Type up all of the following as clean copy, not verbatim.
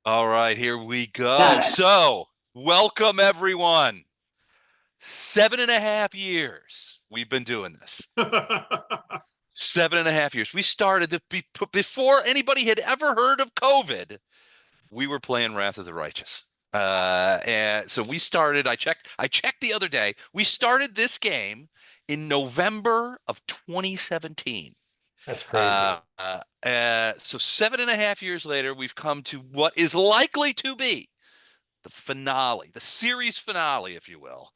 All right, here we go. Got So, welcome everyone. 7.5 years we've been doing this. 7.5 years. We started before anybody had ever heard of COVID. We were playing Wrath of the Righteous. And so we started. I checked the other day. We started this game in November of 2017. That's crazy. So 7.5 years later, we've come to what is likely to be the finale, the series finale, if you will,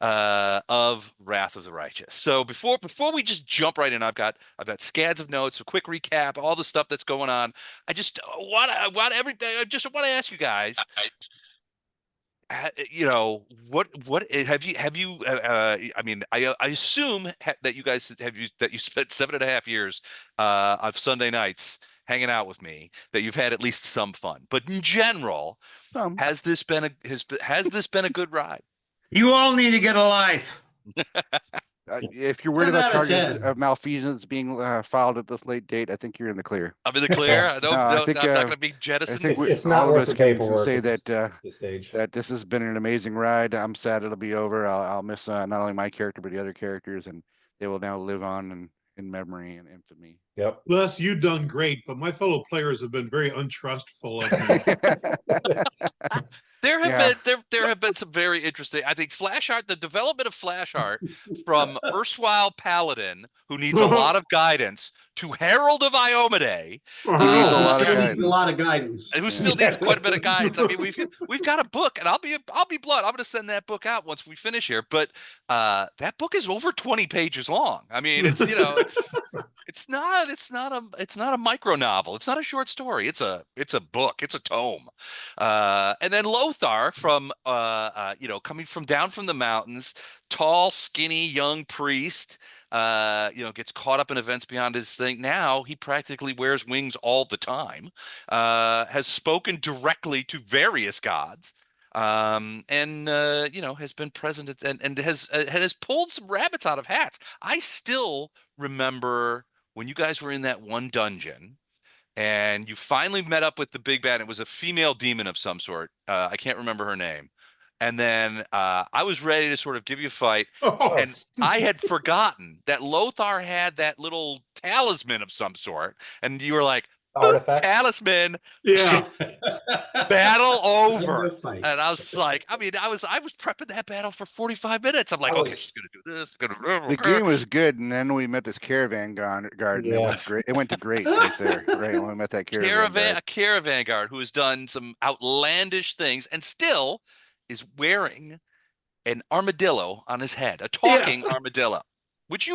of Wrath of the Righteous. So before we just jump right in, I've got scads of notes, a quick recap, all the stuff that's going on. I just want to ask you guys, what have you I mean, I assume that you guys that you spent 7.5 years of Sunday nights hanging out with me, that you've had at least some fun. But in general, Some. has this been a good ride? You all need to get a life. If you're worried 10 about out of charges 10. of malfeasance being filed at this late date, I think you're in the clear. I'm in the clear. I No, don't, I no, think I'm not going to be I think jettisoned. we, It's not all of worth us the can paperwork say at this stage. that this has been an amazing ride. I'm sad it'll be over. I'll miss not only my character but the other characters, and they will now live on in memory and infamy. Yep. Les, you've done great, but my fellow players have been very untrustful of me. There have Yeah. been there have been some very interesting. I think Flash Art, the development of Flash Art from erstwhile Paladin, who needs a lot of guidance, to Herald of Iomade, Who needs a He lot of still uh, needs a guidance. lot of guidance. who Yeah. still needs quite a bit of guidance. I mean, we've got a book, and I'll be blunt. I'm going to send that book out once we finish here. But that book is over 20 pages long. I mean, it's not a micro novel. It's not a short story. It's a book. It's a tome. And then Lothar from coming from down from the mountains, tall, skinny, young priest, gets caught up in events beyond his thing. Now he practically wears wings all the time, has spoken directly to various gods, and has been present and has pulled some rabbits out of hats. I still remember when you guys were in that one dungeon and you finally met up with the big bad. It was a female demon of some sort. I can't remember her name. And then I was ready to sort of give you a fight, Oh, and I had forgotten that Lothar had that little talisman of some sort, and you were like, "Boop, Artifact. talisman, yeah. battle over." No fight. And I was like, I was prepping that battle for 45 minutes. I'm like, I okay, was- she's gonna do this, gonna The game was good, and then we met this caravan guard, and it Yeah. went great. It went to great right there, right when we met that caravan guard. a caravan guard who has done some outlandish things and still is wearing an armadillo on his head, a Yeah. talking armadillo, which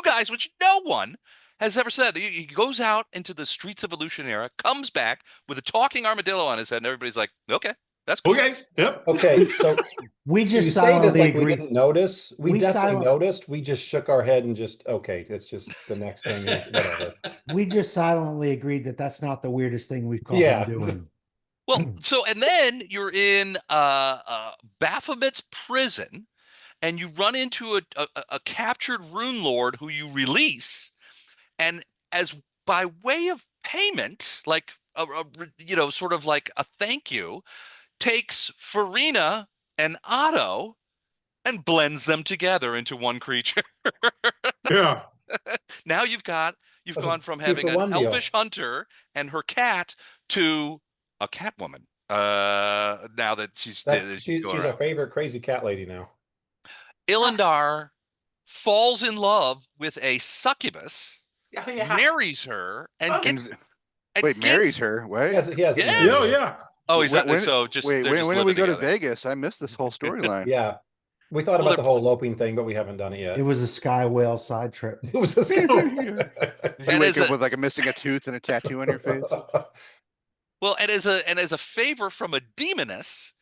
no one has ever said. He goes out into the streets of Illusionera, comes back with a talking armadillo on his head, and everybody's like, okay, that's cool. Okay. Yep. Okay, so We you just say this silently like we agreed. didn't notice. We We definitely silent- noticed. We just shook our head and just okay. It's just the next thing. Whatever. We just silently agreed that that's not the weirdest thing we've caught Yeah. him doing. Well, so and then you're in Baphomet's prison, and you run into a captured rune lord who you release, and as by way of payment, like sort of like a thank you, takes Farina and Otto and blends them together into one creature. Yeah. Now you've That's a gone from two having for an one deal. elfish hunter and her cat to a cat woman. Now that she's She's going our around. favorite crazy cat lady now. Ilindar falls in love with a succubus, Oh, marries her, and And- gets Wait, marries her? What? He hasn't Yes. married Oh, her. yeah. Oh, he's not. When- So just Wait, they're just when did we living go to together. Vegas? I missed this whole storyline. Yeah. We thought Well, about they're- the whole eloping thing, but we haven't done it yet. It was a sky whale side trip. It was a Did you And wake as up a- with like a missing a tooth and a tattoo on your face? Well, and as a favor from a demoness,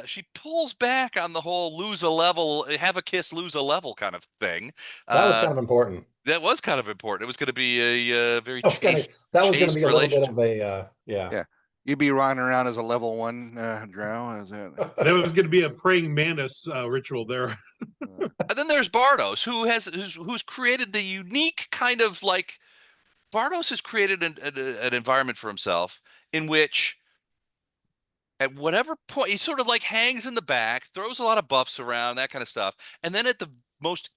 she pulls back on the whole lose a level, have a kiss, lose a level kind of thing. That was kind of important. That was kind of important. It was going to be a very That was gonna, chaste, that was going to chaste be a little bit relationship. of a yeah. Yeah. You'd be running around as a level 1 drow. Is it? That was going to be a praying mantis ritual there. And then there's Bardos, who's created the unique kind of like Bardos has created an environment for himself in which at whatever point he sort of like hangs in the back, throws a lot of buffs around, that kind of stuff, and then at the most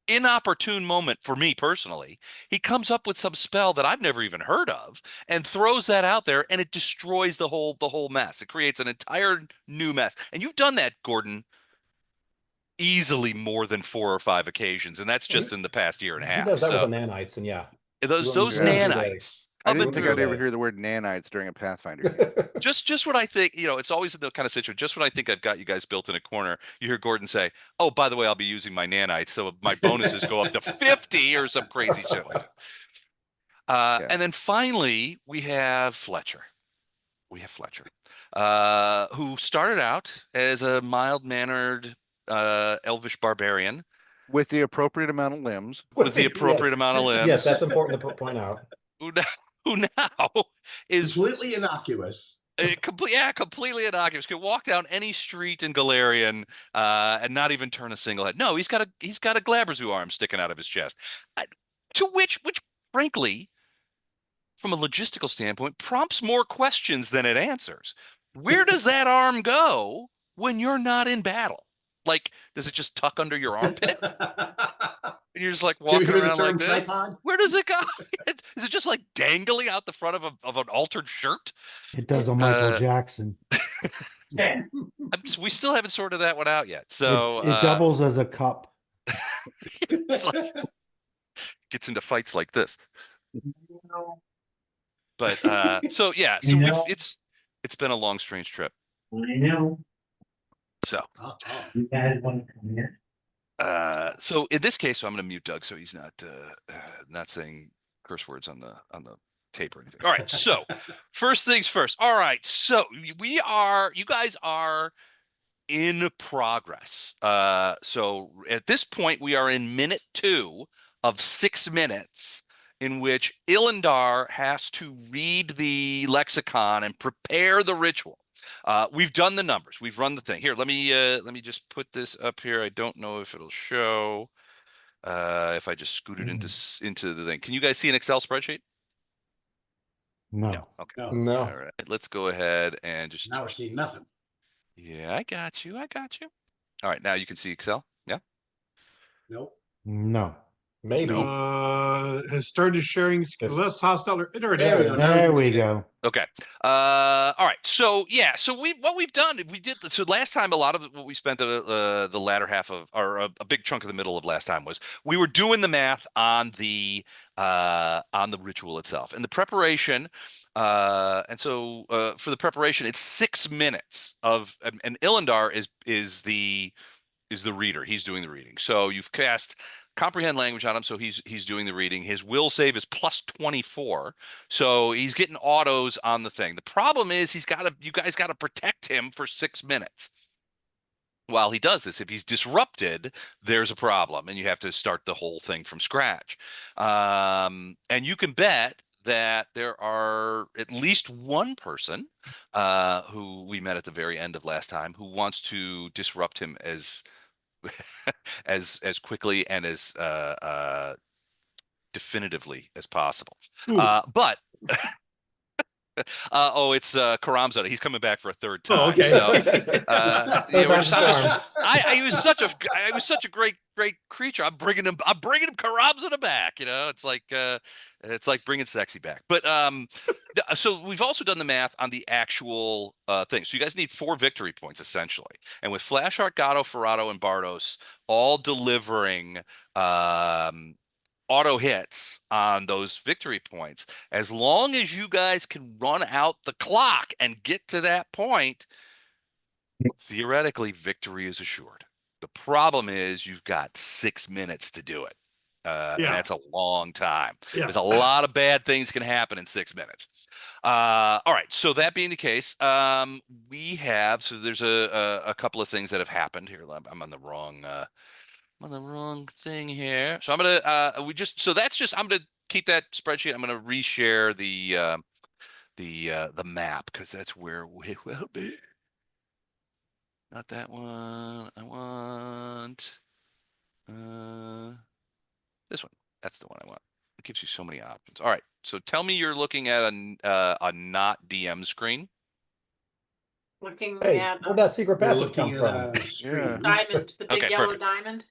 inopportune moment for me personally, he comes up with some spell that I've never even heard of and throws that out there, and it destroys the whole mess. It creates an entire new mess. And you've done that, Gordon, easily more than 4 or 5 occasions, and that's just in the past year and a He half. does that with So the nanites, and yeah. those You those wouldn't Yeah. do that. nanites I coming didn't think do I'd through. ever that. hear the word nanites during a Pathfinder game. Just when I think, it's always in the kind of situation, just when I think I've got you guys built in a corner, you hear Gordon say, "Oh, by the way, I'll be using my nanites, so my bonuses go up to 50 or some crazy shit like that." Yeah. And then finally, we have Fletcher. Who started out as a mild-mannered elvish barbarian With the appropriate amount of limbs. with the appropriate Yes. amount of Yes, limbs, that's important to point out. who now, who now is Completely innocuous. completely innocuous. Can walk down any street in Galarian and not even turn a single head. No, he's got a Glabrezu arm sticking out of his chest. I, to which frankly, from a logistical standpoint, prompts more questions than it answers. Where does that arm go when you're not in battle? Like, does it just tuck under your armpit? And you're just like Did you ever walking hear the around like term this? tripod? Where does it go? Is it just like dangling out the front of an altered shirt? It does a Michael Uh, Jackson. we still haven't sorted that one out yet. So It doubles as a cup. it's like gets into fights like this. But so yeah, so it's been a long, strange trip. I know. So Uh-oh. You guys want to come here? so in this case, so I'm going to mute Doug so he's not saying curse words on the tape or anything. All right. So first things first. All right. So you guys are in progress. So at this point, we are in minute 2 of 6 minutes in which Ilindar has to read the lexicon and prepare the ritual. We've done the numbers. We've run the thing. Here, let me just put this up here. I don't know if it'll show. If I just scoot it into the thing. Can you guys see an Excel spreadsheet? No. Okay. No. No. All right. Let's go ahead and just. Now we're seeing nothing. Yeah, I got you. All right. Now you can see Excel. Yeah. Nope. No. Maybe. Nope. Has started sharing. That's hostile. It already There is. we go. Now There can we see it. go. Okay. All right. So yeah. So what we've done, we did. So last time, a lot of what we spent the latter half of, or a big chunk of the middle of last time was we were doing the math on the ritual itself and the preparation. And so for the preparation, it's 6 minutes of, and Ilindar is the reader. He's doing the reading. So you've cast comprehend language on him, so he's doing the reading. His will save is plus 24, so he's getting autos on the thing. The problem is you guys got to protect him for 6 minutes while he does this. If he's disrupted, there's a problem, and you have to start the whole thing from scratch. And you can bet that there are at least one person who we met at the very end of last time who wants to disrupt him as as quickly and as definitively as possible. But it's Karamzada. He's coming back for a third time. Oh, okay. So Third time's a charm. he was such a great creature. I'm bringing him Karamzada back. It's like bringing sexy back. But so we've also done the math on the actual thing. So you guys need 4 victory points essentially. And with Flashheart, Gatto, Ferrato, and Bardos all delivering auto hits on those victory points, as long as you guys can run out the clock and get to that point, theoretically victory is assured. The problem is you've got 6 minutes to do it. And Yeah. that's a long time. Yeah. There's a lot of bad things can happen in 6 minutes. All right. So that being the case, there's a couple of things that have happened here. I'm on the wrong thing here. So I'm gonna I'm gonna keep that spreadsheet. I'm gonna reshare the map because that's where we will be. Not that one. I want this one. That's the one I want. It gives you so many options. All right. So tell me you're looking at a not DM screen. Looking Hey, at where'd that secret We're passage come looking at from? a screen. diamond, the big Okay, yellow perfect. diamond.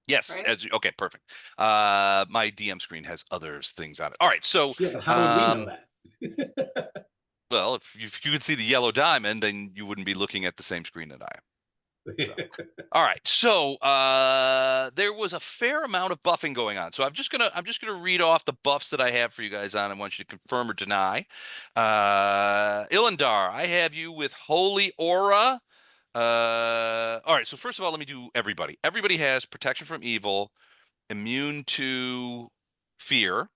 Yes. Right. Okay, perfect. My DM screen has others things on it. All right. So, Yeah, but how would we know that? well, if you could see the yellow diamond, then you wouldn't be looking at the same screen that I am. So, all right. So there was a fair amount of buffing going on. So I'm just gonna read off the buffs that I have for you guys on. I want you to confirm or deny. Ilindar, I have you with Holy Aura. All right. So first of all, let me do everybody. Everybody has protection from evil, immune to fear,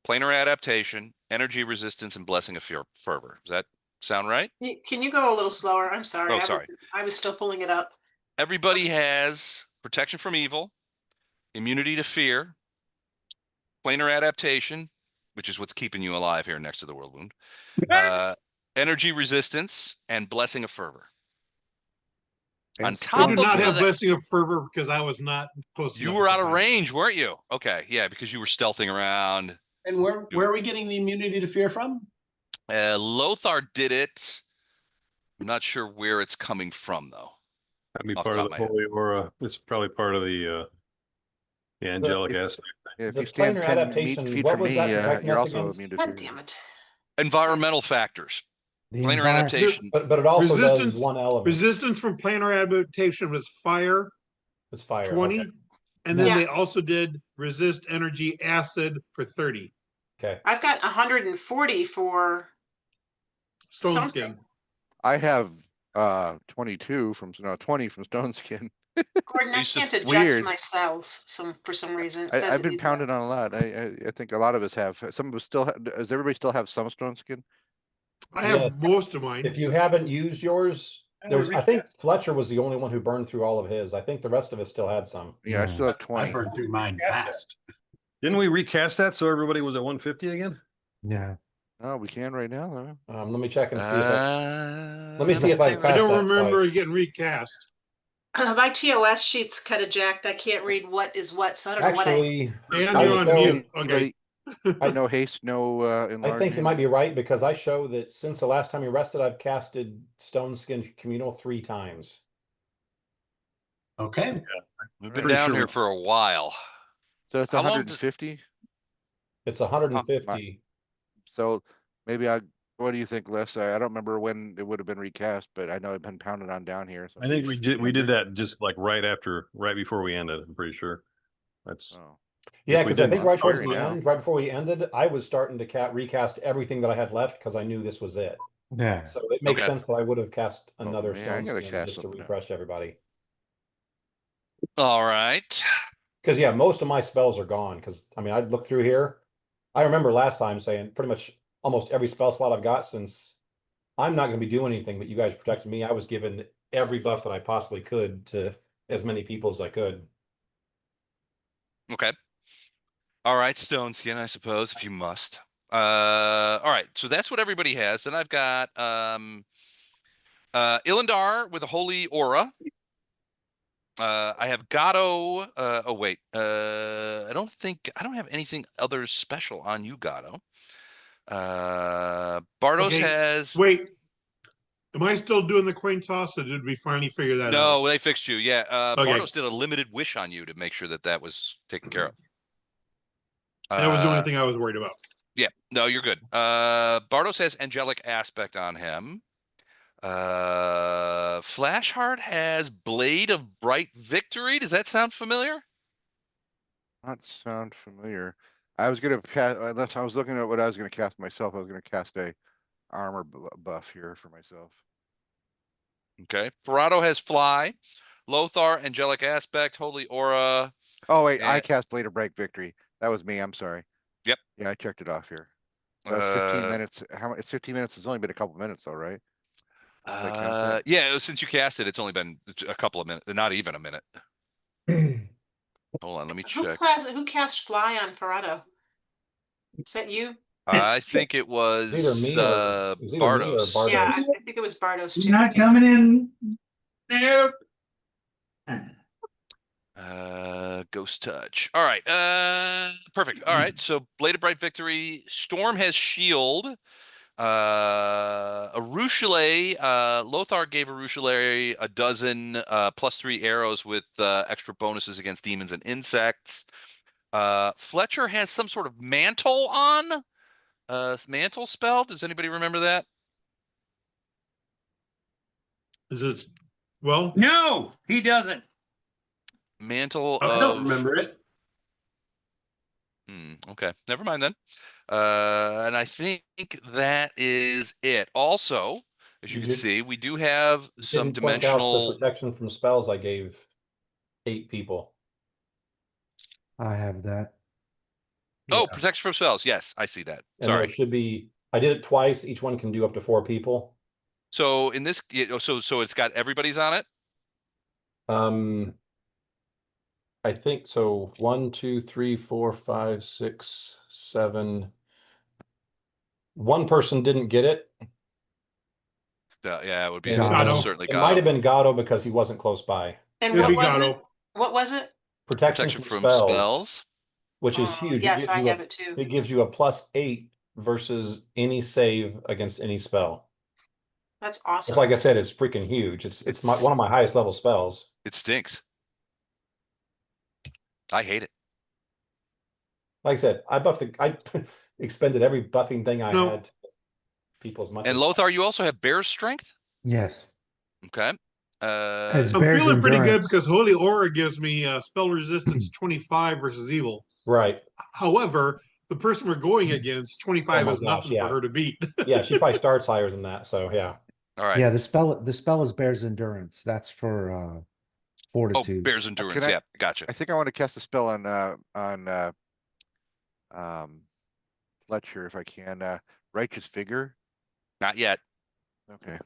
planar adaptation, energy resistance, and blessing of fervor. Does that sound right? Can you go a little slower? I'm sorry. Oh, sorry. I was still pulling it up. Everybody has protection from evil, immunity to fear, planar adaptation, which is what's keeping you alive here next to the Worldwound, energy resistance, and blessing of fervor. And On I top do Stone of not have that, blessing of fervor because I was not close you enough were at out the of time. range, weren't you? Okay, yeah, because you were stealthing around. And where are we getting the immunity to fear from? Lothar did it. I'm not sure where it's coming from, though. That'd be Off the part top of of the my head. holy aura. It's probably part of the angelic aspect. Yeah, if The you stand planar 10 adaptation, feet what from was me, that protecting you're us also against? immune to God fear. damn it. Environmental factors. The Planar environment. adaptation. But it also does Resistance- one element. Resistance from planar adaptation was fire It's fire. 20, Okay. and then Yeah. they also did resist energy acid for 30. Okay. I've got 140 for Stone something. skin. I have 20 from Stone Skin. Gordon, I Used to- can't adjust Weird. my cells for some reason. It says I've it been needs pounded on a lot. I think a lot of us have. Some of us still. Does everybody still have some Stone Skin? I have Yes. most of mine. If you haven't used yours, I think Fletcher was the only one who burned through all of his. I think the rest of us still had some. Yeah, I Yeah. still have I 20. burned through mine fast. Didn't we recast that so everybody was at 150 again? Yeah. Oh, we can right now. Huh? Let me check and see if let me I see if don't I think- I passed don't that remember twice. it getting recast. My TOS sheet's kind of jacked. I can't read what is what, so I don't know what I. Actually, And I you're on show- mute. Okay. Anybody- no haste, no enlarging. I think you might be right because I show that since the last time you rested, I've casted Stone Skin Communal 3 times. Okay. We've been Pretty down sure here we- for a while. So it's How long 150. It's 150. So maybe what do you think, Les? I don't remember when it would have been recast, but I know I've been pounded on down here. So I think we did that just like right before we ended. I'm pretty sure. That's Oh. Yeah, If we because I didn't, think right towards very the now. end, right before we ended, I was starting to recast everything that I had left because I knew this was it. Yeah. So it makes Okay. sense that I would have cast another man, I Stone gotta Skin cast just to something now. refresh everybody. All right. Because yeah, most of my spells are gone. Because I mean, I'd look through here. I remember last time saying pretty much almost every spell slot I've got since I'm not going to be doing anything, but you guys protected me. I was given every buff that I possibly could to as many people as I could. Okay. All right, Stone Skin, I suppose, if you must. All right, so that's what everybody has. Then I've got Ilindar with a Holy Aura. I have Gatto. Oh wait, I don't have anything other special on you, Gatto. Bardos Okay, has Wait. Am I still doing the coin toss, or did we finally figure that out? no. They fixed you. Yeah, Okay. Bardos did a limited wish on you to make sure that was taken care of. That was the only thing I was worried about. Yeah, no, you're good. Bardos has angelic aspect on him. Flashheart has Blade of Bright Victory. Does that sound familiar? Not sound familiar. I was gonna cast, unless I was looking at what I was gonna cast myself. I was gonna cast a armor buff here for myself. Okay. Ferrado has Fly. Lothar, Angelic Aspect, Holy Aura. Oh wait, I And- cast Blade of Bright Victory. That was me. I'm sorry. Yep. Yeah, I checked it off here. That was 15 Uh, minutes. It's 15 minutes. It's only been a couple minutes though, right? I cast that? Yeah, since you cast it, it's only been a couple of minutes, not even a minute. Hold on, let me check. Who cast Fly on Ferrado? Is that you? I think it was It was either me or it was either me or Bardos. Bardos. Yeah, I think it was Bardos too. Not coming in. Nope. Ghost Touch. All right. Perfect. All right. So Blade of Bright Victory. Storm has Shield. Aruda Arushale, Lothar gave Arushale a dozen +3 arrows with extra bonuses against demons and insects. Fletcher has some sort of mantle on. Mantle spell. Does anybody remember that? Is this, well, No, he doesn't. Mantle I of. don't remember it. Okay, never mind then. And I think that is it. Also, as you You can did- see, we do have You some didn't point out the dimensional. protection from spells I gave 8 people. I have that. Oh, Yeah. protection from spells. Yes, I see that. And there Sorry. should be, I did it twice. Each one can do up to 4 people. So in this, so it's got everybody's on it. Um, I think so. 1, 2, 3, 4, 5, 6, 7. One person didn't get it. Yeah, it would be Yeah. almost Gatto. certainly It might have Gatto. been Gatto because he wasn't close by. And it'd what be was it? Gatto. What was it? Protection Protection from from spells, spells. which is huge. It Yes, gives I you have a, it too. it gives you a +8 versus any save against any spell. That's It's awesome. like I said, it's freaking huge. It's one of my highest level spells. It stinks. I hate it. Like I said, I expended every buffing thing I No. had to people as much And as Lothar, you also have bear's strength. Yes. Okay. It's I'm Bear's feeling pretty good endurance. because Holy Aura gives me spell resistance 25 versus evil. right. However, the person we're going against, 25 Oh my is nothing gosh, for yeah. her to beat. Yeah, she probably starts higher than that. So yeah. All right. Yeah, the spell is Bear's endurance. That's for Oh, fortitude. bear's endurance. I- Yeah, gotcha. I think I want to cast a spell on Fletcher if I can. Righteous Vigor. Not yet. Okay.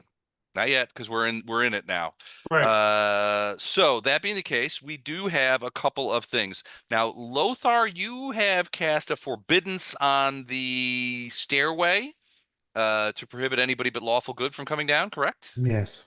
Not yet, because we're in it now. Right. So that being the case, we do have a couple of things. Now, Lothar, you have cast a forbiddance on the stairway to prohibit anybody but lawful good from coming down, correct? Yes.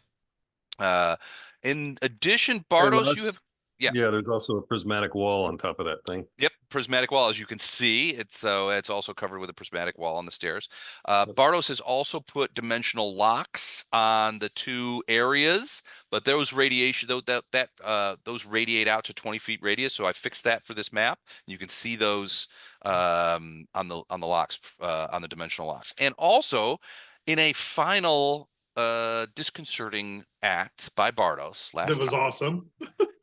In addition, Hey, Bardos, you Les. have yeah. Yeah, there's also a prismatic wall on top of that thing. Yep, prismatic wall, as you can see. It's also covered with a prismatic wall on the stairs. Bardos has also put dimensional locks on the 2 areas, but those radiation those radiate out to 20 feet radius. So I fixed that for this map. You can see those on the locks on the dimensional locks, and also in a final disconcerting act by Bardos last That was time. awesome.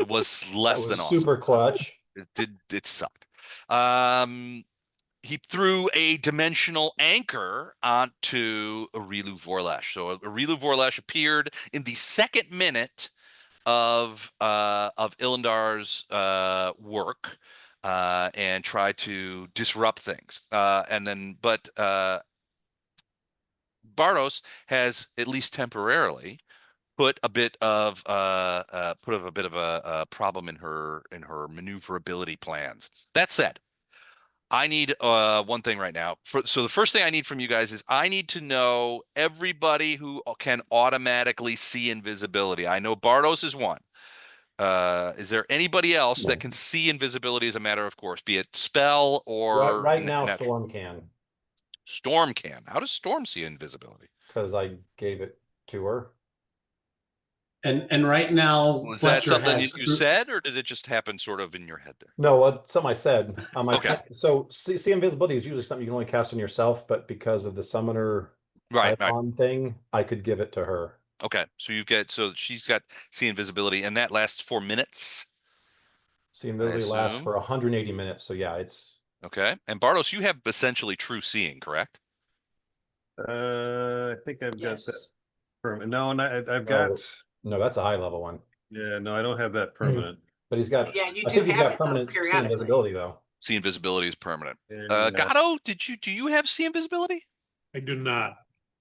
It was less That than was awesome. super clutch. It sucked. He threw a dimensional anchor onto Arilu Vorlash. So Arilu Vorlash appeared in the 2nd minute of Ilandar's work and tried to disrupt things. But Bardos has, at least temporarily, put a bit of a problem in her maneuverability plans. That said, I need one thing right now. So the first thing I need from you guys is I need to know everybody who can automatically see invisibility. I know Bardos is one. Is there anybody else that can see invisibility as a matter of course, be it spell or Right now, natural? Storm can, Storm can. How does Storm see invisibility? because I gave it to her. And right now, Was that Fletcher something has you said, or did it just happen sort of in your head there? No, something I said. Okay. So see invisibility is usually something you can only cast on yourself, but because of the summoner Right. icon thing, I could give it to her. Okay. So she's got see invisibility, and that lasts 4 minutes. See invisibility lasts assume. for 180 minutes. So yeah, it's Okay. And Bardos, you have essentially true seeing, correct? I think I've got that Yes. permanent. No, and I've got. no, that's a high level one. Yeah, no, I don't have that permanent. But he's got. Yeah, you I do think he's have got it though, permanent see periodically. invisibility though. See invisibility is permanent. And, Gatto, do you have see invisibility? I do not.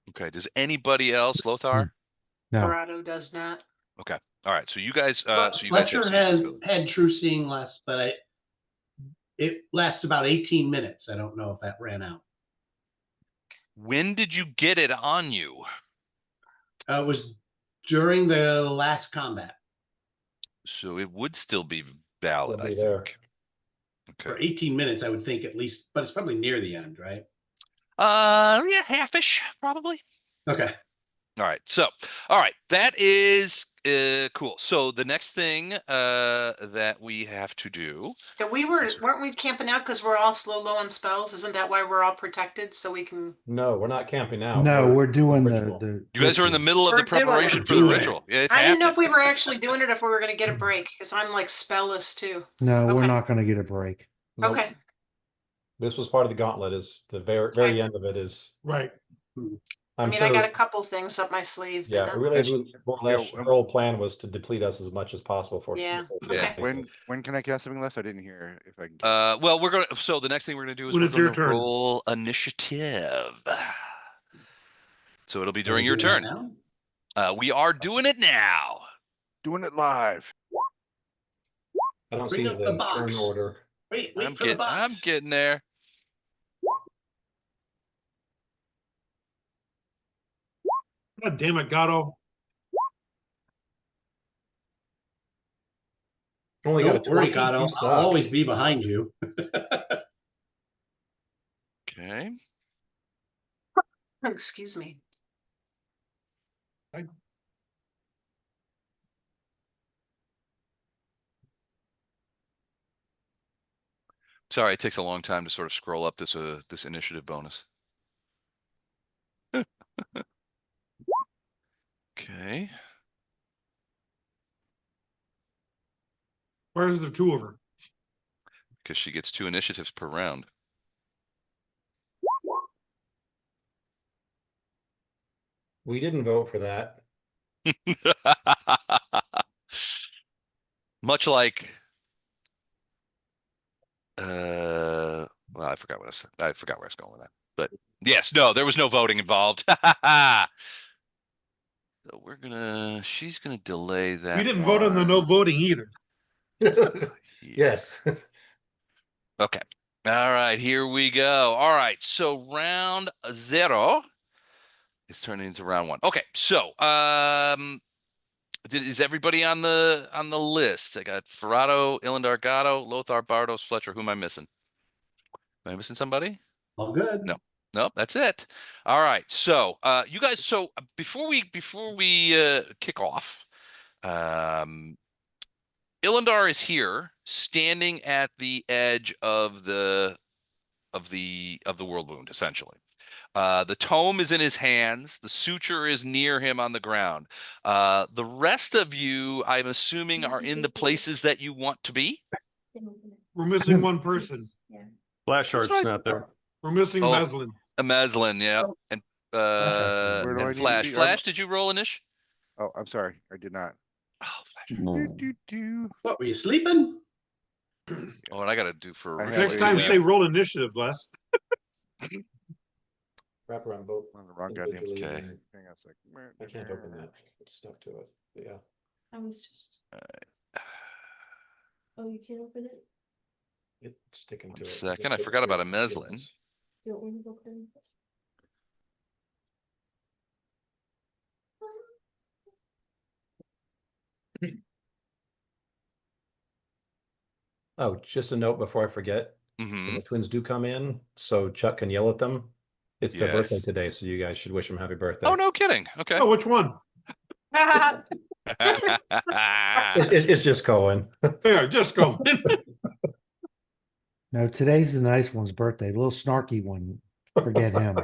Okay. Does anybody else, Lothar? No. Corrado does not. Okay. All right. So you guys But so you guys Fletcher have see has invisibility. had true seeing less, but it lasts about 18 minutes. I don't know if that ran out. When did you get it on you? It was during the last combat. So it would still be valid, It'll I be there. think. For Okay. 18 minutes, I would think at least, but it's probably near the end, right? Yeah, halfish, probably. Okay. All right. So, all right, that is cool. So the next thing that we have to do. Yeah, weren't we camping out because we're all low on spells? Isn't that why we're all protected so we can? No, we're not camping out. No, we're doing ritual. You guys are in the ritual. middle of the We're doing it. preparation for the Doing it. ritual. Yeah, it's I didn't know happening. if we were actually doing it, if we were going to get a break, because I'm like spellless too. No, we're Okay. not going to get a break. Nope. Okay. This was part of the gauntlet. Is the very end of it is. Right. I'm I mean, sure. I got a couple things up my sleeve. Yeah, But, really, Yes. more or less, Yeah, her whole plan was to deplete us as much as possible for. Yeah, okay. When can I cast something less? I didn't hear if I can. Well, so the next thing we're gonna do is When we're it's your gonna turn. roll initiative. So it'll be Can we during your do that turn. now? We are doing it now. Doing it live. I don't Bring see up the the turn box. order. Wait I'm for the box. I'm getting there. God damn it, Gatto. Only got a Don't worry, 20. Gato. You I'll suck. always be behind you. Okay. excuse me. Sorry, it takes a long time to sort of scroll up this this initiative bonus. Okay. Why is there two of her? Because she gets 2 initiatives per round. We didn't vote for that. Much like well, I forgot where I was going with that. But yes, no, there was no voting involved. So she's gonna delay that. We didn't vote on the no voting either. Yes. Okay. All right, here we go. All right, so round 0 is turning into round 1. Okay, so is everybody on the list? I got Ferrado, Ilendar, Gatto, Lothar, Bardos, Fletcher. Who am I missing? Am I missing somebody? All good. No. Nope, that's it. All right. So, you guys, so before we kick off, Ilendar is here standing at the edge of the world wound, essentially. The tome is in his hands. The suture is near him on the ground. The rest of you, I'm assuming, are in the places that you want to be. We're missing one person. Flash That's Art's right. not there. We're missing Oh. Meslin. A Meslin, yeah. And Where do I and need to Flash. be? Flash, did you roll Inish? Oh, I'm sorry. I did not. Oh, Flash. What, were you sleeping? Oh, and I got to do for I have Next a- time, say roll initiative, Les. Wrap around both. I'm on the wrong goddamn. individually Okay. and Hang on a second. I can't open that. It's stuck to it. But yeah. I was just. Oh, you can't open it? It's sticking to One it. second, I forgot about a Meslin. You don't want to open it? Oh, just a note before I forget. When Mm-hmm. the twins do come in, so Chuck can yell at them. It's their birthday Yes. today, so you guys should wish them happy birthday. Oh, no kidding. Okay. Oh, which one? It's just Cohen. Yeah, just go. No, today's the nice one's birthday. The little snarky one. Forget him.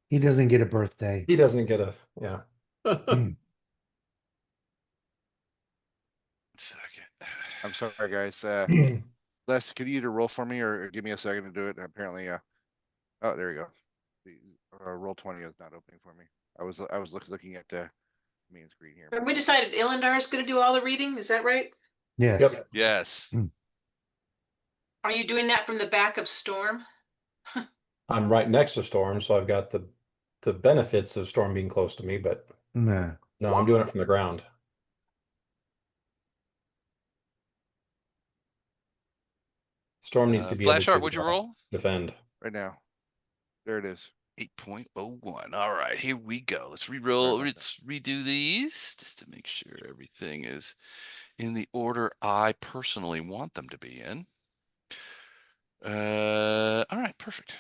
He doesn't get a birthday. He doesn't get a, yeah. Second. I'm sorry, guys. Les, could you either roll for me or give me a second to do it? Apparently, oh, there you go. The roll 20 is not opening for me. I was looking at the main screen here. And we decided Ilendar is going to do all the reading. Is that right? Yes. Yep. Yes. Are you doing that from the back of Storm? I'm right next to Storm, so I've got the benefits of Storm being close to me, but No. no, I'm doing it from the ground. Storm needs to be able Flash Art, to would you roll? defend. Right now. There it is. 8.01. All right, here we go. Let's Sorry re-roll. about Let's redo these just to make sure everything is in the order I personally want them to be in. All right, perfect.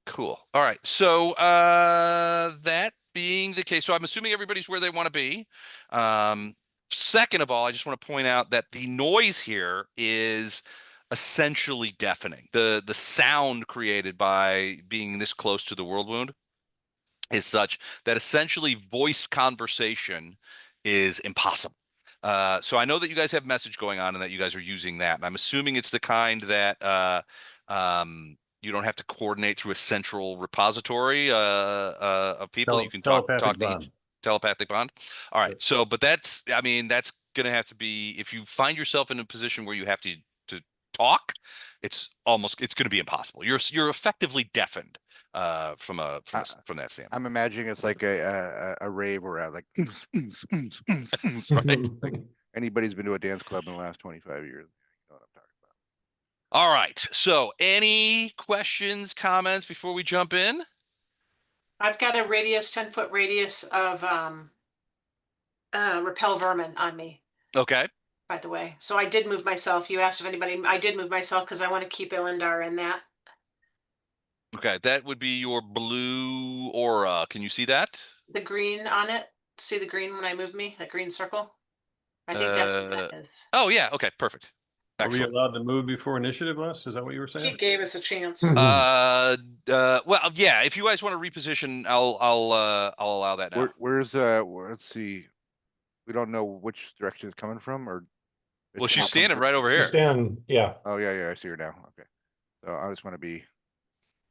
Cool. All right, so that being the case, so I'm assuming everybody's where they want to be. Second of all, I just want to point out that the noise here is essentially deafening. The sound created by being this close to the world wound is such that essentially voice conversation is impossible. So I know that you guys have message going on and that you guys are using that. And I'm assuming it's the kind that you don't have to coordinate through a central repository of people. You can talk to each telepathic bond. All right. So, but that's, I mean, that's going to have to be, if you find yourself in a position where you have to talk, it's going to be impossible. You're effectively deafened from that standpoint. I'm imagining it's like a rave where like Right. like anybody's been to a dance club in the last 25 years. You know what I'm talking about. All right. So, any questions, comments before we jump in? I've got a 10-foot radius of repel vermin on me, Okay. by the way. So I did move myself. You asked if anybody, I did move myself because I want to keep Ilindar in that. Okay. That would be your blue aura. Can you see that? The green on it. See the green when I move me? That green circle? I think that's what that is. Oh, yeah. Okay. Perfect. Are we Excellent. allowed to move before initiative, Les? Is that what you were He saying? gave us a chance. Well, yeah. If you guys want to reposition, I'll allow that now. Where's let's see. We don't know which direction it's coming from, or Well, it's she's coming standing from- right over You here. stand, yeah. Oh yeah, I see her now. Okay, so I just want to be.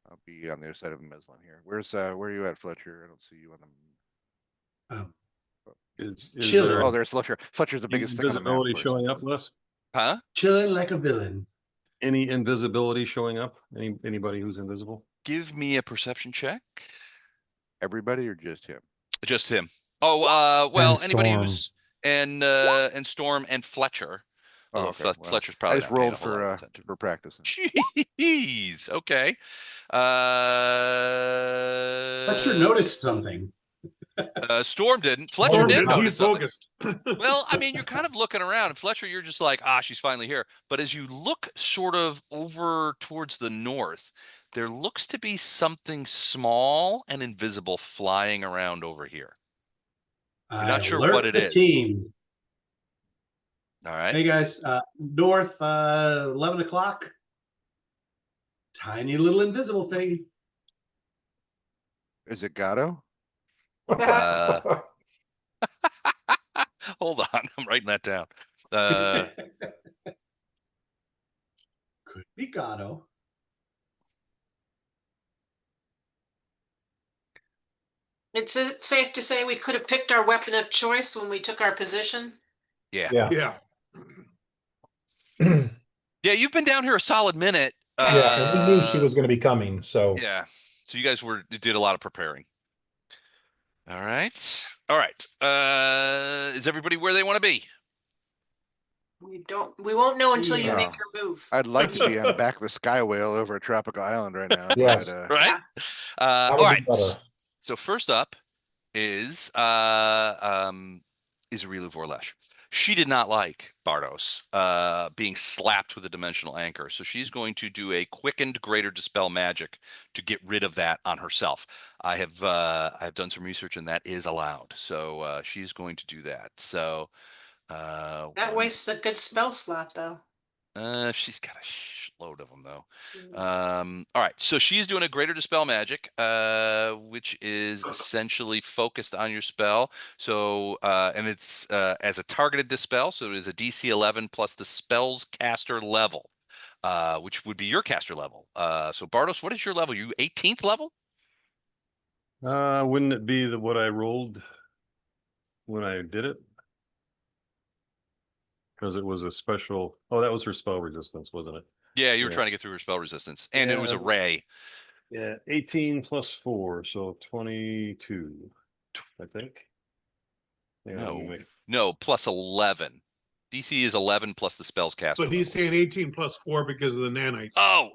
I'll be on the other side of Meslin here. Where are you at, Fletcher? I don't see you on the. Is Chilling. there Oh, there's Fletcher. Fletcher's the biggest thing on the map. invisibility of course. showing up, Les? Huh? Chilling like a villain. Any invisibility showing up? Anybody who's invisible? Give me a perception check. Everybody or just him? Just him. Oh, well, And anybody Storm. who's and Storm and Fletcher. Oh, Although okay. Well, Fletcher's I probably just not paying rolled a whole lot of attention. for practicing. Jeez. Okay. Fletcher noticed something. Storm didn't. Fletcher Storm did did, notice he's something. focused. Well, I mean, you're kind of looking around, and Fletcher, you're just like, she's finally here. But as you look sort of over towards the north, there looks to be something small and invisible flying around over here. You're not sure what it the is. team. All right. Hey guys, north 11 o'clock. Tiny little invisible thing. Is it Gatto? Hold on, I'm writing that down. Could be Gatto. It's safe to say we could have picked our weapon of choice when we took our position. Yeah. Yeah. Yeah. Yeah, you've been down here a solid minute. Yeah, and we knew she was going to be coming, so. Yeah. So you guys did a lot of preparing. All right. All right. Is everybody where they want to be? We won't know until you Yeah. make your move. I'd like to be on the back of a sky whale over a tropical island right now. Yes. But, Right. That All would be right. better. So first up is Arilu Vorlesh. She did not like Bardos being slapped with a dimensional anchor, so she's going to do a quickened greater dispel magic to get rid of that on herself. I have done some research, and that is allowed. So she's going to do that. So That wastes a good spell slot, though. she's got a load of them though. All right, so she's doing a greater dispel magic, which is essentially focused on your spell. So, and it's as a targeted dispel, so it is a DC 11 plus the spell's caster level, which would be your caster level. So Bardos, what is your level? You 18th level? Wouldn't it be what I rolled when I did it? Because it was a special. Oh, that was her spell resistance, wasn't it? Yeah, you were trying to get through her spell resistance, and it was a ray. Yeah, 18 plus 4, so 22, I think. Yeah, No, plus 11. DC is 11 plus the spell's caster. But he's saying 18 plus 4 because of the nanites. Oh,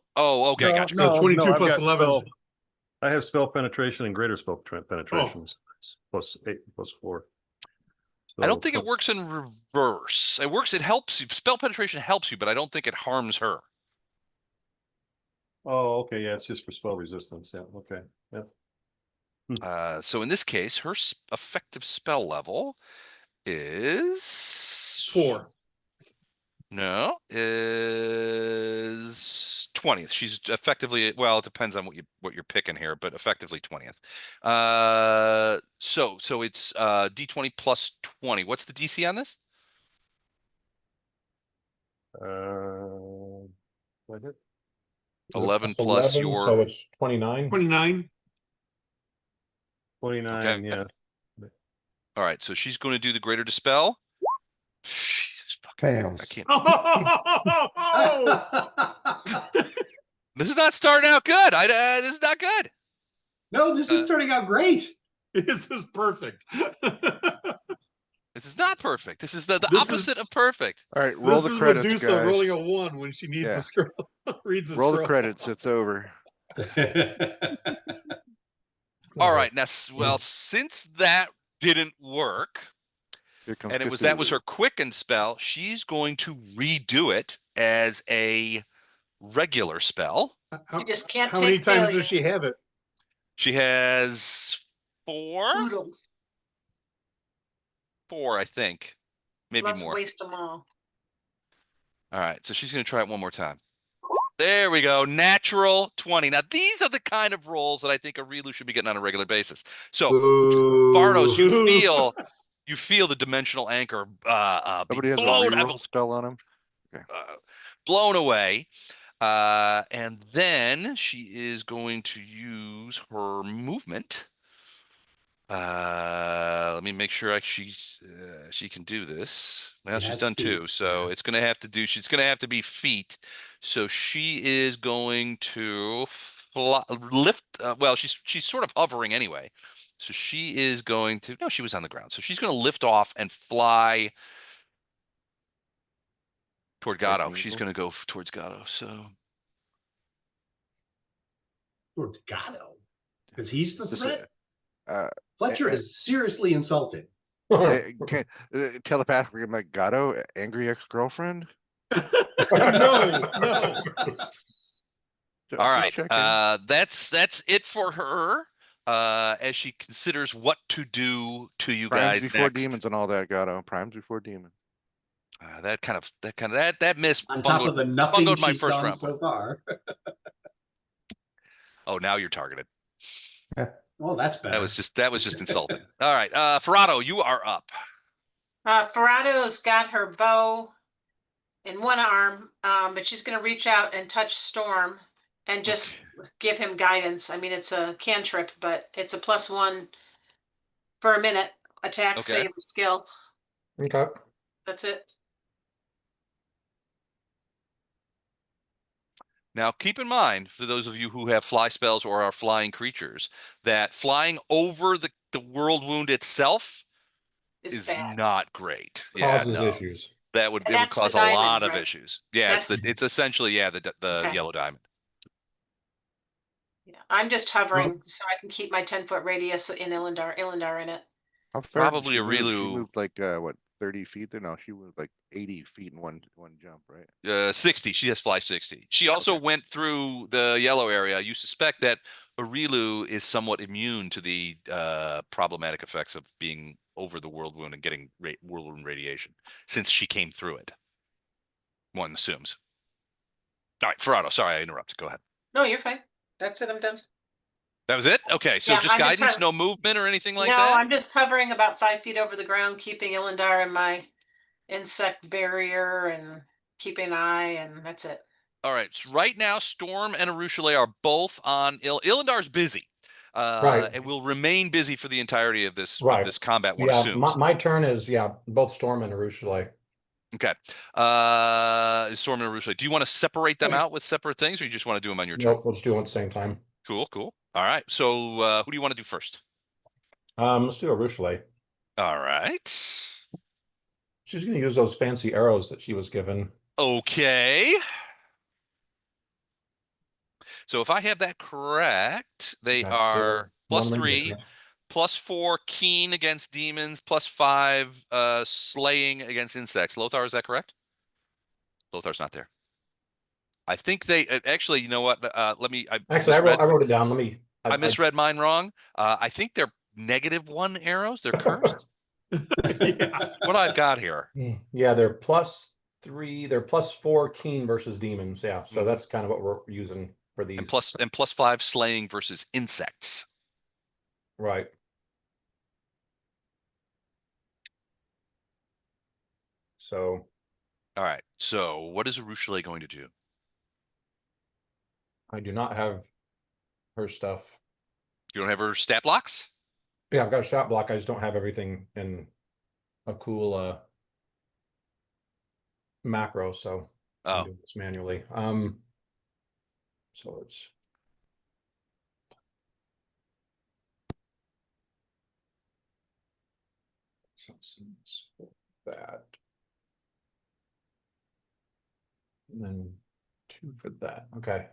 okay, gotcha. So 22 I've plus got 11. I have spell penetration and greater spell penetration. Plus 8 plus 4. So I don't think it works in reverse. It helps you. Spell penetration helps you, but I don't think it harms her. Oh, okay. Yeah, it's just for spell resistance. Yeah. Okay. Yeah. So in this case, her effective spell level is 4. No, is 20th. She's effectively, well, it depends on what you're picking here, but effectively 20th. So it's D20 plus 20. What's the DC on this? What is it? 11 Plus plus 11, so your it's 29. 29. 29, yeah. All right, so she's going to do the greater dispel. Jesus fucking, I Fails. can't. Oh! This is not starting out good. This is not good. No, this is turning out great. This is perfect. This is not perfect. This is the This is- opposite of perfect. All right, roll This the is credits, Medusa guys. rolling a 1 when she needs Yeah. a scroll. Reads a Roll the scroll. credits. It's over. All right, now, well, since that didn't work, Here comes and that was Cthulhu. her quicken spell, she's going to redo it as a regular spell. How, You just can't how many take times failure. does she have it? She has Oodles. 4, I think, maybe Let's more. waste them all. All right, so she's going to try it one more time. There we go, natural 20. Now these are the kind of rolls that I think a Relu should be getting on a regular basis. So, Bardos, you feel the dimensional anchor be Nobody has a blown, reroll spell on him. blown away. And then she is going to use her movement. Let me make sure she can do this. Well, She she's has done feet, 2, so yeah. she's gonna have to be feet. So she is going to lift. Well, she's sort of hovering anyway. So she is going to. No, she was on the ground. So she's going to lift off and fly toward Like Gatto. an She's eagle. going to go towards Gatto. So Towards Gatto, because he's the This is- threat. Uh, Fletcher is seriously insulted. telepathically, I'm like, Gatto, angry ex-girlfriend? No, no. all right, checking. that's it for her. As she considers what to do to you Primes guys before next. demons and all that, Gatto. Primes before demons. That miss On top of the nothing bungled my she's first done round. so far. Oh, now you're targeted. Well, that's better. That was just insulting. All right, Ferrado, you are up. Ferrado's got her bow in one arm, but she's going to reach out and touch Storm and just give him guidance. I mean, it's a cantrip, but it's a +1 for a minute. Attack, Okay. save, skill. Okay. That's it. Now, keep in mind, for those of you who have fly spells or are flying creatures, that flying over the Worldwound itself It's is bad. not great. Causes no. issues. That would And it would that's the cause a diamond, lot of right? issues. Yeah, it's essentially the Okay. yellow diamond. Yeah, I'm just hovering so I can keep my 10-foot radius in Ilindar in it. How far did Probably she a move? She Relu. moved like what, 30 feet there? No, she moved like 80 feet in one jump, right? 60. She has fly 60. She also went through the yellow area. You suspect that Arilu is somewhat immune to the problematic effects of being over the Worldwound and getting Worldwound radiation, since she came through it. One assumes. All right, Ferrado, sorry I interrupted. Go ahead. No, you're fine. That's it. I'm done. That was it? Okay, so Yeah, just I'm just guidance, trying- no movement or anything like no, that? I'm just hovering about 5 feet over the ground, keeping Ilindar in my insect barrier and keeping an eye, and that's it. All right, so right now, Storm and Arushale are both on Ilindar's busy. Right. And will remain busy for the entirety of this Right. combat, one Yeah, assumes. my turn is, both Storm and Arushale. Okay. Storm and Arushale. Do you want to separate them out with separate things, or you just want to do them on your turn? Nope, let's do it at the same time. Cool. All right. So who do you want to do first? Let's do Arushale. All right. She's going to use those fancy arrows that she was given. Okay. So if I have that correct, they That's are one +3, different. +4 keen against demons, +5 slaying against insects. Lothar, is that correct? Lothar's not there. I think they actually, you know what? Let me. Actually, I wrote it down. Let me I misread mine wrong. I think they're -1 arrows. They're cursed. Yeah. What I've got here. Yeah, they're +3, they're +4 keen versus demons. Yeah, so Mhm. that's kind of what we're using for these. And +5 slaying versus insects. Right. So All right. So what is Arushale going to do? I do not have her stuff. You don't have her stat blocks? Yeah, I've got a shot block. I just don't have everything in a cool macro, so I'm Oh, doing this manually. So it's that. And then 2 for that. Okay.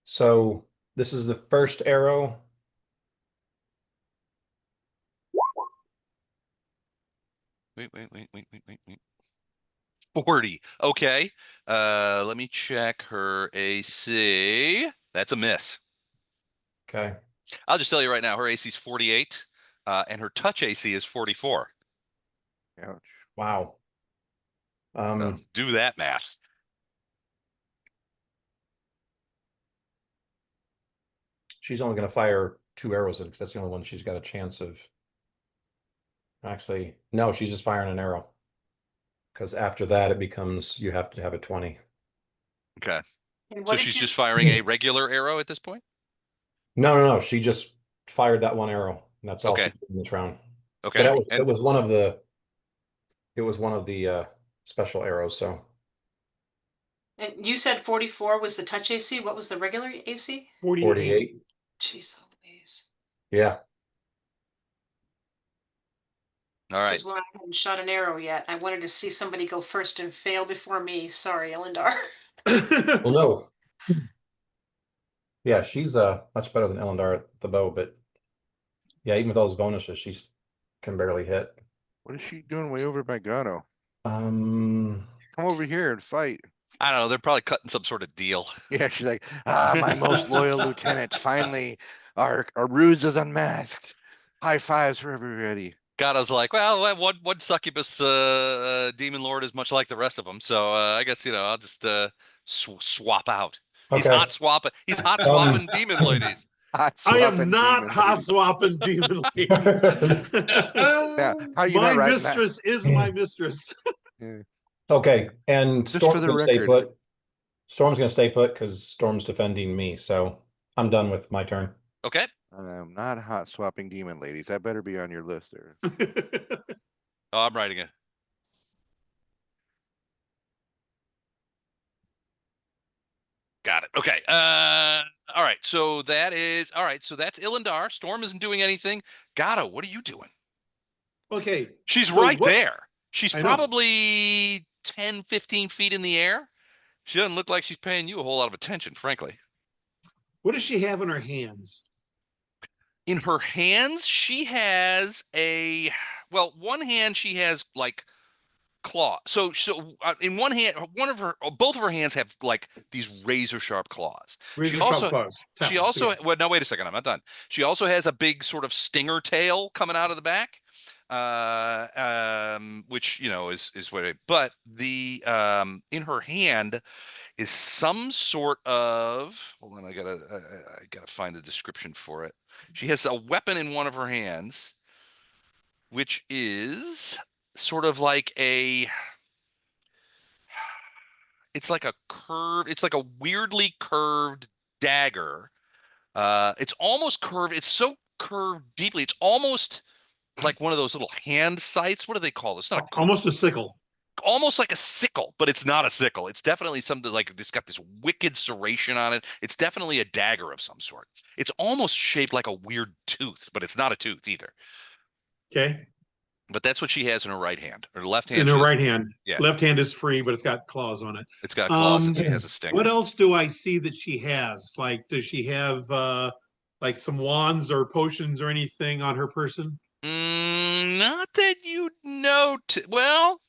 So this is the first arrow. wait. 40. Okay. Let me check her AC. That's a miss. Okay. I'll just tell you right now, her AC is 48, and her touch AC is 44. Ouch. Wow. Do that math. She's only going to fire 2 arrows in because that's the only one she's got a chance of. Actually, no, she's just firing an arrow. Because after that, it becomes you have to have a 20. Okay. And So what did she's you, just firing a regular arrow at this point? No. She just fired that 1 arrow, and that's all she Okay. did in this round. But Okay. it And was one of the special arrows. So and you said 44 was the touch AC. What was the regular AC? 48. 48. Jeez Louise. Yeah. all This right. is why I hadn't shot an arrow yet. I wanted to see somebody go first and fail before me. Sorry, Elendar. Well, no. Yeah, she's much better than Elendar at the bow, but yeah, even with all those bonuses, she's can barely hit. What is she doing way over by Gano? Um, Come over here and fight. I don't know. They're probably cutting some sort of deal. Yeah, she's like, my most loyal lieutenant. Finally, our ruse is unmasked. High fives for everybody. Gato's like, well, that one succubus demon lord is much like the rest of them, so I guess I'll just swap out. He's okay. hot swapping. He's hot Um, swapping demon ladies. Hot I am swapping not demon hot ladies. swapping demon ladies. Yeah, how are you My not riding that? mistress is my mistress. Yeah. Okay, and Just for Storm's the gonna stay record. put. Storm's gonna stay put because Storm's defending me, so I'm done with my turn. Okay. I'm not hot swapping demon ladies. That better be on your list there. Oh, I'm writing it. Got it. Okay. All right. So that is all right. So that's Ilindar. Storm isn't doing anything. Gato, what are you doing? Okay. She's so right what- there. She's I know. probably 10, 15 feet in the air. She doesn't look like she's paying you a whole lot of attention, frankly. What does she have in her hands? In her hands, she has one hand she has like claw. So in one hand, both of her hands have like these razor sharp claws. She Razor sharp also claws. she Talons, also yeah. well, no, wait a second, I'm not done. She also has a big sort of stinger tail coming out of the back, which is what. But the in her hand is some sort of. Hold on, I gotta find the description for it. She has a weapon in one of her hands, which is sort of like a it's like a weirdly curved dagger. It's almost curved. It's so curved deeply. It's almost like one of those little hand sights. What do they call this? Not a Almost a sickle. almost like a sickle, but it's not a sickle. It's definitely something like it's got this wicked serration on it. It's definitely a dagger of some sort. It's almost shaped like a weird tooth, but it's not a tooth either. Okay. But that's what she has in her right hand. Her left hand, In her she has, right hand. yeah, Left hand is free, but it's got claws on it. it's got claws and she has a What stinger. else do I see that she has? Like, does she have like some wands or potions or anything on her person? Not that you know. Well,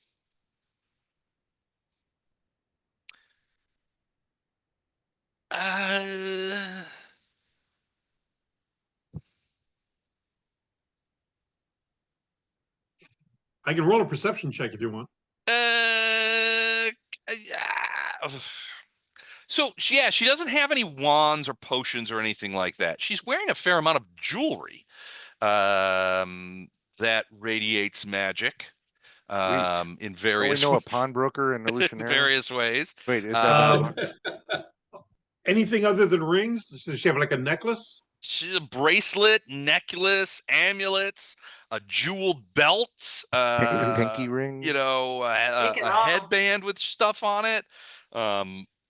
uh, I can roll a perception check if you want. So yeah, she doesn't have any wands or potions or anything like that. She's wearing a fair amount of jewelry that radiates magic in Don't we various know a pawnbroker and illusionaire? various ways. Wait, is that Um, anything other than rings? Does she have like a necklace? A bracelet, necklace, amulets, a jeweled belt, pinky ring? you know, Take it a all. headband with stuff on it.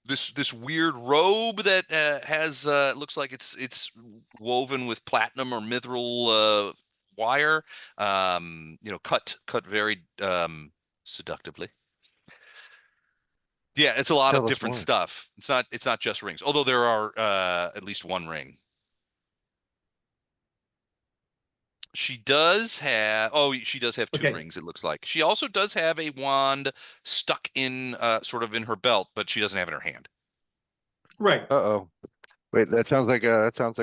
This weird robe that has looks like it's woven with platinum or mithril wire. You know, cut very seductively. Yeah, it's a lot of Tell us different more. stuff. It's not just rings, although there are at least one ring. She does have she does have two Okay. rings, it looks like. She also does have a wand stuck in sort of in her belt, but she doesn't have it in her hand. Right. Uh-oh. Wait, that sounds like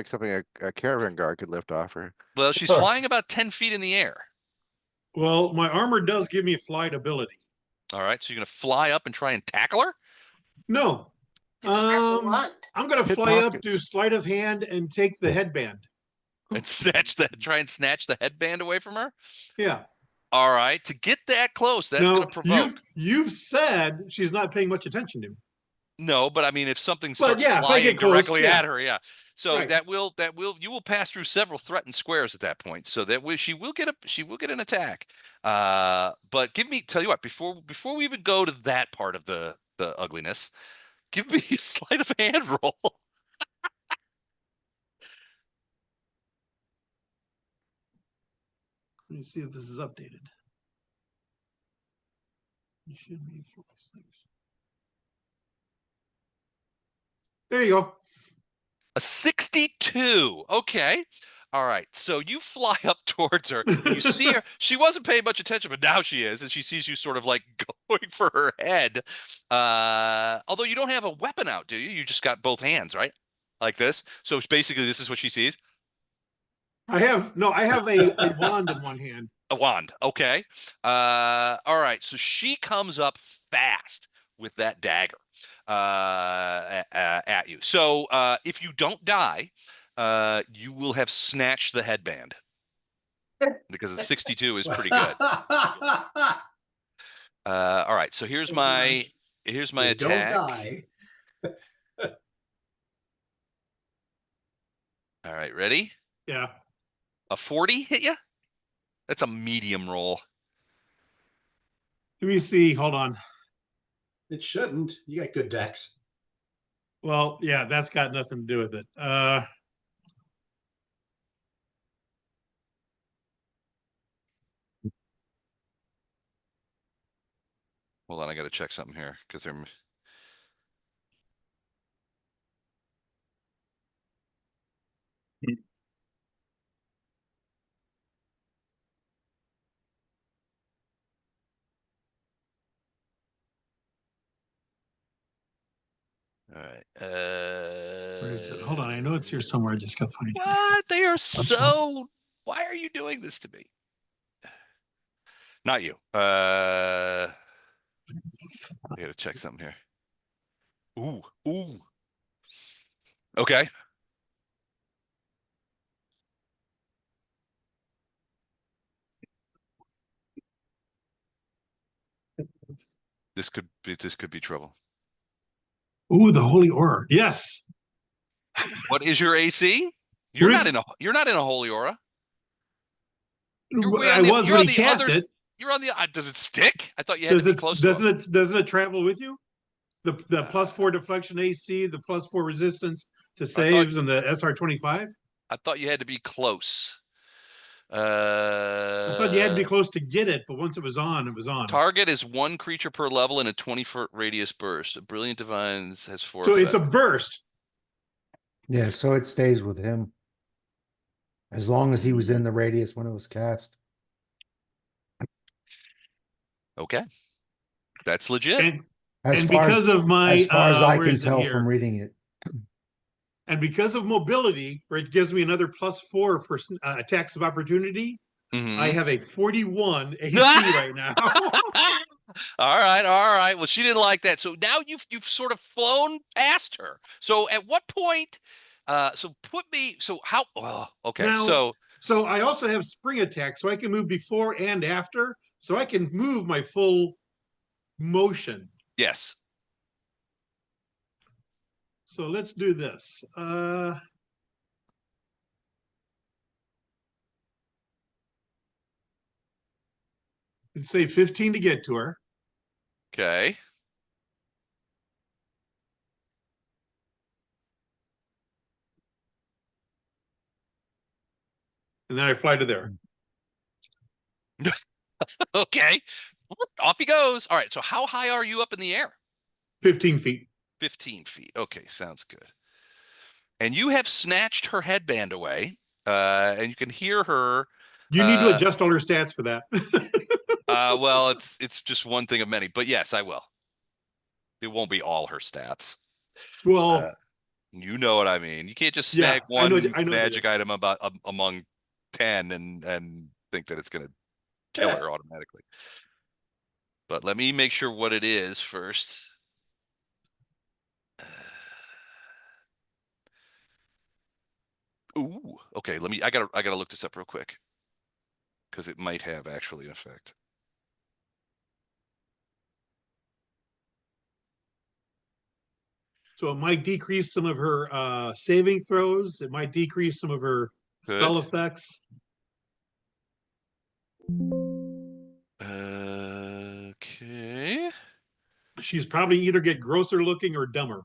something a caravan guard could lift off her. Well, she's flying about 10 feet in the air. Well, my armor does give me a flight ability. All right, so you're gonna fly up and try and tackle her? No. It's grab the wand. I'm gonna Hit fly up, pockets. do sleight of hand, and take the headband. And try and snatch the headband away from her? Yeah. All right, to get that close, that's Now, gonna provoke. you've said she's not paying much attention to me. No, but I mean, if something But starts yeah, if I flying get close, directly yeah. at her, yeah. So Right. you will pass through several threatened squares at that point. So she will get an attack. But tell you what, before we even go to that part of the ugliness, give me a sleight of hand roll. Let me see if this is updated. It should be 46. There you go. A 62. Okay. All right. So you fly up towards her. You see her. She wasn't paying much attention, but now she is, and she sees you sort of like going for her head. Although you don't have a weapon out, do you? You just got both hands, right? Like this. So basically, this is what she sees. I have a wand in one hand. A wand. Okay. All right. So she comes up fast with that dagger at you. So if you don't die, you will have snatched the headband because a 62 is pretty good. All right. So here's my You attack. don't die. All right. Ready? Yeah. A 40 hit you? That's a medium roll. Let me see. Hold on. It shouldn't. You got good decks. Well, yeah, that's got nothing to do with it. Hold on. I got to check something here because they're. All right. Where is it? Hold on. I know it's here somewhere. I just got to find it. What? They are so. Why are you doing this to me? Not you. I gotta check something here. Ooh. Okay. This could be trouble. Ooh, the holy aura. Yes. What is your AC? You're not in a holy aura. I was when he cast it. You're on the. Does it stick? I thought you had to be close to it. Doesn't it travel with you? The +4 deflection AC, the +4 resistance to saves, and the SR25. I thought you had to be close. I thought you had to be close to get it, but once it was on, it was on. Target is one creature per level in a 20-foot radius burst. A Brilliant Divines has 4. So it's a burst. Yeah, so it stays with him. As long as he was in the radius when it was cast. Okay. That's legit. As far as I can tell from reading it. And because of mobility, where it gives me another +4 for attacks of opportunity, I Mhm. have a 41 AC right now. All right, all right. Well, she didn't like that. So now you've sort of flown past her. So at what point? So put me. So how? Oh, okay. Now, So so I also have spring attack, so I can move before and after. So I can move my full motion. yes. So let's do this. Let's say 15 to get to her. Okay. And then I fly to there. Okay. Off he goes. All right. So how high are you up in the air? 15 feet. 15 feet. Okay, sounds good. And you have snatched her headband away, and you can hear her. You need to adjust all her stats for that. Well, it's just one thing of many, but yes, I will. It won't be all her stats. Well, You know what I mean. You can't just yeah, snag one I know the magic difference. item about among 10 and think that it's going to kill her automatically. But let me make sure what it is first. Ooh, okay. I gotta look this up real quick because it might have actually an effect. So it might decrease some of her saving throws. It might decrease some of her spell Good. effects. Okay. She's probably either get grosser looking or dumber.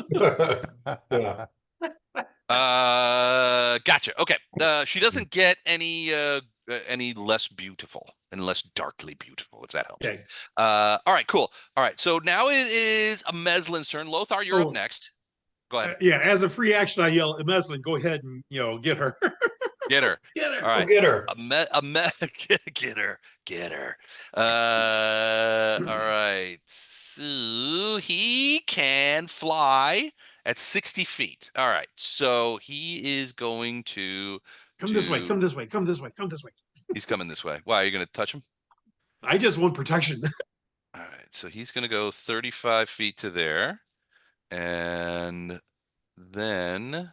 Yeah. Gotcha. Okay. She doesn't get any less beautiful and less darkly beautiful, if that helps. Okay. All right, cool. All right, so now it is a Meslin's turn. Lothar, you're up Oh, next. Go ahead. yeah, as a free action, I yell, Meslin, go ahead and get her. Get her. Get her. All Go right. get her. Get her. Get her. All right. So he can fly at 60 feet. All right. So he is going to Come this way, come this way, come this way, come this way. he's coming this way. Why are you going to touch him? I just want protection. All right. So he's going to go 35 feet to there. And then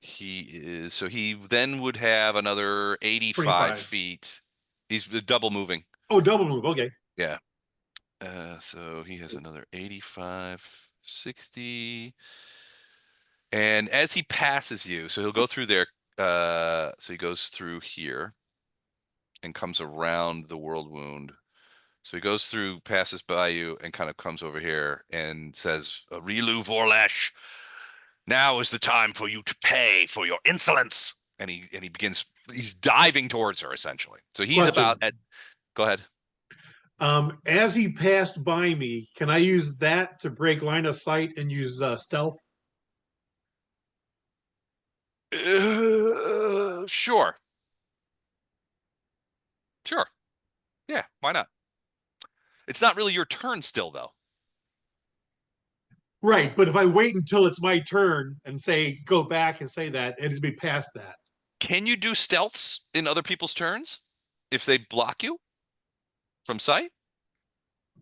he then would have another 85 25. feet. He's double moving. Oh, double move. Okay. Yeah. So he has another 85, 60. And as he passes you, so he'll go through there. So he goes through here and comes around the world wound. So he goes through, passes by you, and kind of comes over here and says, Rilu Vorlash, now is the time for you to pay for your insolence. And he begins, he's diving towards her essentially. So he's Question. about at, go ahead. As he passed by me, can I use that to break line of sight and use stealth? Sure. Sure. Yeah, why not? It's not really your turn still, though. Right, but if I wait until it's my turn and say go back and say that, it'd be past that. Can you do stealths in other people's turns if they block you from sight?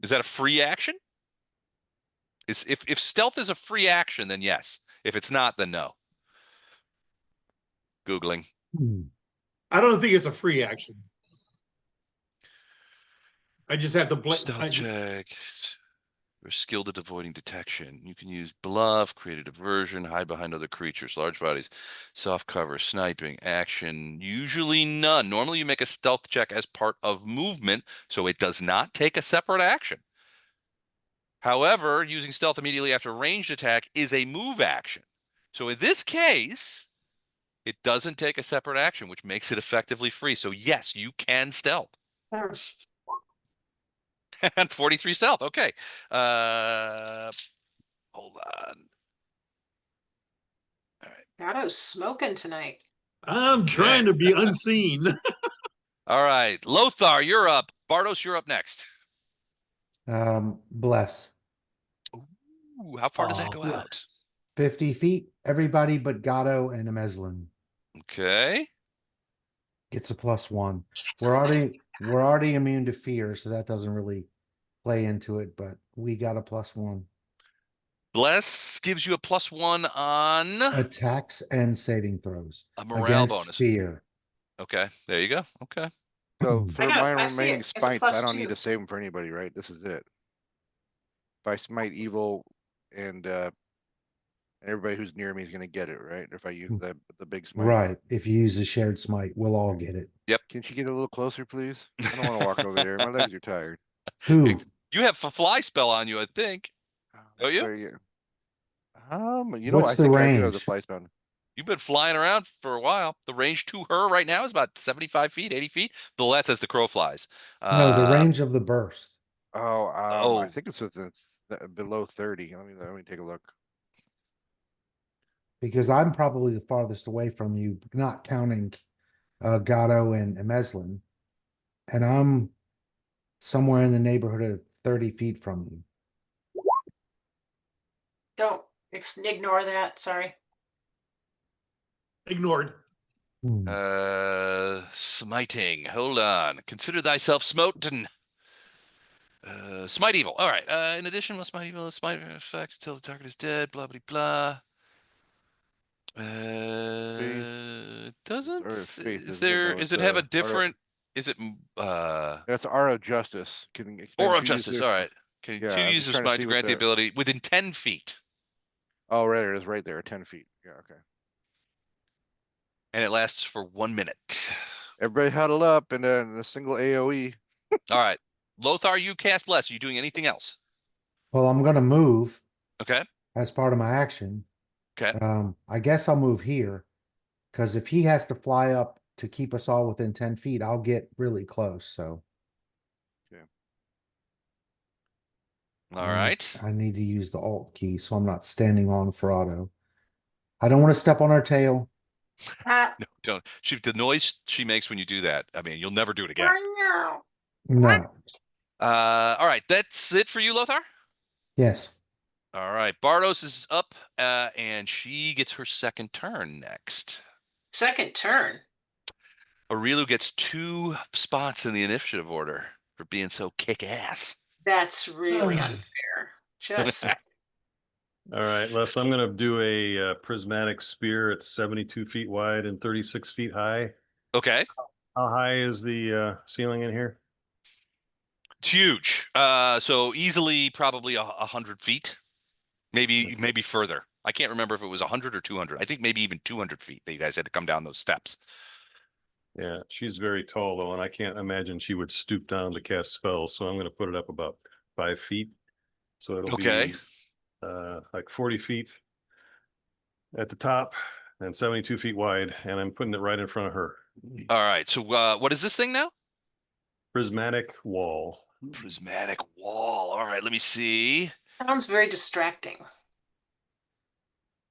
Is that a free action? If stealth is a free action, then yes. If it's not, then no. Googling. I don't think it's a free action. I just have to Stealth check. You're skilled at avoiding detection. You can use bluff, create a diversion, hide behind other creatures, large bodies, soft cover, sniping, action. Usually none. Normally you make a stealth check as part of movement, so it does not take a separate action. However, using stealth immediately after ranged attack is a move action. So in this case, it doesn't take a separate action, which makes it effectively free. So yes, you can stealth. And 43 stealth. Okay. Hold on. Gatto's smoking tonight. I'm trying to be unseen. All right. Lothar, you're up. Bardos, you're up next. Bless. Ooh, how far does that go out? 50 feet. Everybody but Gatto and Ameslin. Okay. gets a +1. We're already immune to fear, so that doesn't really play into it, but we got a +1. Bless gives you a +1 on Attacks and saving throws a morale against bonus. fear. Okay, there you go. Okay. So I for got my it. I see remaining it. It's a smites, I don't need +2. to save them for anybody, right? This is it. If I smite evil and everybody who's near me is gonna get it, right? If I use the big smite. Right. If you use a shared smite, we'll all get it. Can she get a little closer, please? I don't want to walk over there. My legs are tired. Who? You have a fly spell on you, I think. Oh, you? Where you? You know, What's I the think I do have the range? fly spell. You've been flying around for a while. The range to her right now is about 75 feet, 80 feet. But that's as the crow flies. No, the range of the burst. Oh, I Oh, think it's within below 30. Let me take a look. Because I'm probably the farthest away from you, not counting Gatto and Meslin. And I'm somewhere in the neighborhood of 30 feet from you. Don't ignore that. Sorry. Ignored. smiting. Hold on. Consider thyself smoten. Smite evil. All right. In addition, must smite evil, smite effect until the target is dead. Blah blah blah. Doesn't Or faith, is isn't it? there? No, Is it's it have a aura. different? Is it That's aura of justice. Can Aura of two use justice? their? All right. Can two Yeah, I'm use just of trying to smite see to what grant the the. ability within 10 feet, Oh, right, it is right there, 10 feet. Yeah, okay. and it lasts for 1 minute. Everybody huddle up in a single AOE. All right. Lothar, you cast bless. Are you doing anything else? Well, I'm going to move Okay. as part of my action. Okay. I guess I'll move here because if he has to fly up to keep us all within 10 feet, I'll get really close. So All right. I need to use the Alt key so I'm not standing on Ferrado. I don't want to step on her tail. Uh, No, don't. The noise she makes when you do that. I mean, you'll never do it again. No. All right. That's it for you, Lothar. Yes. All right. Bardos is up, and she gets her second turn next. second turn. Aurilu gets 2 spots in the initiative order for being so kick-ass. That's really unfair. Just All right, Les, I'm going to do a prismatic spear. It's 72 feet wide and 36 feet high. Okay. How high is the ceiling in here? It's huge. So easily probably 100 feet, maybe further. I can't remember if it was 100 or 200. I think maybe even 200 feet that you guys had to come down those steps. Yeah, she's very tall though, and I can't imagine she would stoop down to cast spells. So I'm going to put it up about 5 feet. So it'll Okay. be like 40 feet at the top and 72 feet wide, and I'm putting it right in front of her. All right. So what is this thing now? Prismatic wall. Prismatic wall. All right. Let me see. sounds very distracting.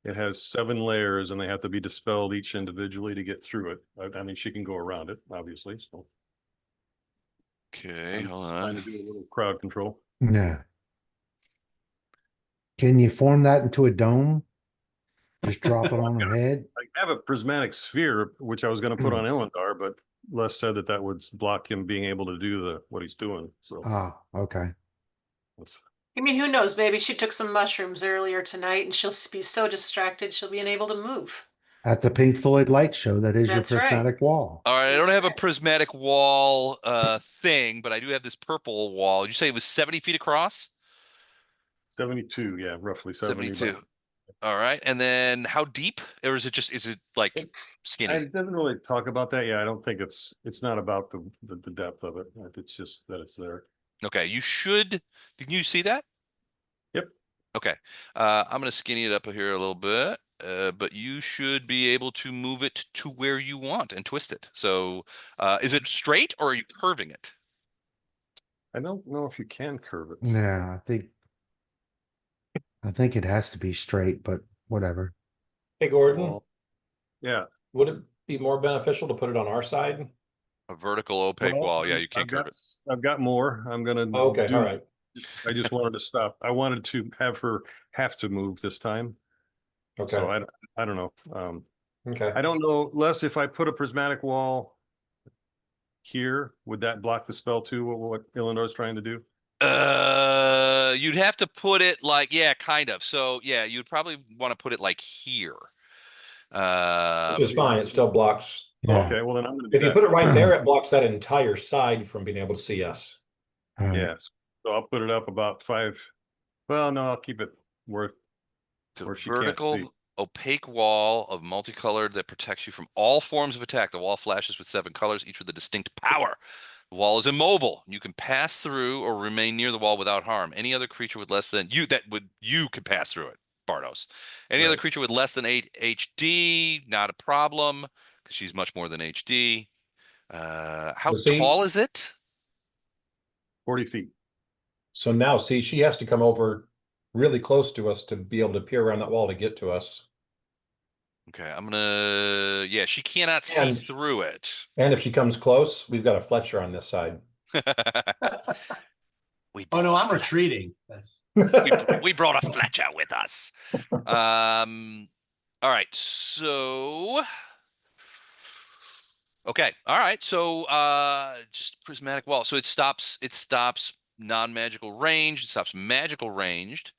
It has 7 layers, and they have to be dispelled each individually to get through it. I mean, she can go around it, obviously. So Okay. I'm Hold just trying on. to do a little crowd control. Yeah. Can you form that into a dome? Just drop it on her head? I have a prismatic sphere, which I was going to put on Elendar, but Les said that would block him being able to do what he's doing. So Okay. I mean, who knows? Maybe she took some mushrooms earlier tonight and she'll be so distracted she'll be unable to move. At the Pink Floyd light show, that is your That's right. prismatic wall. All right. I don't That's have a right. prismatic wall thing, but I do have this purple wall. Did you say it was 70 feet across? 72, yeah, roughly 70. 72. All right. And then how deep? Or is it like skinny? It doesn't really talk about that. Yeah, I don't think it's not about the depth of it. It's just that it's there. Okay. Can you see that? Yep. Okay. I'm going to skinny it up here a little bit. But you should be able to move it to where you want and twist it. So, is it straight or are you curving it? I don't know if you can curve it. Yeah, I think it has to be straight, but whatever. Hey, Gordon, Well, yeah. would it be more beneficial to put it on our side? A vertical opaque wall. Yeah, you can't curve it. I've got more. I'm gonna Okay, all right. I just wanted to stop. I wanted to have her have to move this time. Okay, So I don't know. okay. I don't know, Les, if I put a prismatic wall here, would that block the spell too? What Illinois is trying to do? You'd have to put it like, yeah, kind of. So yeah, you'd probably want to put it like here. Which is fine. It still blocks. Yeah. Okay, well then I'm going to If do you that. put it right there, it blocks that entire side from being able to see us. All right. Yes. So I'll put it up about 5. Well, no, I'll keep it where It's a she can't see. vertical opaque wall of multicolored that protects you from all forms of attack. The wall flashes with 7 colors, each with a distinct power. The wall is immobile. You can pass through or remain near the wall without harm. Any other creature with less than you can pass through it, Bardos. Any other Right. creature with less than 8 HD, not a problem, because she's much more than HD. How Well, see- tall is it? 40 feet. So now, see, she has to come over really close to us to be able to peer around that wall to get to us. Okay, yeah, she cannot see And- through it. And if she comes close, we've got a Fletcher on this side. We Oh, no, brought a I'm Fle- retreating. That's we brought a Fletcher with us. All right, so okay, all right, so just prismatic wall. So it stops non-magical range, it stops magical ranged,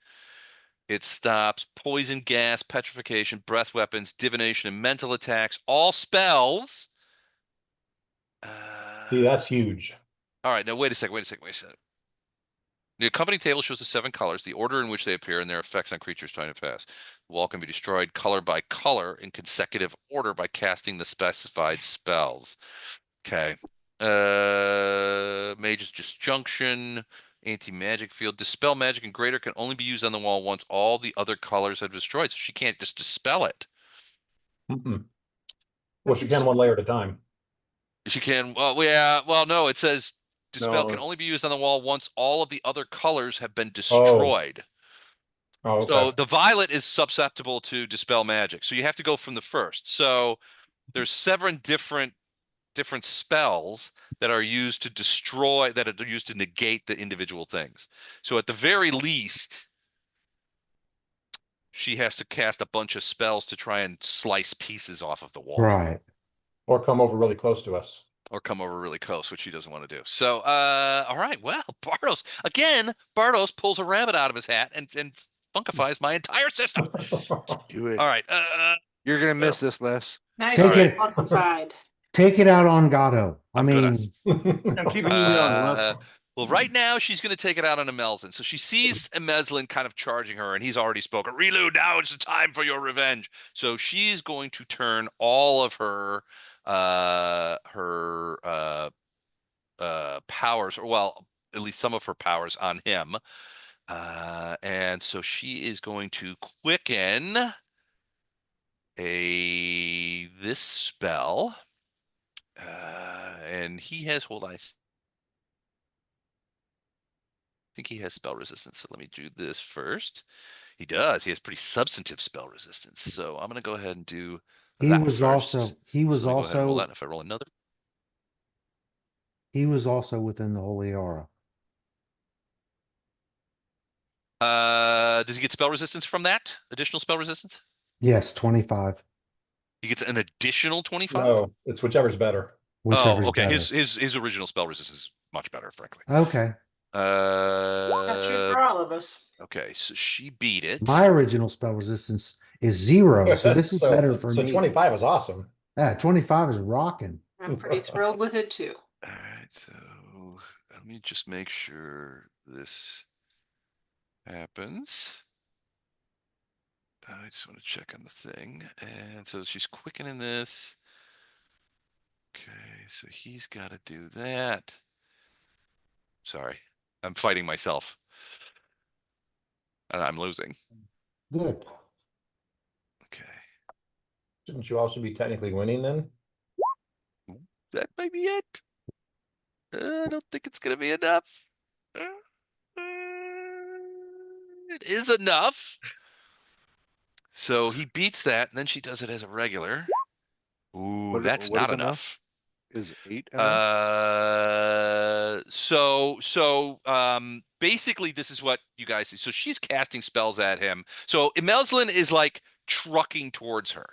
it stops poison, gas, petrification, breath weapons, divination, and mental attacks, all spells. See, that's huge. All right, now wait a second. The accompanying table shows the 7 colors, the order in which they appear, and their effects on creatures trying to pass. The wall can be destroyed color by color in consecutive order by casting the specified spells. Okay. Mage's Disjunction, Anti-Magic Field. Dispel magic and greater can only be used on the wall once all the other colors have destroyed, so she can't just dispel it. Mm-mm. Well, she can one layer at a time. She can, well, yeah, well, no, it says dispel No. can only be used on the wall once all of the other colors have been destroyed. Oh, okay. So the violet is susceptible to dispel magic. So you have to go from the first. So there's 7 different spells that are used to destroy, that are used to negate the individual things. So at the very least, she has to cast a bunch of spells to try and slice pieces off of the wall. Right. Or come over really close to us. Or come over really close, which she doesn't want to do. So, all right. Well, Bardos pulls a rabbit out of his hat and funkifies my entire system. Do it. All right. You're gonna miss this, Les. Nice Take and it. funkified. Take it out on Gatto. I I'm gonna- mean, I'm keeping you around, Uh, Les. well, right now she's going to take it out on Emelzin. So she sees Emelzin kind of charging her, and he's already spoken. Reload, now it's the time for your revenge. So she's going to turn all of her powers, or well, at least some of her powers, on him. And so she is going to quicken this spell. And he has, hold on, I think he has spell resistance. So let me do this first. He does. He has pretty substantive spell resistance. So I'm going to go ahead and do he that was first. also he was So let me go ahead and roll that. also And if I roll another, he was also within the holy aura. does he get spell resistance from that? Additional spell resistance? Yes, 25. He gets an additional 25? No, it's whichever's better. Whichever's Oh, okay. better. His original spell resistance is much better, frankly. Okay. Not true for all of us. Okay, so she beat it. My original spell resistance is 0, so this is better for so me. 25 is awesome. Yeah, 25 is rocking. I'm pretty thrilled with it too. All right, so let me just make sure this happens. I just want to check on the thing. And so she's quickening this. Okay, so he's got to do that. Sorry, I'm fighting myself. And I'm losing. Good. Okay, Shouldn't you also be technically winning then? that might be it. I don't think it's going to be enough. It is enough. So he beats that, and then she does it as a regular. Ooh, that's what is not enough? enough. Is 8 enough? Basically this is what you guys see. So she's casting spells at him. So Imelslin is like trucking towards her.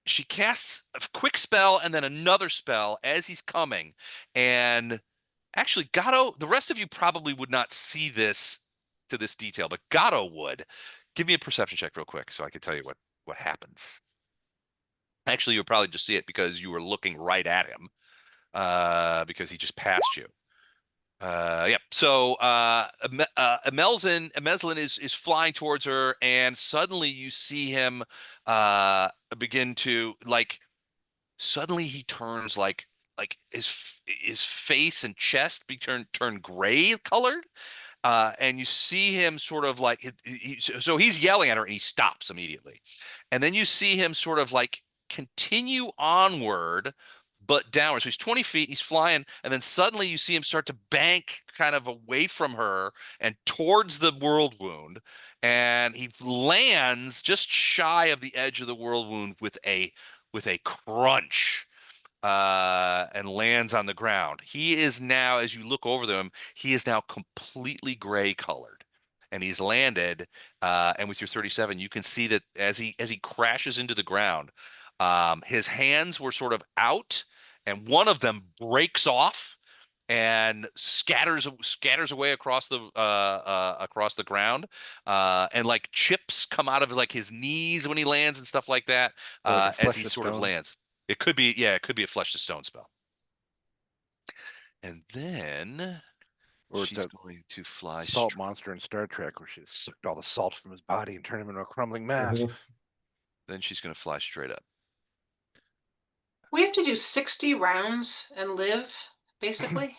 she casts a quick spell and then another spell as he's coming. And actually, Gato, the rest of you probably would not see this to this detail, but Gato would. Give me a perception check real quick so I can tell you what happens. Actually, you'll probably just see it because you were looking right at him, because he just passed you. Yeah. So Emeslin is flying towards her, and suddenly you see him begin to like. Suddenly he turns like his face and chest turn gray colored, and you see him sort of like so he's yelling at her and he stops immediately, and then you see him sort of like continue onward but downward. So he's 20 feet, he's flying, and then suddenly you see him start to bank kind of away from her and towards the world wound, and he lands just shy of the edge of the world wound with a crunch, and lands on the ground. He is now, as you look over them, he is now completely gray colored, and he's landed. And with your 37, you can see that as he crashes into the ground, his hands were sort of out, and one of them breaks off and scatters away across the ground, and like chips come out of like his knees when he lands and stuff like that, Or like a as flesh he to sort of stone. lands. It could be, yeah, it could be a flesh to stone spell. And then Or it's she's a going to fly salt straight. monster in Star Trek where she sucked all the salt from his body and turned him into a crumbling mass. Mhm. Then she's going to fly straight up. We have to do 60 rounds and live, basically.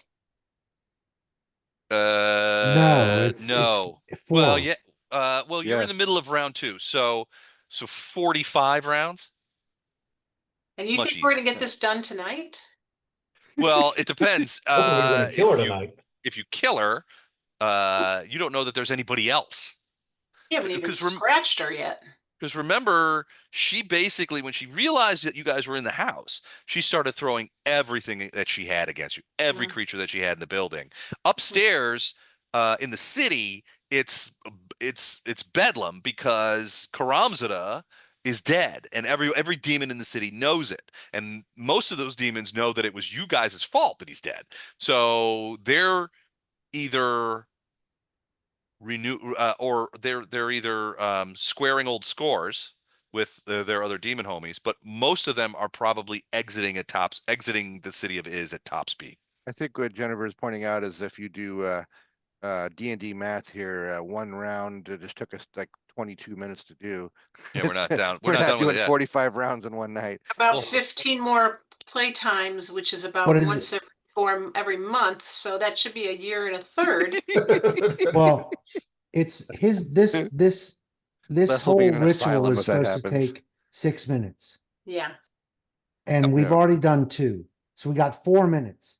No, it's No. Well, 4. yeah. Well, you're in the Yes. middle of round 2, so 45 rounds. And you Much think we're easier. gonna get this done tonight? Well, it depends. Hoping we wouldn't kill her tonight. If you kill her, you don't know that there's anybody else. You haven't even Because scratched her yet. Because remember, she basically, when she realized that you guys were in the house, she started throwing everything that she had against you, every creature that she had in the building. Upstairs, in the city, it's bedlam because Karamzada is dead, and every demon in the city knows it, and most of those demons know that it was you guys' fault that he's dead. So they're either or they're either squaring old scores with their other demon homies, but most of them are probably exiting the city of Iz at top speed. I think what Jennifer is pointing out is if you do D&D math here, one round just took us like 22 minutes to do. Yeah, we're not down. We're We're not not done with doing it yet. 45 rounds in one night. About Well, 15 more play times, which is about What is once every month. So that should be a year and a third. Well, it's this Les will be whole in an ritual asylum is if that supposed to happens. take 6 minutes, Yeah. and Yep. we've Yeah. already done 2, so we got 4 minutes.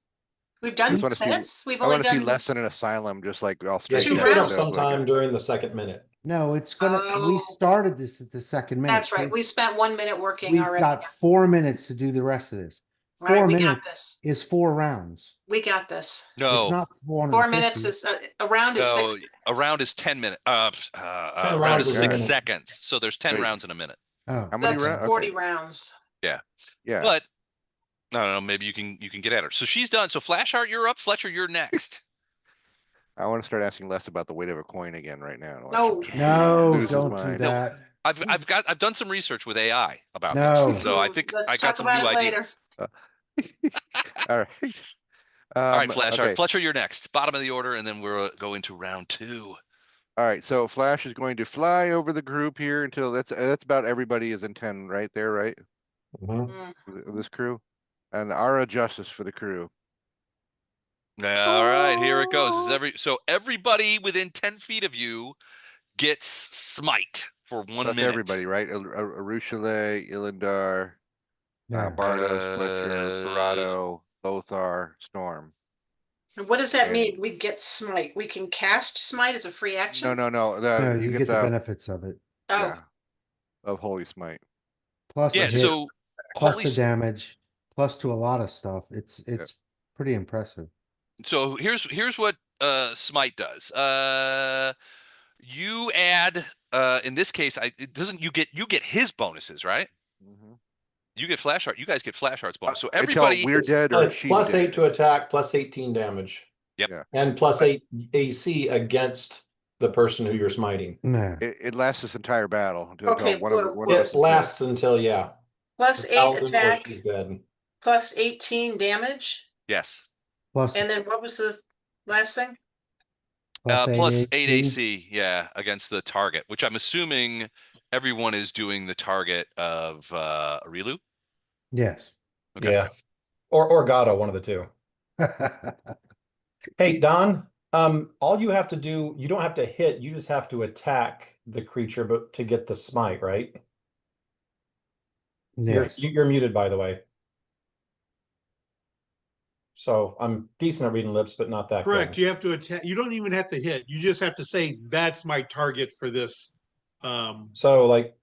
We've I done just want to see. minutes. We've I only want to see done Les in an asylum, just like all Yeah, straight. she Two showed up rounds. sometime during the second minute. No, it's gonna. We Oh. started this at the second minute. That's right. We spent 1 minute working We've already. got 4 minutes to do the rest of this. All right, 4 we got minutes this. is 4 rounds. We got this. It's No, not 4 minutes 450. is a round is no, 6 a minutes. round is 10 minutes. 10 A round rounds is is a 6 minute. seconds. So there's 10 Wait. rounds in a minute. Oh, How many That's rounds? 40 Okay. rounds. Yeah. Yeah. But I don't know. Maybe you can get at her. So she's done. So Flashheart, you're up. Fletcher, you're next. I want to start asking Les about the weight of a coin again right now. No. no, Lose his don't do mind. that. I've done some research with AI about No. this, so I think Let's I talk got some about new it later. ideas. All right. All right, Flashheart. Okay. Fletcher, you're next. Bottom of the order, and then we'll go into round 2. All right. So Flash is going to fly over the group here until that's about everybody is in 10 right there, right? Mhm. Of this crew, and Aura Justice for the crew. All right, here it goes. So everybody within 10 feet of you gets smite for 1 That's minute. everybody, right? Arushale, Ilindar, Yeah. Bardos, Fletcher, Ferrado, Lothar, Storm. And what does that And- mean? We get smite. We can cast smite as a free action? No. No, You you get the benefits of it. Oh, yeah, of Holy Smite. Plus Yeah, a hit, so plus holy the damage, plus to a lot of stuff. It's pretty impressive. So here's what smite does. You add in this case, it doesn't you get his bonuses, right? Mhm. You get flash art. You guys get flash arts bonus. So Until everybody, we're dead or It's she's plus 8 dead. to attack, plus 18 damage. Yep. Yeah. And plus 8 AC against the person who you're smiting. No. It lasts this entire battle until Okay, one of us It is lasts until, yeah. plus the 8 paladin or attack, she's dead. plus 18 damage. yes, Plus, And then what was the last thing? plus 8 AC. AC, yeah, against the target, which I'm assuming everyone is doing the target of Rilu. Yes. Okay. Yeah. Or Gato, one of the two. Hey, Don, all you have to do, you don't have to hit, you just have to attack the creature, but to get the smite, right? Yes. You're muted, by the way. So I'm decent at reading lips, but not that Correct. good. You have to attack. You don't even have to hit. You just have to say, that's my target for this. So like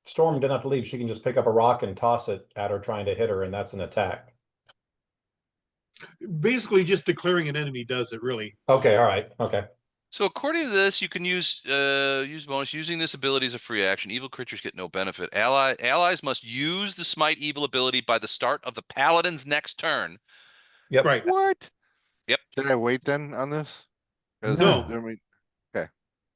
Storm didn't have to leave. She can just pick up a rock and toss it at her trying to hit her, and that's an attack. Basically just declaring an enemy does it really. Okay, all right. Okay. So according to this, you can use bonus using this ability as a free action. Evil creatures get no benefit. Allies must use the smite evil ability by the start of the paladin's next turn. Yep. Right. What? Yep. Should I wait then on this? 'Cause No. I mean-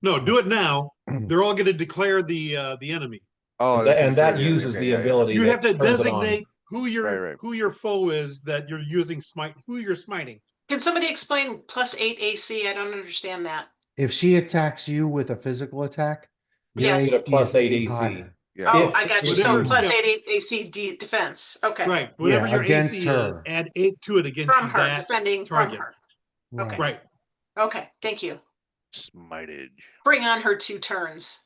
No, do it now. They're all going to declare the enemy. Oh, And that yeah, uses okay, the yeah, ability. You have to that turns it on. designate who your Right. who your foe is that you're using smite, who you're smiting. Can somebody explain plus 8 AC? I don't understand that. If she attacks you with a physical attack, your Yes. You get a AC plus is 8 8 AC. higher. Yeah. Oh, If- I got you. if So you- plus yeah. 8 AC defense. Okay. Right. Whatever Yeah, your against AC her. is, add 8 to it against From her, that defending target. from her. Right. Right. Okay, thank you. Smitage. Bring on her 2 turns.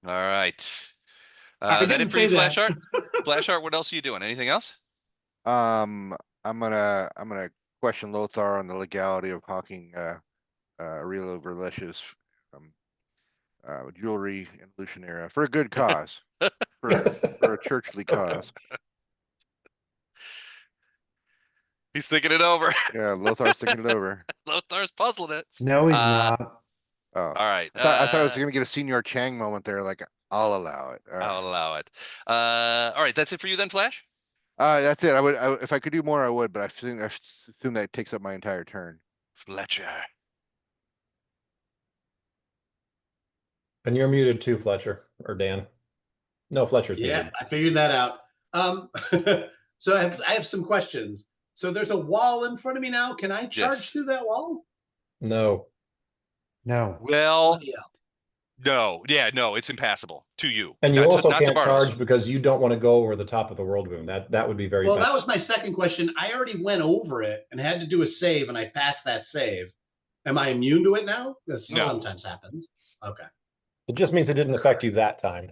All right. I That didn't it for say you, that. flash art? Flash art, what else are you doing? Anything else? I'm gonna question Lothar on the legality of hawking real Verlicious jewelry in Lucianaria for a good cause. for a churchly cause. He's thinking it over. Yeah, Lothar's thinking it over. Lothar's puzzling it. No, he's not. Oh, All right. I thought I was gonna get a Senior Chang moment there. Like, I'll allow it. I'll allow it. All right. That's it for you then, Flash? That's it. If I could do more, I would, but I assume that takes up my entire turn. Fletcher. And you're muted too, Fletcher or Dan. No, Fletcher's Yeah, muted. I figured that out. So I have some questions. So there's a wall in front of me now. Can I charge Yes. through that wall? No. No. Well, Bloody hell. no. Yeah, no, it's impassable to you. And you Not to- also not to can't Bartos. charge because you don't want to go over the top of the Worldwound. That would be very Well, bad. that was my second question. I already went over it and had to do a save, and I passed that save. Am I immune to it now? This No. sometimes happens. Okay. It just means it didn't affect you that time.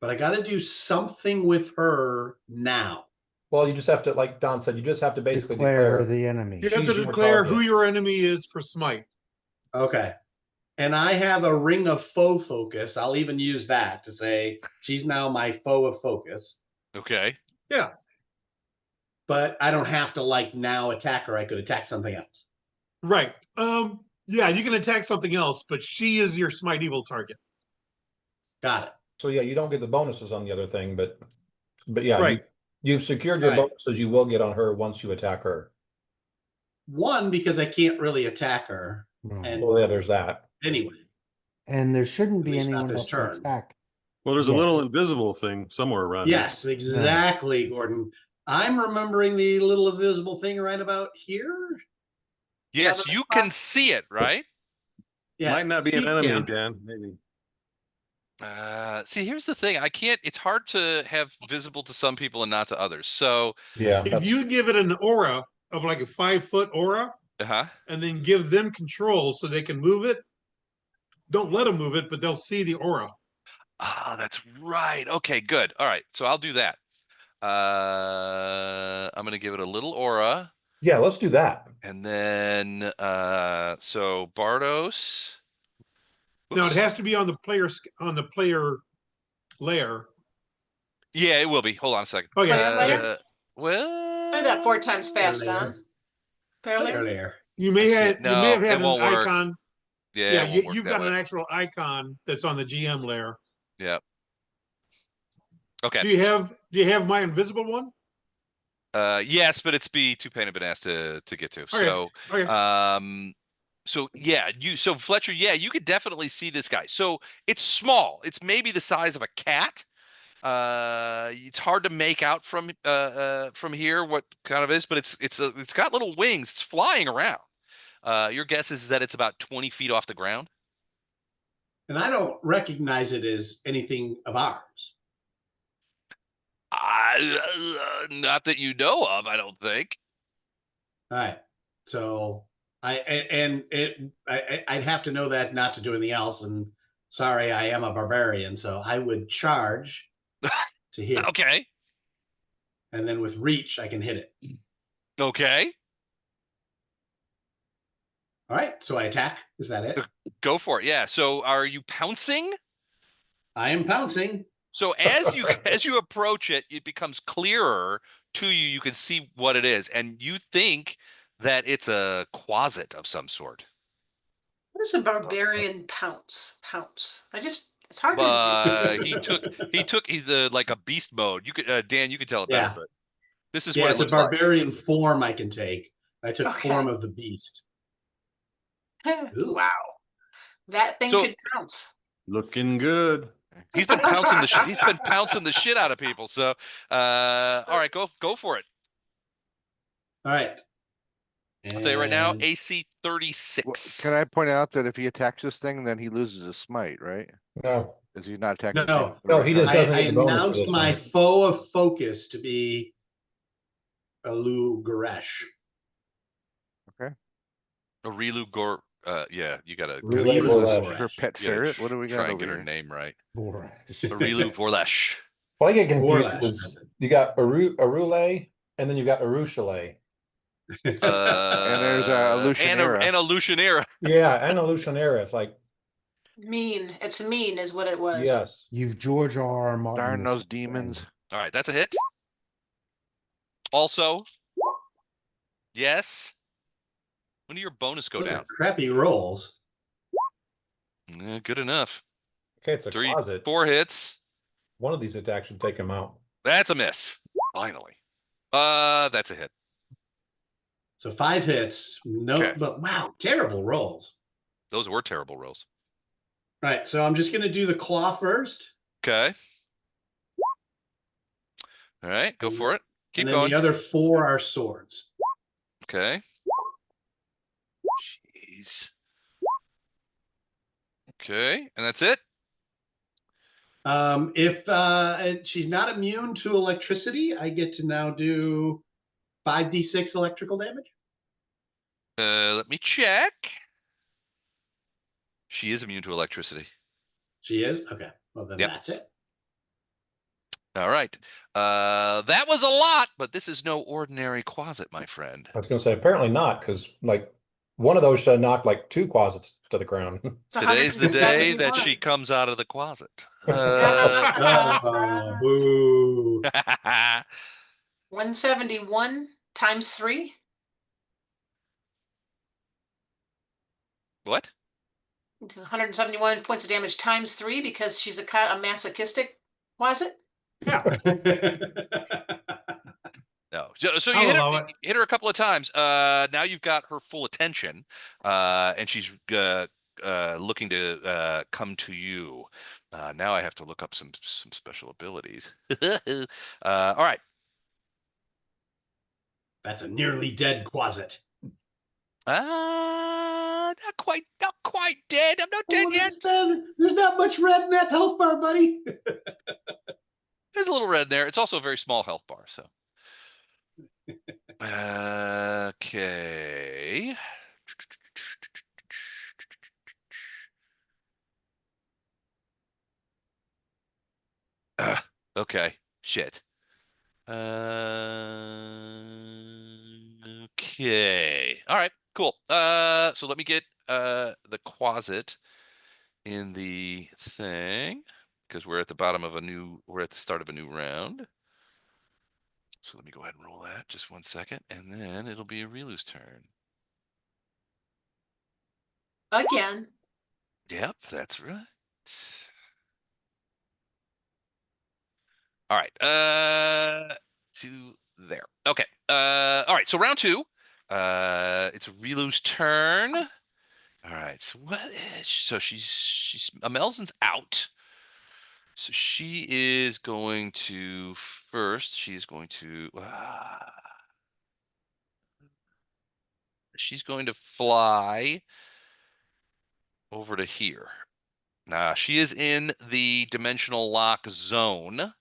But I got to do something with her now. Well, you just have to, like Don said, you just have to basically Declare declare the enemy. You have to She's your declare who target. your enemy is for smite. Okay. And I have a ring of foe focus. I'll even use that to say she's now my foe of focus. Okay. Yeah. But I don't have to like now attack her. I could attack something else. Right. Yeah, you can attack something else, but she is your smite evil target. Got it. So yeah, you don't get the bonuses on the other thing, but yeah, Right. you've secured your Right. bonuses you will get on her once you attack her. One, because I can't really attack her. No. And Well, yeah, there's that. anyway, And there shouldn't At be least not anyone this else to turn. attack. Well, there's a Yeah. little invisible thing somewhere around here. yes, exactly, Gordon. I'm remembering the little invisible thing right about here. Yes, you can see it, right? Yeah. Might not be an He enemy, can. Dan, maybe. See, here's the thing. It's hard to have visible to some people and not to others. So, Yeah. If you give it an aura of like a 5-foot aura uh-huh. and then give them control so they can move it, don't let them move it, but they'll see the aura. Ah, that's right. Okay, good. All right. So I'll do that. I'm going to give it a little aura. Yeah, let's do that. And then, so Bardos. Now it Oops. has to be on the player layer. Yeah, it will be. Hold on a second. Oh, yeah. Player? Well, Say that 4 times fast, There. Don. Clearly. There. You may I have can't- you may have no, had it an won't work. icon. Yeah, Yeah, it won't work you've that got way. an actual icon that's on the GM layer. Yeah. Okay. Do you have my invisible one? Yes, but it's too pain in the ass to get to. Okay. So, Okay. so yeah, so Fletcher, yeah, you could definitely see this guy. So it's small. It's maybe the size of a cat. It's hard to make out from here what kind of is, but it's got little wings. It's flying around. Your guess is that it's about 20 feet off the ground. And I don't recognize it as anything of ours. Not that you know of, I don't think. All right. So I'd have to know that not to do anything else. And sorry, I am a barbarian, so I would charge to hit. Okay. And then with reach, I can hit it. Okay. All right. So I attack. Is that it? Go for it. Yeah. So are you pouncing? I am pouncing. So as you approach it, it becomes clearer to you. You can see what it is, and you think that it's a closet of some sort. What is a barbarian pounce? Pounce. It's hard to. He's like a beast mode. You could Dan, you could tell it better, Yeah. but this is Yeah, what it it's a looks like. barbarian form I can take. I took Okay. form of the beast. Ooh. Wow. That thing So- could pounce. Looking good. He's been pouncing the shit out of people. So all right, go for it. All right. I'll tell you right now, And AC 36. Can I point out that if he attacks this thing, then he loses a smite, right? No, Is he not attacking? No. no, he just doesn't I get the bonus for announced this my one. foe of focus to be Alu Garesh. Arilu Gore. Yeah, you gotta Relay Arilu Vorlesh. Goresh. Her pet you gotta ferret. What do we try got and over get her here? name right. Borash. Arilu Vorlesh. Well, I get confused Vorlesh, because that's it. you got Arule, and then you got Arushale. And there's a Lucianera. and a Lucianera. Yeah, and a Lucianera. It's like, Mean. It's mean, is what it was. yes. You've George R. R. Martin. Darn this those one, demons. friend. All right, that's a hit. Also, yes. When do your bonus go Those are down? crappy rolls. Good enough. Okay, it's a 3, closet. 4 hits. One of these attacks should take him out. That's a miss. Finally. That's a hit. So 5 hits. No, Okay. but wow, terrible rolls. Those were terrible rolls. All right, so I'm just going to do the claw first. Okay. All right, go for it. Keep and then going. the other 4 are swords. Okay. Jeez. Okay, and that's it? If she's not immune to electricity, I get to now do 5d6 electrical damage. Let me check. She is immune to electricity. She is? Okay. Well, then Yep. that's it. All right. That was a lot, but this is no ordinary closet, my friend. I was going to say, apparently not, because like one of those should have knocked like 2 closets to the ground. It's Today's the day that 171. she comes out of the closet. Oh, boo. 171 times 3. What? 171 points of damage times 3 because she's a masochistic. Was it? Yeah. No. So I'll you allow it. hit her a couple of times. Now you've got her full attention, and she's looking to come to you. Now I have to look up some special abilities. All right. That's a nearly dead closet. Not quite dead. I'm not dead yet. There's not much red in that health bar, buddy. There's a little red in there. It's also a very small health bar, so. Okay. Okay. Shit. Okay. All right. Cool. So let me get the closet in the thing because we're at the start of a new round. So let me go ahead and roll that just 1 second, and then it'll be Arilu's turn. Again. Yep, that's right. All right. To there. Okay. All right. So round two. It's Rilu's turn. All right. So what is so she's Melzin's out. So she is going to first. She is going to. She's going to fly over to here. She is in the dimensional lock zone.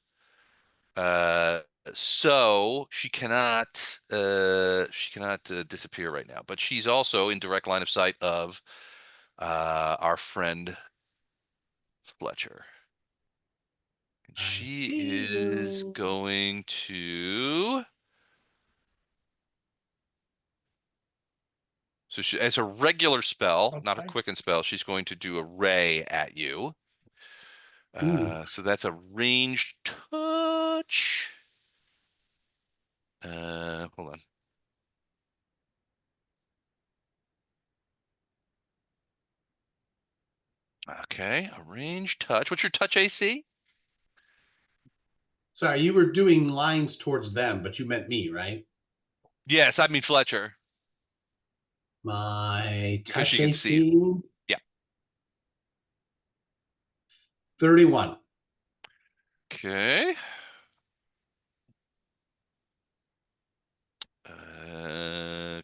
So she cannot disappear right now, but she's also in direct line of sight of our friend Fletcher. And I she see is you. going to. So she, as a regular spell, not a Okay. quicken spell, she's going to do a ray at you. Ooh. So that's a ranged touch. Hold on. Okay, a ranged touch. What's your touch AC? Sorry, you were doing lines towards them, but you meant me, right? Yes, I mean Fletcher, My because touch she can see you. AC Yeah. 31. Okay. Uh,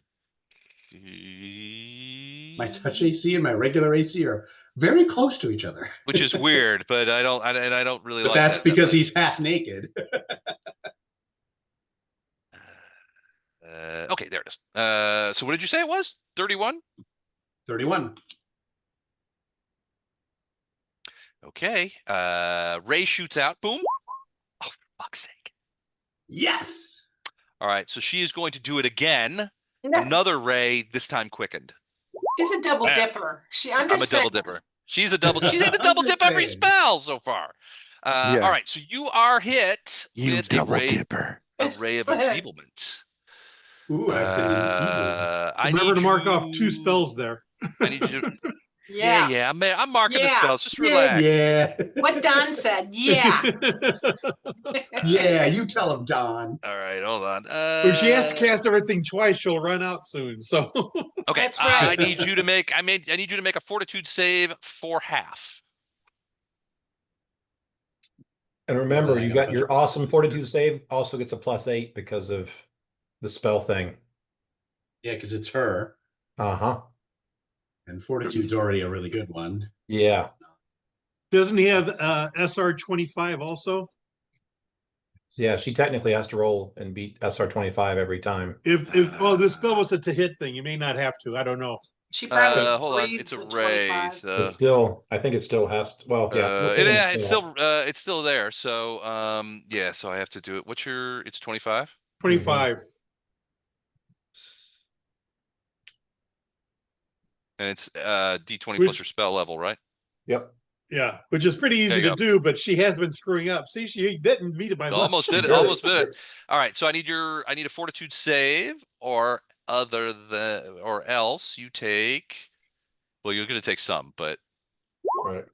My touch AC and my regular AC are very close to each other. which is weird, but I don't really But like that's that because much. he's half naked. Okay, there it is. So what did you say it was? 31? 31. Okay. Ray shoots out. Boom. Oh, for fuck's sake. Yes. All right, so she is going to do it again. Another ray, this time quickened. She's a double Man, dipper. I'm I'm a just double saying. dipper. She's a double. She's had a I'm double just dip every saying. spell so far. Yeah. All right, so you are hit You with double dipper. a ray of enfeeblement. Ooh, I've been enfeebled. I Remember need to mark off 2 you. spells there. I need you to. Yeah. Yeah. I'm marking the Yeah. spells. Just Yeah, relax. yeah. What Don said. Yeah. Yeah, you tell him, Don. All right, hold on. If she has to cast everything twice, she'll run out soon. So Okay, That's right. I need you to make. I need you to make a fortitude save for half. And Well, remember, then I you got a got bunch your of awesome pluses. fortitude save also gets a +8 because of the spell thing. Yeah, because it's her. Uh-huh. And Fortitude's already a really good one. Yeah. doesn't he have SR 25 also? Yeah, she technically has to roll and beat SR 25 every time. If this spell was a to hit thing, you may not have to. I don't know. She probably Hold on, it's breathes a a ray. 25. It's So still, I think it still has to, well, yeah, we'll say it's still there. So yeah, so I have to do it. What's your? It's 25. 25. And it's D20 plus Which, your spell level, right? Yep. yeah, which is pretty There easy you to go. do, but she has been screwing up. See, she didn't beat it by much. Almost did it. Almost did it. All right, so I need a fortitude save, or else you take. Well, you're going to take some, but Right.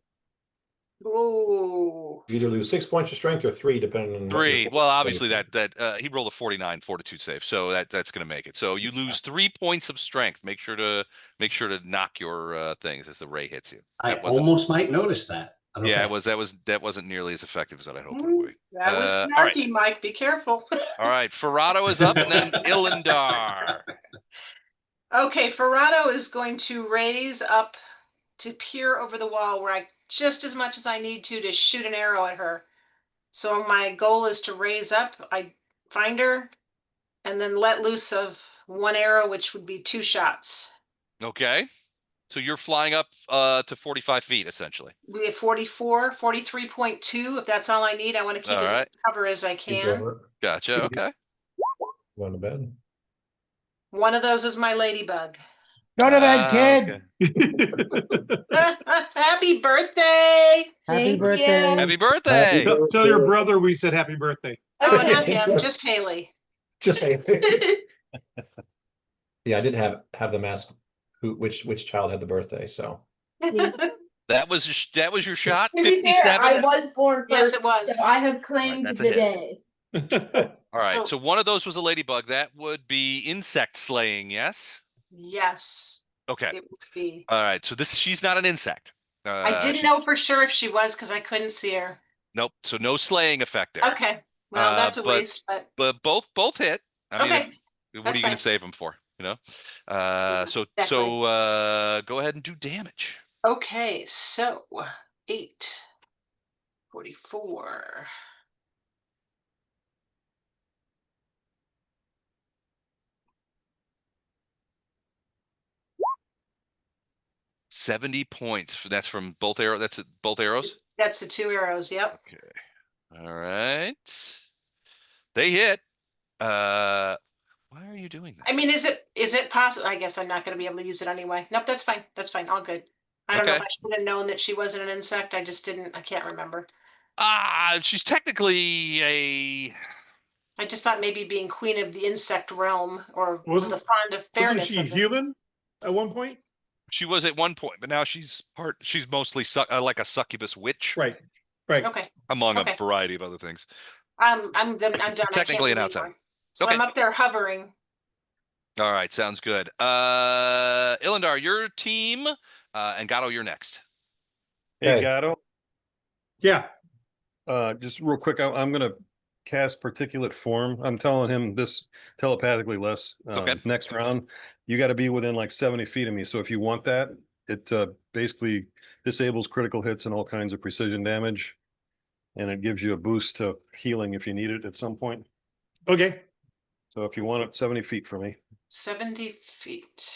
Ooh. You either lose 6 points of strength or 3, depending on what your 3. Well, obviously save is. that he rolled a 49 fortitude save, so that's going to make it. So you lose 3 points of strength. Make sure to knock your things as the ray hits you. I That wasn't. almost might notice that. But Yeah, okay. that wasn't nearly as effective as I'd hoped it would be. That was All right, snarky, Mike. Be careful. all right. Ferrado is up, and then Ilindar. Okay, Ferrado is going to raise up to peer over the wall where I just as much as I need to shoot an arrow at her. So my goal is to raise up, I find her, and then let loose of one arrow, which would be 2 shots. Okay, so you're flying up to 45 feet essentially. We have 44, 43.2. If that's all I need, I want to keep All as right. much cover as I can. Gotcha. Okay. Going to bed. One of those is my ladybug. Go to bed, kid. Okay. Happy birthday! Happy Thank birthday. you. Happy birthday! Tell your brother we said happy birthday. Oh, not him, just Haley. Just yeah, I did have them ask which child had the birthday, so Yeah. That was your shot. To be fair, 57. I was born Yes, first, it was. so I have All right, claimed that's a the hit. day. All right. So- So one of those was a ladybug. That would be insect slaying. Yes. Yes, Okay. it would be. All right. So she's not an insect. I didn't She, know for sure if she was because I couldn't see her. nope. So no slaying effect there. Okay, well, that's a but waste, but both hit. I mean, okay, what are that's you going fine. to save them for? You know. Exactly. Go ahead and do damage. Okay, so 8, 44. 70 points. That's from both arrows. That's both arrows. That's the 2 arrows. Yep. Okay. All right. They hit. Why are you doing that? I mean, is it possible? I guess I'm not going to be able to use it anyway. Nope, that's fine. That's fine. All good. I don't know if Okay. I should have known that she wasn't an insect. I just didn't. I can't remember. She's technically a. I just thought maybe being queen of the insect realm or with Wasn't- a fond of Wasn't fairness. she of it. human at one point? She was at one point, but now she's mostly like a succubus witch, Right, right. Okay. among Okay. a variety of other things. I'm done. I can't Technically an do outsider. anymore. So Okay. I'm up there hovering. All right, sounds good. Ilindar, your team, and Gato, you're next. Hey, Okay. Gato, Yeah, just real quick, I'm gonna cast particulate form. I'm telling him this telepathically, Les. Okay. Next round, you got to be within like 70 feet of me. So if you want that, it basically disables critical hits and all kinds of precision damage, and it gives you a boost to healing if you need it at some point. okay. So if you want it, 70 feet from me. 70 feet.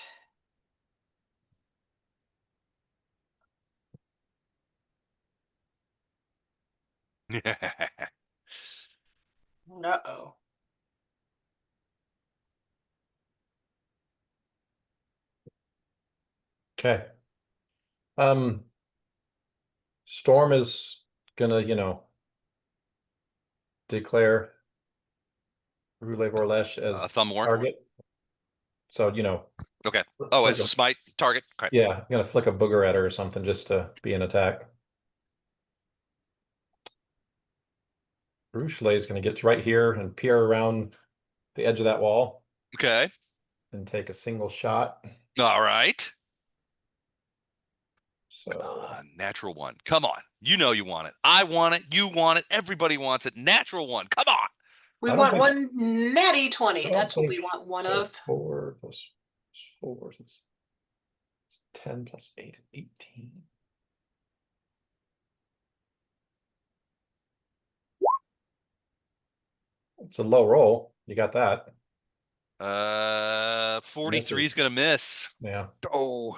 Uh-oh. Okay. Storm is gonna, declare Roulette Vorlesh as Thumb war. target. So, Okay. Oh, as a flick smite target. Okay. yeah, I'm gonna flick a booger at her or something just to be an attack. Roulette is gonna get right here and peer around the edge of that wall Okay. and take a single shot. All right. So Natural one. Come on. You know you want it. I want it. You want it. Everybody wants it. Natural one. Come on. We I don't want think- one natty 20. I That's don't what we think want one so. of. 4 plus 4, it's 10 plus 8, 18. It's a low roll. You got that. 43 is Misses. gonna miss. Yeah. Oh,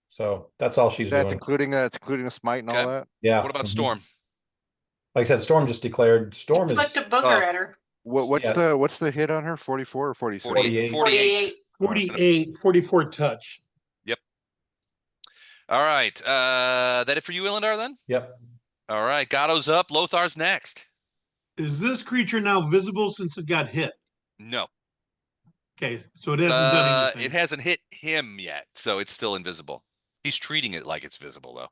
So that's all she's that's doing. including a smite and all Okay. that. Yeah. What about mhm. Storm? Like I said, Storm just declared. Storm He is flicked a booger Oh. at her. What's Yeah. what's the hit on her? 44 or 46? 48. 48. 48, 44 touch. All right. That it for you, Ilindar, then? Yep. All right. Gato's up. Lothar's next. Is this creature now visible since it got hit? No. Okay, so it hasn't done anything. It hasn't hit him yet, so it's still invisible. He's treating it like it's visible, though.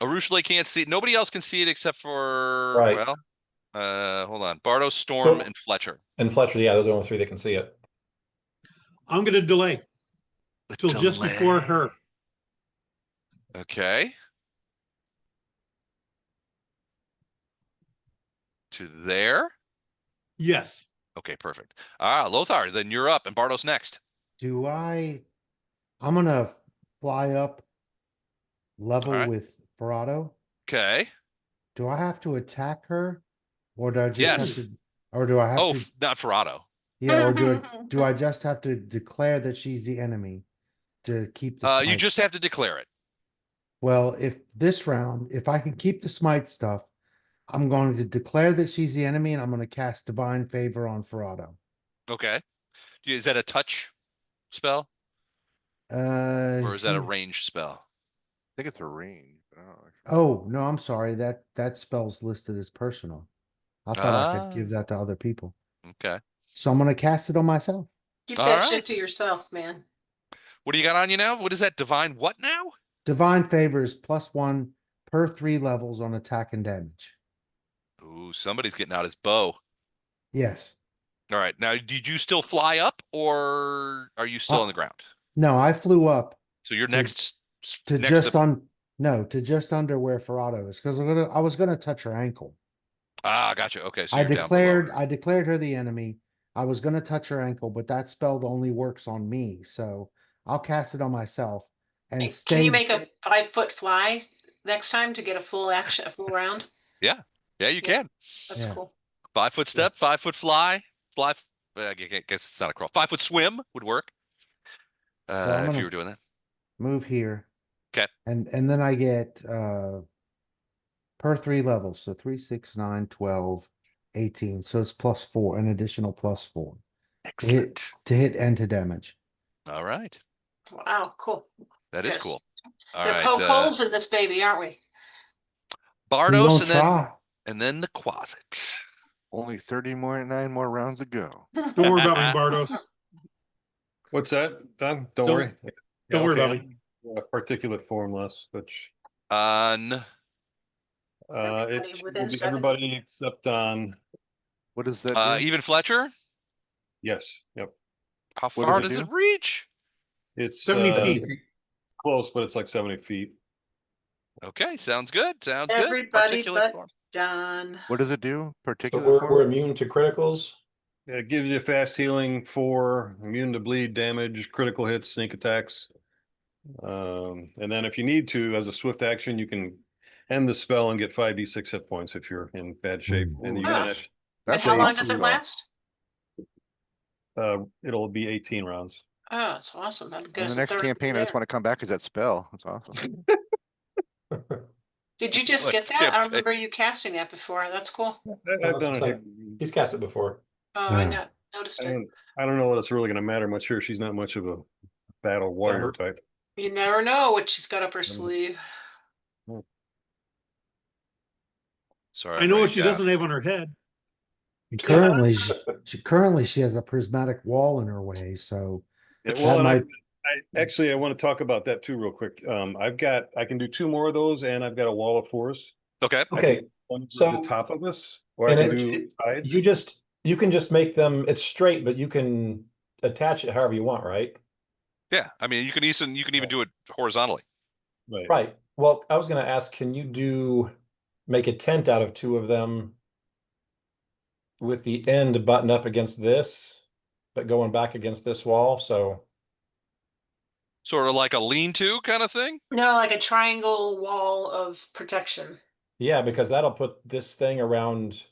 Arushale can't see it. Nobody else can see it except for, Right. well, hold on. Bardo, Storm, So- and Fletcher. And Fletcher, yeah, those are the only 3 that can see it. I'm gonna delay till just before Delay. her. Okay. To there. Yes. Okay, perfect. Lothar, then you're up, and Bardo's next. I'm gonna fly up level Alright. with Verado. Okay. Do I have to attack her? Or do I just Yes. have to, or do I have Oh, to, not Ferrado. yeah, or do I just have to declare that she's the enemy to keep the You smite? just have to declare it. Well, if this round, if I can keep the smite stuff, I'm going to declare that she's the enemy and I'm going to cast divine favor on Ferrado. Okay. Is that a touch spell, or is that a range spell? I think it's a range. But I don't know. Oh, no, I'm sorry. That spell's listed as personal. I thought I could give Ah. that to other people. Okay. So I'm going to cast it on myself. Keep All that right. shit to yourself, man. What do you got on you now? What is that? Divine what now? Divine favor is +1 per 3 levels on attack and damage. Ooh, somebody's getting out his bow. Yes. All right. Now, did you still fly up or are you still on the ground? No, I flew up So you're to- next to next just to on no to just under where Ferrado is because I was gonna touch her ankle. gotcha. Okay, so you're down below her. I declared her the enemy. I was gonna touch her ankle, but that spell only works on me, so I'll cast it on myself and Can stay. you make a 5-foot fly next time to get a full action, a full round? Yeah. Yeah, you Yeah. can. That's Yeah. cool. 5-foot step, 5-foot fly, I guess it's not a crawl. 5-foot swim would work. So I'm If you gonna were doing that. move here, Okay. and then I get per 3 levels, so 3, 6, 9, 12, 18. So it's +4, an additional +4 Excellent. to hit and to damage. All right. Wow, cool. That is Yes. cool. All Gonna right. poke holes in this baby, aren't we? We Bardos won't try. and then the Quasit. Only 9 more rounds to go. Don't worry about me, Bardos. What's that, Don? Don't Don't- worry. don't worry okay, about I'm, particulate form less, which On Everybody it within will be 70. everybody except on. What does that do? even Fletcher. Yes. Yep. How What far does does it it do? reach? It's 70 feet. close, but it's like 70 feet. Okay, sounds good. Sounds good. Everybody Particulate but form. Don. What does it do? So Particular form? we're immune to criticals. It gives you fast healing for immune to bleed, damage, critical hits, sneak attacks. And then if you need to, as a swift action, you can end the spell and get 5d6 hit points if you're in bad shape. And you Oh. can And That's how long awesome, does it though. last? it'll be 18 rounds. Oh, that's awesome. That'll get In us the a next third campaign, I just there. want to come back as that spell. That's awesome. Did you just get Let's that? I get remember you casting that before. That's cool. I've done it. He's cast it before. Oh, I Yeah. noticed I it. don't know what it's really going to matter much here. She's not much of a battle warrior type. You never know what she's got up her sleeve. Sorry, I I'm know what writing she down. doesn't have on her head. Currently, she has a prismatic wall in her way, so Yeah, that might. I want to talk about that too, real quick. I can do 2 more of those, and I've got a wall of force. Okay. Okay, One so- at the top of this, or I and can it- do sides. you can just make them, it's straight, but you can attach it however you want, right? Yeah. I mean, you can even do it horizontally. Right. Right. Well, I was gonna ask, can you make a tent out of 2 of them with the end button up against this, but going back against this wall? So Sort of like a lean-to kind of thing. No, like a triangle wall of protection. yeah, because that'll put this thing around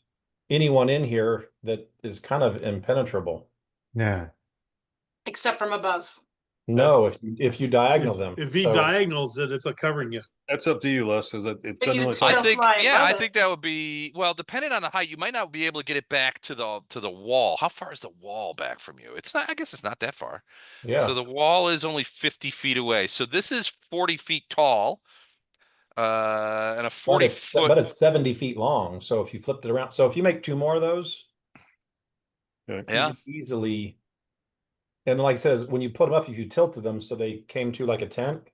anyone in here that is kind of impenetrable. Yeah. Except from above. No, if you diagonal them. If he So- diagonals it, it's a covering you. That's up to you, Les, because it But doesn't you'd really still talk. I think, fly yeah, above I it. think that would be, well, depending on the height, you might not be able to get it back to the wall. How far is the wall back from you? It's not, I guess it's not that far. Yeah. So the wall is only 50 feet away. So this is 40 feet tall. And a 40 foot. But it's 70 feet long. So if you flipped it around, so if you make 2 more of those, Okay. you Yeah. could easily. And like it says, when you put them up, if you tilted them so they came to like a tent,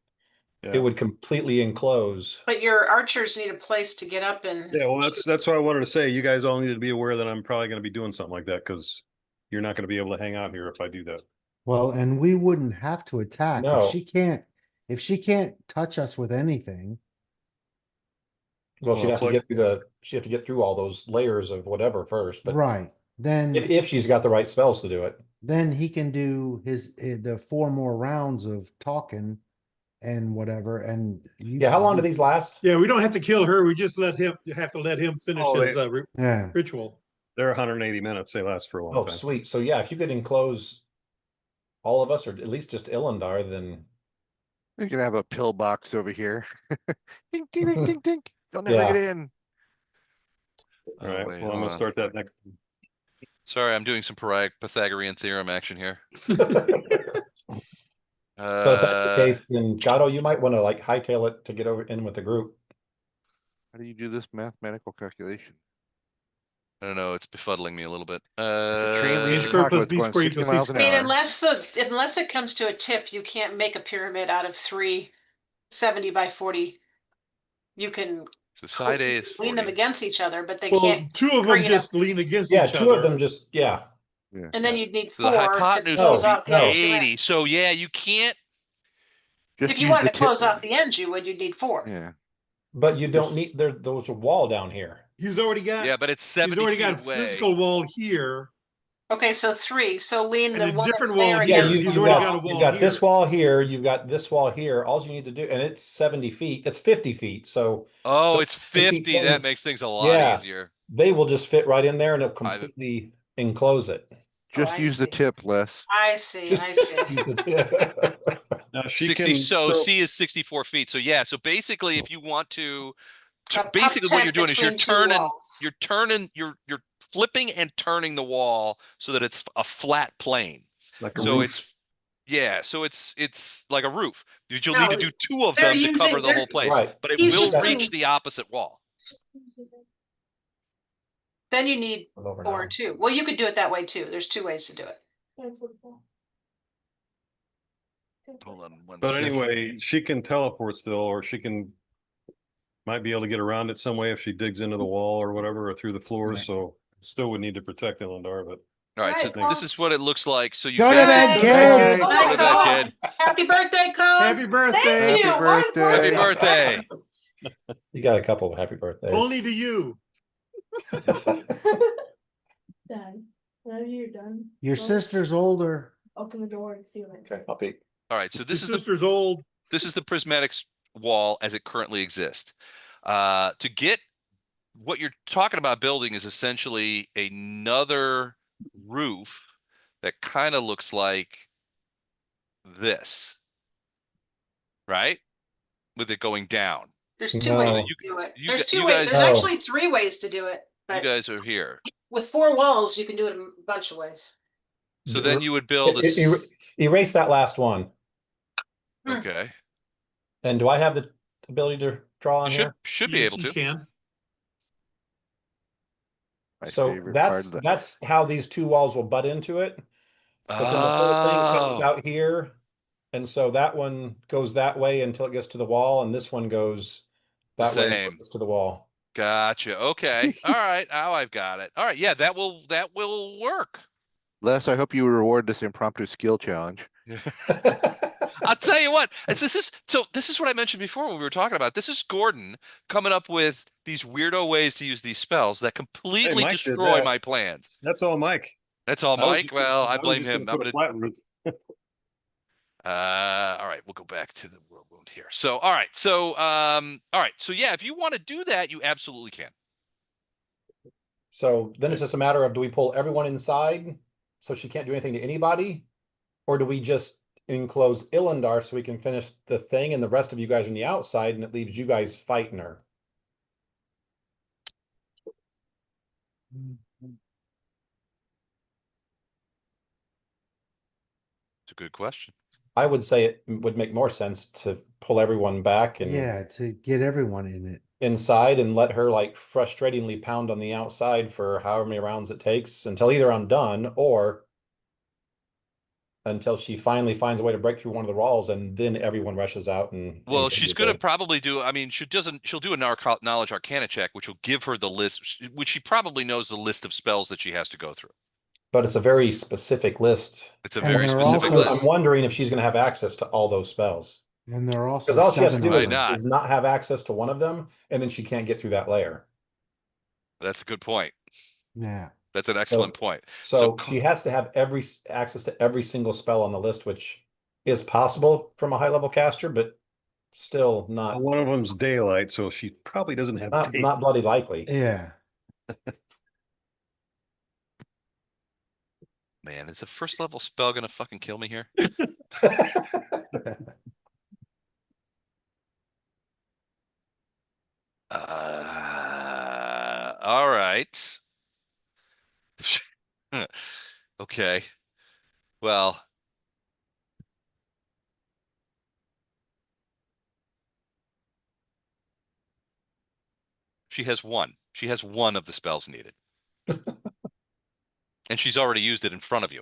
Yeah. it would completely enclose. But your archers need a place to get up and. Yeah, well, that's what I wanted to say. You guys all need to be aware that I'm probably going to be doing something like that because you're not going to be able to hang out here if I do that. Well, and we wouldn't have to attack No. if she can't touch us with anything. Well, she'd Well, have to like- she'd have to get through all those layers of whatever first, but Right. Then if she's got the right spells to do it. then he can do the 4 more rounds of talking and whatever. And Yeah, how long do these last? Yeah, we don't have to kill her. We just have to let him finish Oh, his Yeah. ritual. They're 180 minutes. They last for a long Oh, time. sweet. So yeah, if you could enclose all of us, or at least just Illendar, then You're gonna have a pillbox over here. Ding, ding, ding, ding, ding. You'll never Yeah. get in. All right. Wait, Well, I'm hold going to on. start that next. Sorry, I'm doing some Pythagorean theorem action here. so if that's the case, then Gato, you might want to like hightail it to get over in with the group. How do you do this mathematical calculation? I don't know. It's befuddling me a little bit. If a train leaves Be square Chicago, plus it's B going square 60 equals C miles an I mean, hour. unless it comes to a tip, you can't make a pyramid out of 3 70 by 40. You can So side A is lean them 40. against each other, but they Well, can't two of them create a, just lean against Yeah, each two of other. them just, yeah. Yeah. and then you'd need So the 4 to hypotenuse close would No, off be the other no. 2 80. ends. So yeah, you can't. Just If you use wanted the to tip. close off the ends, you'd need 4. Yeah. But you don't need, there's a wall down here. He's already got. Yeah, but it's He's 70 already got feet a away. physical wall here Okay, so 3. So lean and the a one that's different there wall Yeah, here. against He's the already wall. got a you've wall got here. this wall here, you've got this wall here. All you need to do, and it's 70 feet, it's 50 feet. So Oh, those it's 50 50. That things, makes things a lot yeah, easier. they will just fit right in there and it'll I, completely enclose it. Just I use the see. tip, Les. I see. Just I see. use the tip. Now she 60. can So still, C is 64 feet. So yeah. So basically, if you want to, A puck basically what you're tent doing is between 2 walls. you're flipping and turning the wall so that it's a flat plane. like a So roof. it's like a roof. You'll No, need to do 2 of they're them to cover using- the they're- whole place, Right. but it He's will just reach putting- the opposite wall. Then you need Over 4 now. and 2. Well, you could do it that way too. There's 2 ways to do it. Hold on one But second. anyway, she can teleport still, or she might be able to get around it some way if she digs into the wall or whatever, or through the floors. So still would need to protect Illendar, but All right, so Right, this is what it looks like. So you Go to bed, basically kid. go to bed, kid. Happy birthday, Code. Happy birthday. Thank you. Happy Happy birthday. birthday. You got a couple of happy birthdays. Only to you. Dad, whenever you're done, Your go sister's older. open the door and see what. Okay, I'll peek. All right, so His sister's old. this is the prismatics wall as it currently exists. To get what you're talking about building is essentially another roof that kind of looks like this, right? With it going down. There's 2 No. ways to do it. You There's gu- 2 you ways. guys- There's No. actually 3 ways to do it. You But guys are here. with 4 walls, you can do it a bunch of ways. So then you would build a Erase that last one. okay. And do I have the ability to draw on You here? should be Yes, able you to. can. My So favorite part of the. that's how these 2 walls will butt into it. But then the whole thing comes Oh, out here. And so that one goes that way until it gets to the wall, and this one goes the that way until same. it gets to the wall. Gotcha. Okay. All right. Now I've got it. All right. Yeah, that will work. Les, I hope you reward this impromptu skill challenge. I'll tell you what. This is what I mentioned before when we were talking about. This is Gordon coming up with these weirdo ways to use these spells that completely Mike did destroy that. my plans. that's all Mike. That's all, I was Mike. just Well, gonna- I was blame just him. gonna put a flat roof. All right, we'll go back to the Worldwound here. So, all right. So yeah, if you want to do that, you absolutely can. So then it's just a matter of, do we pull everyone inside so she can't do anything to anybody? Or do we just enclose Illendar so we can finish the thing and the rest of you guys on the outside and it leaves you guys fighting her? It's a good question. I would say it would make more sense to pull everyone back and Yeah, to get everyone in it. inside and let her like frustratingly pound on the outside for however many rounds it takes until either I'm done or until she finally finds a way to break through one of the walls and then everyone rushes out and Well, can she's do going to the- probably do. I mean, she'll do a knowledge arcana check, which will give her the list, which she probably knows the list of spells that she has to go through. but it's a very specific list. It's a And very they're specific also- list. I'm wondering if she's going to have access to all those spells. And there are also Because all she has to 7 do of Right, is, them. not. is not have access to one of them, and then she can't get through that layer. That's a good point. Yeah. That's an excellent point. So she has to have access to every single spell on the list, which is possible from a high level caster, but still not One of them's daylight, so she probably doesn't have not, daylight. not bloody likely. Yeah. Man, is a first level spell going to fucking kill me here? All right. Okay. Well, she has one. She has one of the spells needed. And she's already used it in front of you.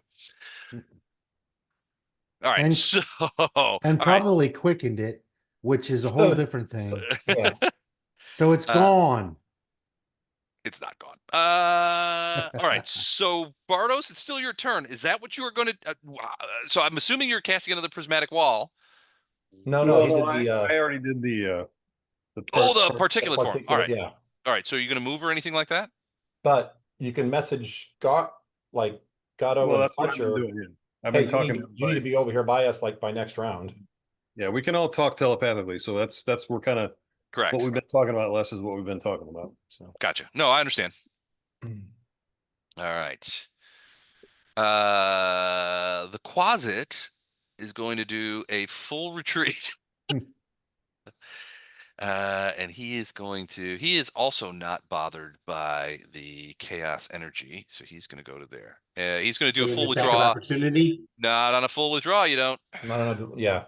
All right, And- so all And right. probably quickened it, which is a whole different thing. Yeah. So it's gone. It's not gone. All right. So Bardos, it's still your turn. Is that what you were going to? So I'm assuming you're casting another prismatic wall. No, he did I the already did the Oh, the part- particulate form. All right. yeah. All right. So you're going to move or anything like that? But you can message Gatto well, and that's what I've been Fletcher. doing. Yeah. I've Hey, been talking. you need to be over here by us like by next round. Yeah, we can all talk telepathically. So that's we're kind of Correct. what we've been talking about. Less is what we've been talking about. So Gotcha. No, I understand. All right. The Quasit is going to do a full retreat. And he is also not bothered by the chaos energy. So he's going to go to there. He's going to do a An full attack of withdraw. opportunity. Not on a full withdraw, you don't. No, yeah.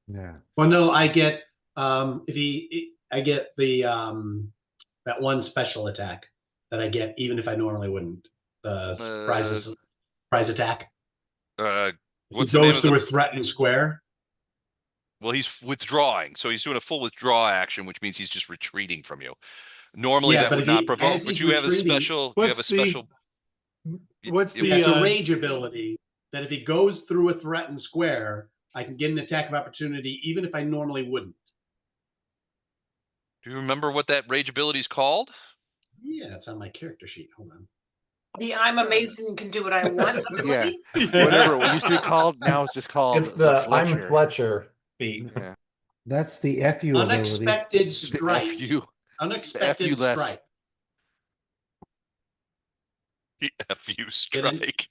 Yeah. Well, no, I get I get the that one special attack that I get even if I normally wouldn't. The surprise attack. What's he the name goes of through the? a threatened square. Well, he's withdrawing, so he's doing a full withdraw action, which means he's just retreating from you. Normally, Yeah, that but would if not he- provoke, as but he's you have a retreating- special. You have a special. What's the That's a rage ability that if he goes through a threatened square, I can get an attack of opportunity even if I normally wouldn't. Do you remember what that rage ability is called? Yeah, it's on my character sheet. Hold on. The I'm amazing and can do what I want Yeah, ability? whatever it used to be called, now it's just called It's the I'm Fletcher. Fletcher beat. Yeah. That's the FU ability. Unexpected The strike. FU. Unexpected FU less. strike. The FU strike.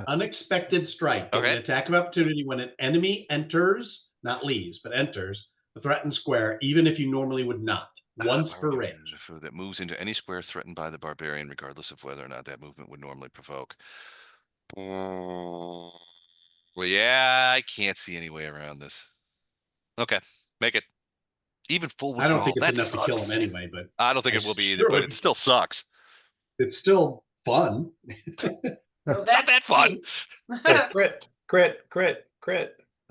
Unexpected strike. Get Okay. an attack of opportunity when an enemy enters, not leaves, but enters the threatened square, even if you normally would not. Once per rage. That moves into any square threatened by the barbarian, regardless of whether or not that movement would normally provoke. Well, yeah, I can't see any way around this. Okay, make it. Even full I withdrawal. don't think it's That enough to kill sucks. him anyway, but I don't think I it will be either, sure but would- it still sucks. it's still fun. So It's not that fun. Hey, crit.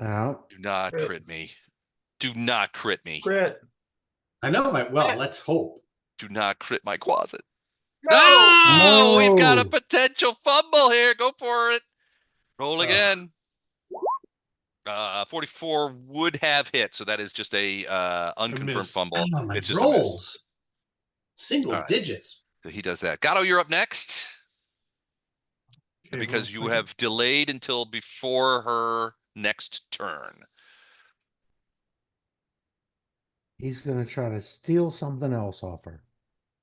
Out. Do not Crit. crit me. Do not crit me. Crit. I know, well, let's hope. Do not crit my closet. No! Oh, we've got a No. potential fumble here. Go for it. Roll Ugh. again. 44 would have hit, so that is just a unconfirmed miss. fumble. Oh, my It's just a miss. rolls. Single All right. digits. So he does that. Gatto, you're up next. Okay, Because one you second. have delayed until before her next turn. He's gonna try to steal something else off her.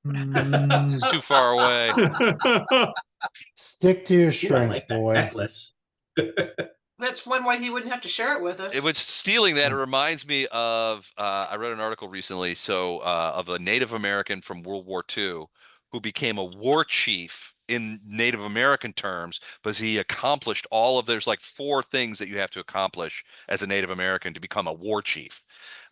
Mm. It's too far away. Stick to your Ooh, I strengths, like that boy. necklace. That's one way he wouldn't have to share it with us. It was stealing that. It reminds me of I read an article recently, of a Native American from World War II who became a war chief in Native American terms, because he accomplished there's like 4 things that you have to accomplish as a Native American to become a war chief.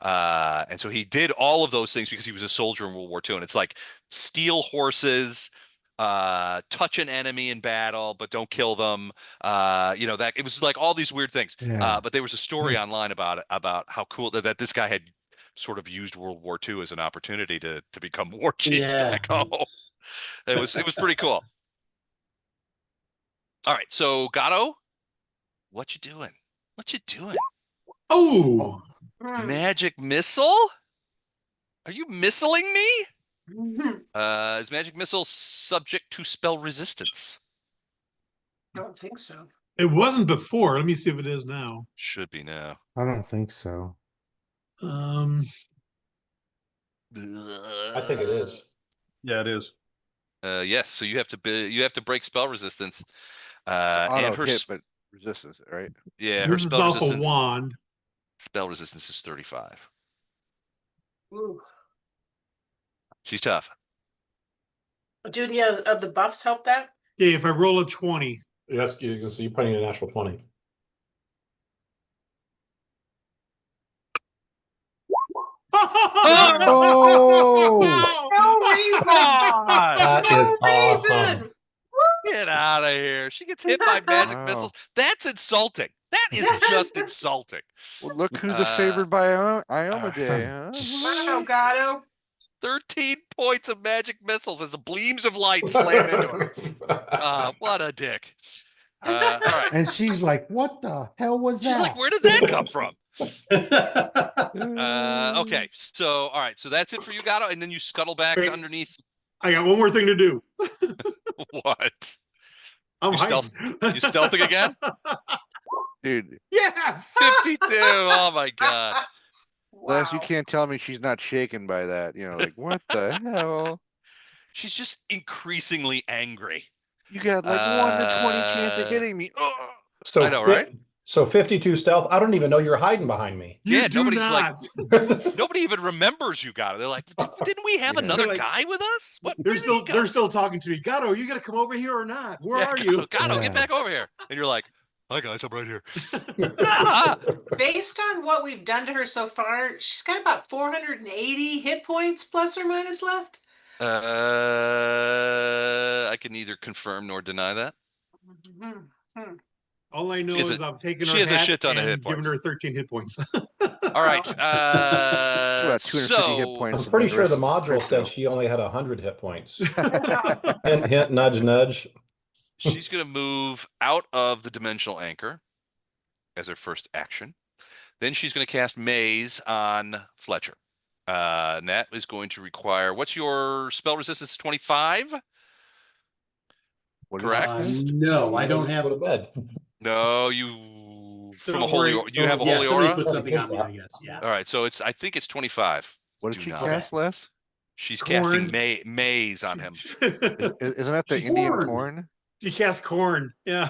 And so he did all of those things because he was a soldier in World War II. And it's like steal horses, touch an enemy in battle, but don't kill them. That it was like all these weird things. Yeah. But there was a story online about how cool that this guy had sort of used World War II as an opportunity to become war chief back home. it's- It was pretty cool. All right, so Gatto, what you doing? What you doing? Oh, Hmm. Magic missile? Are you missiling me? Mhm. Is magic missile subject to spell resistance? I don't think so. it wasn't before. Let me see if it is now. Should be now. I don't think so. Um, I think it is. yeah, it is. Yes, so you have to break spell resistance. It's And auto her hit, but resistance, right? her this is spell off a resistance wand. is 35. Ooh. She's tough. Do any of the buffs help that? Yeah, if I roll a 20. Yes, you're putting in a natural 20. Oh! No reason. That is No awesome. reason. Get out of here. She gets hit by magic Wow. missiles. That's insulting. That is just insulting. Well, look who's favored by Ioma Day, huh? Wow, Gato. 13 points of magic missiles as the beams of light slam into her. What a dick. All right. And she's like, what the hell was She's that? like, where did that come from? Okay. So, all right. So that's it for you, Gato. And then you scuttle back Wait. underneath. I got one more thing to do. What? I'm You hiding. You stealthing again? Dude, Yes. 52. Oh my God. Les, you Wow. can't tell me she's not shaken by that. You know, like, what the hell? She's just increasingly angry. You got like 1 to 20 chance of Uh, hitting me. Oh! So I know, right? So 52 stealth. I don't even know you're hiding behind me. You Yeah, do nobody's like, not. nobody even remembers you, Gato. They're like, didn't we have Yeah. another They're like- guy with us? What? They're Where did he still go? they're still talking to me. Gato, you gotta come over here or not? Where are you? Gato, Yeah. get back over here. And you're like, hi guys, I'm right here. Ah! Based on what we've done to her so far, she's got about 480 hit points plus or minus left. I can neither confirm nor deny that. All I know She has is a- I've taken she her has a hat shit ton of and hit given points. her 13 hit points. All right. About 250 hit So points. I'm and pretty the sure rest the is module trick said show. she only had 100 hit points. Wow. Hint, hint, nudge, nudge. she's going to move out of the dimensional anchor as her first action. Then she's going to cast Maze on Fletcher. And that is going to require, what's your spell resistance? 25? What is Correct. it? No, I don't have. Go to bed. No, you from a Don't holy. worry. You have a Yeah, holy somebody aura. put something Is on me, that? I guess. Yeah. All right, so it's. I think it's 25. What Do did she not. cast, Les? She's Corn. casting maze on him. Isn't that the She's Indian corn. corn? She cast corn. Yeah.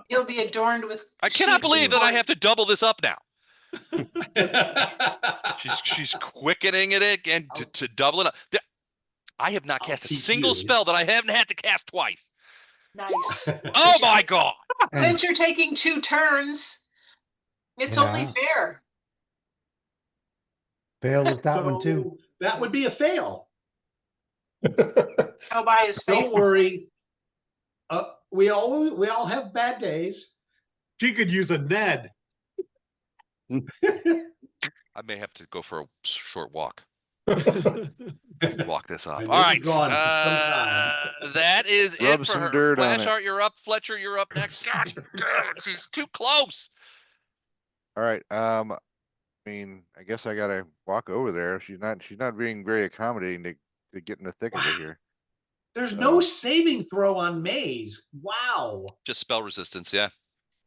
He'll be adorned with. I cannot sheep believe that I corn. have to double this up now. She's quickening it again to double it up. I have not I'll cast a teach single you. spell that I haven't had to cast twice. Nice. Oh my God! And Since you're taking 2 turns, it's only Yeah. fair. failed at that one too. So that would be a fail. Go by his face. Don't worry. We all have bad days. She could use a Ned. I may have to go for a short walk. Walk this off. I All may be right. gone for some time. That is Rub it for some her. dirt on Flash it. Art, you're up. Fletcher, you're up next. God damn it, she's too close. All right. I mean, I guess I gotta walk over there. She's not being very accommodating to get in the thick of it Wow. here. There's no saving throw on Maze. Wow. Just spell resistance, yeah.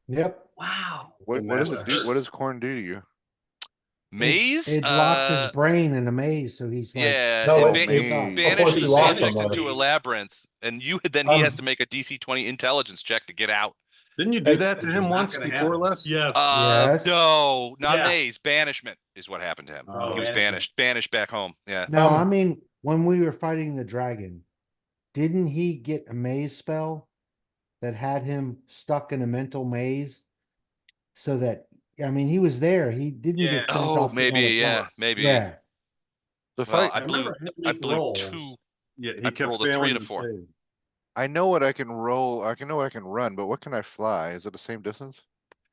Yep. Wow. What does it do? Masters. What does corn do to you? Maze. It locks his brain in a maze, so he's like, Yeah, No, it it- Maze. banish Of course the you lock subject somebody. into a labyrinth, and then he has Um, to make a DC 20 intelligence check to get out. Didn't you do Hey, that to which him is not once gonna before, happen. Les? Yes. Yes. No, not Yeah. maze. Banishment is what happened to him. Oh, He was banishment. banished back home. Yeah. no, I Um, mean, when we were fighting the dragon, didn't he get a maze spell that had him stuck in a mental maze? So that, I mean, he was there. He didn't Yeah. get sent Oh, off to maybe, another yeah, planet. maybe. Yeah. The Well, fight. I blew remember him I making blew rolls. 2. Yeah, I he kept rolled a 3 failing and a to 4. save. I know what I can roll. I know what I can run, but what can I fly? Is it the same distance?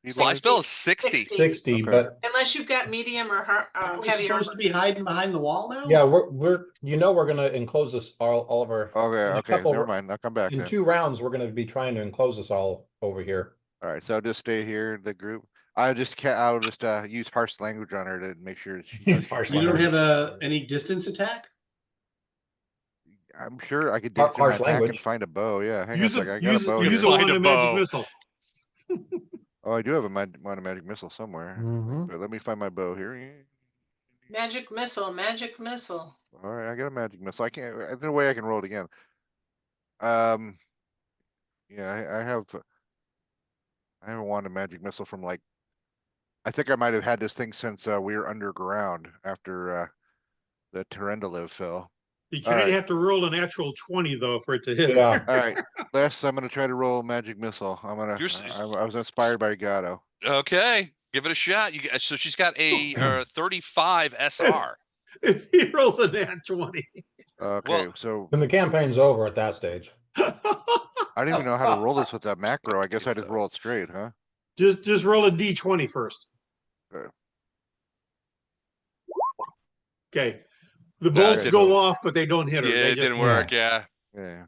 Fly Speed-wise? spell is 60. 60, Okay. but Unless you've got medium or Are we heavy supposed to armor. be hiding behind the wall now? yeah, we're we're gonna enclose this all of our. Okay, in a okay, couple- never mind. I'll come back In then. 2 rounds, we're gonna be trying to enclose this all over here. All right, so I'll just stay here, the group. I'll just use harsh language on her to make sure she knows. Harsh You don't language. have any distance attack? I'm sure I could dig through my Harsh pack and language. find a bow. Yeah, hang on a Use second. a I got a bow use here. a Find wand a of magic bow. missile. Oh, I do have a magic missile somewhere. Mhm. But let me find my bow here. Magic missile, magic missile. All right, I got a magic missile. I can't. There's no way I can roll it again. Yeah, I haven't wanted a magic missile from like. I think I might have had this thing since we were underground after the Terendaliv fell. You All kind of right. have to roll a natural 20 though for it to hit. Yeah. All right, Les, I'm gonna try to roll a magic missile. I was inspired by Gato. Okay, give it a shot. So she's got a 35 SR. If he rolls a nat 20. Okay, Well- so Then the campaign's over at that stage. I don't even know how to roll this with that macro. I guess I just So. roll it straight, huh? Just roll a D20 first. Okay. Okay. The No, it bolts didn't go work. off, but they don't hit her. Yeah, They it just didn't work. Yeah. Yeah.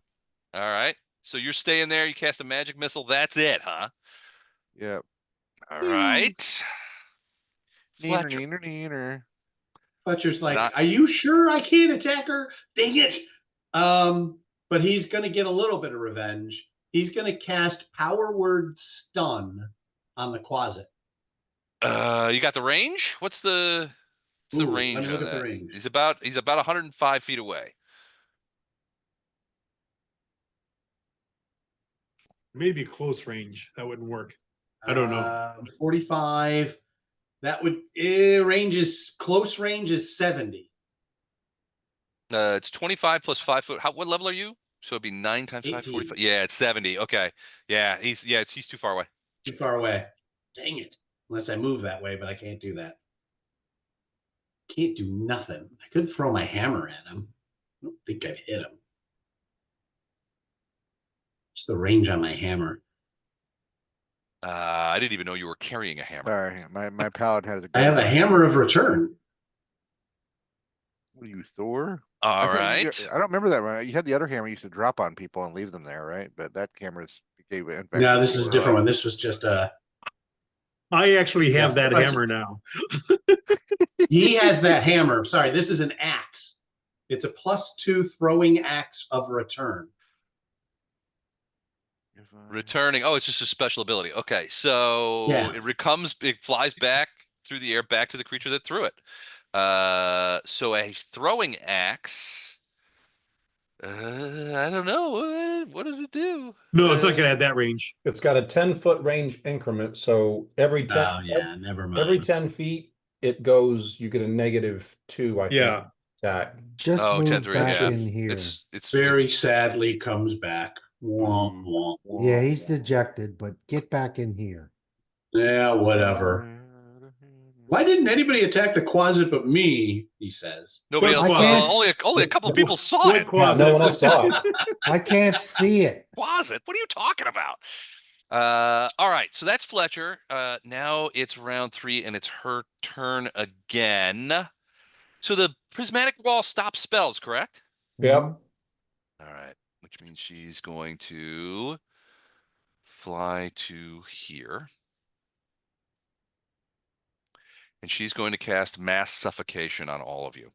All right. So you're staying there. You cast a magic missile. That's it, huh? Yep. All right. Neener, Fletcher. neener, neener. Fletcher's And like, are you sure I can't attack her? Dang it. But he's gonna get a little bit of revenge. He's gonna cast Power Word Stun on the closet. You got the range? What's the Ooh, let range me look on at the that? range. He's about 105 feet away. maybe close range. That wouldn't work. I don't know. 45. That would close range is 70. It's 25 plus 5 foot. What level are you? So it'd be 9 times 5, 18. 45. Yeah, it's 70. Okay. Yeah, he's too far away. Too far away. Dang it. Unless I move that way, but I can't do that. Can't do nothing. I could throw my hammer at him. I don't think I'd hit him. What's the range on my hammer? I didn't even know you were carrying a hammer. Sorry, my paladin has a I gun. have a hammer of return. What are you, Thor? All I thought right. I don't remember that one. You had the other hammer you used to drop on people and leave them there, right? But that hammer's gave it back No, to this is a Thor. different one. This was just a. I actually have Yeah, that hammer now. He has that hammer. Sorry, this is an axe. It's a +2 throwing axe of return. Returning. Oh, it's just a special ability. Okay, so Yeah. it flies back through the air back to the creature that threw it. So a throwing axe. I don't know. What does it do? No, it's not gonna have that range. It's got a 10-foot range increment, so every 10 Oh yeah, never mind. every 10 feet it goes, you get a -2, I think, Yeah. attack. Just Oh, 10 move 3. back Yeah. in here. It's Very sadly comes back. Wah, Ooh. wah. Yeah, he's dejected, but get back in here. Yeah, whatever. Why didn't anybody attack the closet but me? He says. Nobody What else. closet? Well, only a couple people saw What it. closet? No one else saw it. I can't see it. Closet. What are you talking about? All right. So that's Fletcher. Now it's round 3 and it's her turn again. So the prismatic wall stops spells, correct? Yep. Mhm. All right. Which means she's going to fly to here. And she's going to cast mass suffocation on all of you.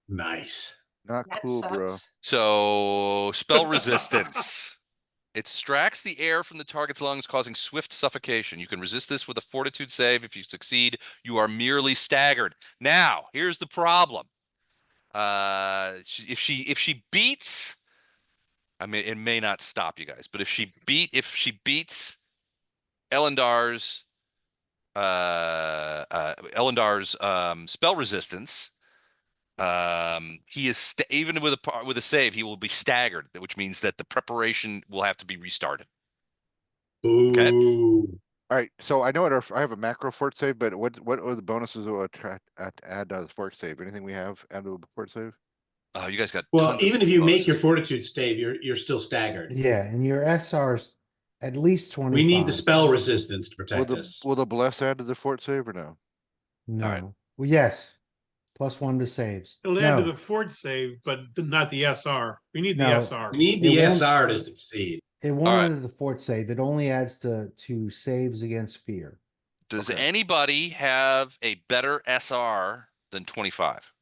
Nice. Not That cool, bro. sucks. So spell resistance. It extracts the air from the target's lungs, causing swift suffocation. You can resist this with a fortitude save. If you succeed, you are merely staggered. Now, here's the problem. If she beats, I mean, it may not stop you guys, but if she beats Elendar's spell resistance, he is even with a save, he will be staggered, which means that the preparation will have to be restarted. Okay. Ooh. All right, so I know I have a macro fort save, but what are the bonuses to add to the fort save? Anything we have add to the fort save? You guys got Well, tons even of if you make bonuses. your fortitude save, you're still staggered. Yeah, and your SR's at least 25. We need the spell resistance to protect us. Will the bless add to the fort save or no? No. All right. Well, yes. +1 to saves. It'll add No. to the fort save, but not the SR. We need the No. SR. We need It the won't- SR to succeed. It won't All right. under the fort save. It only adds to saves against fear. Does Okay. anybody have a better SR than 25?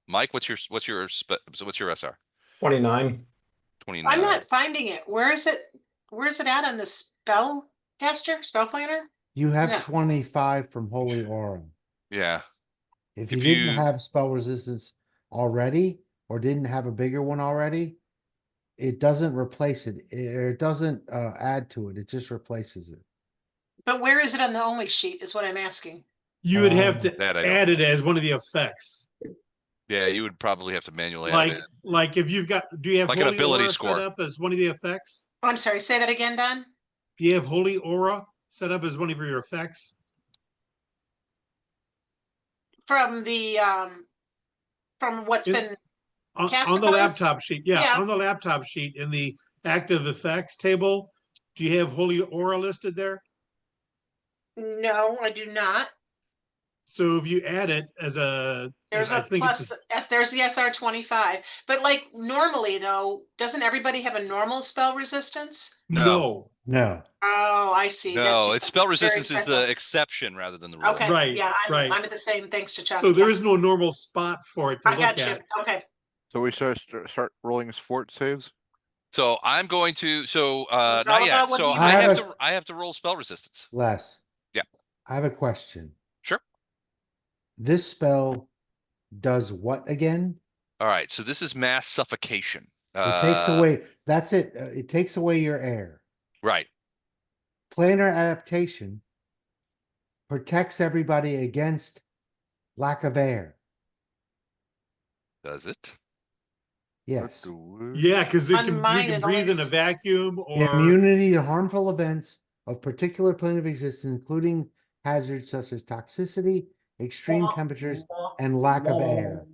Mike, what's your SR? 29. 29. I'm not finding it. Where is it? Where is it at on the spell planner? You have No. 25 from Holy Aura. Yeah. If If you didn't you- have spell resistance already, or didn't have a bigger one already, it doesn't replace it. It doesn't add to it. It just replaces it. But where is it on the only sheet is what I'm asking. You would have Um, to That I don't add it as one of the effects. Yeah, you would probably have to manually add it in. Like if you've got, do you have Like an Holy ability Aura score. set up as one of the effects? Oh, I'm sorry. Say that again, Don. Do you have Holy Aura set up as one of your effects? From the from what's In- been On Cast the abilities? laptop sheet, yeah, Yeah. on the laptop sheet in the active effects table, do you have Holy Aura listed there? No, I do not. So if you add it as There's I a think plus, there's the SR 25. But like normally though, doesn't everybody have a normal spell resistance? no. No. Oh, I see. That's No, just it's spell very resistance is special. the exception rather than the rule. Okay, Right, yeah, right. I'm at the same, thanks to Chuck. So there yeah. is no normal spot for it to I look got you. at. Okay. So we start rolling fort saves. So I'm going to, It's not all yet. about what So you I want. I have to roll spell resistance. Les. Yeah. I have a question. Sure. This spell does what again? All right. So this is mass suffocation. It takes away, that's it. It takes away your air. Right. Planar adaptation protects everybody against lack of air. Does it? Yes. Yeah, because we On can mine, it breathe in a always- vacuum or Immunity to harmful events of particular plane of existence, including hazards such as toxicity, extreme temperatures, and lack of air.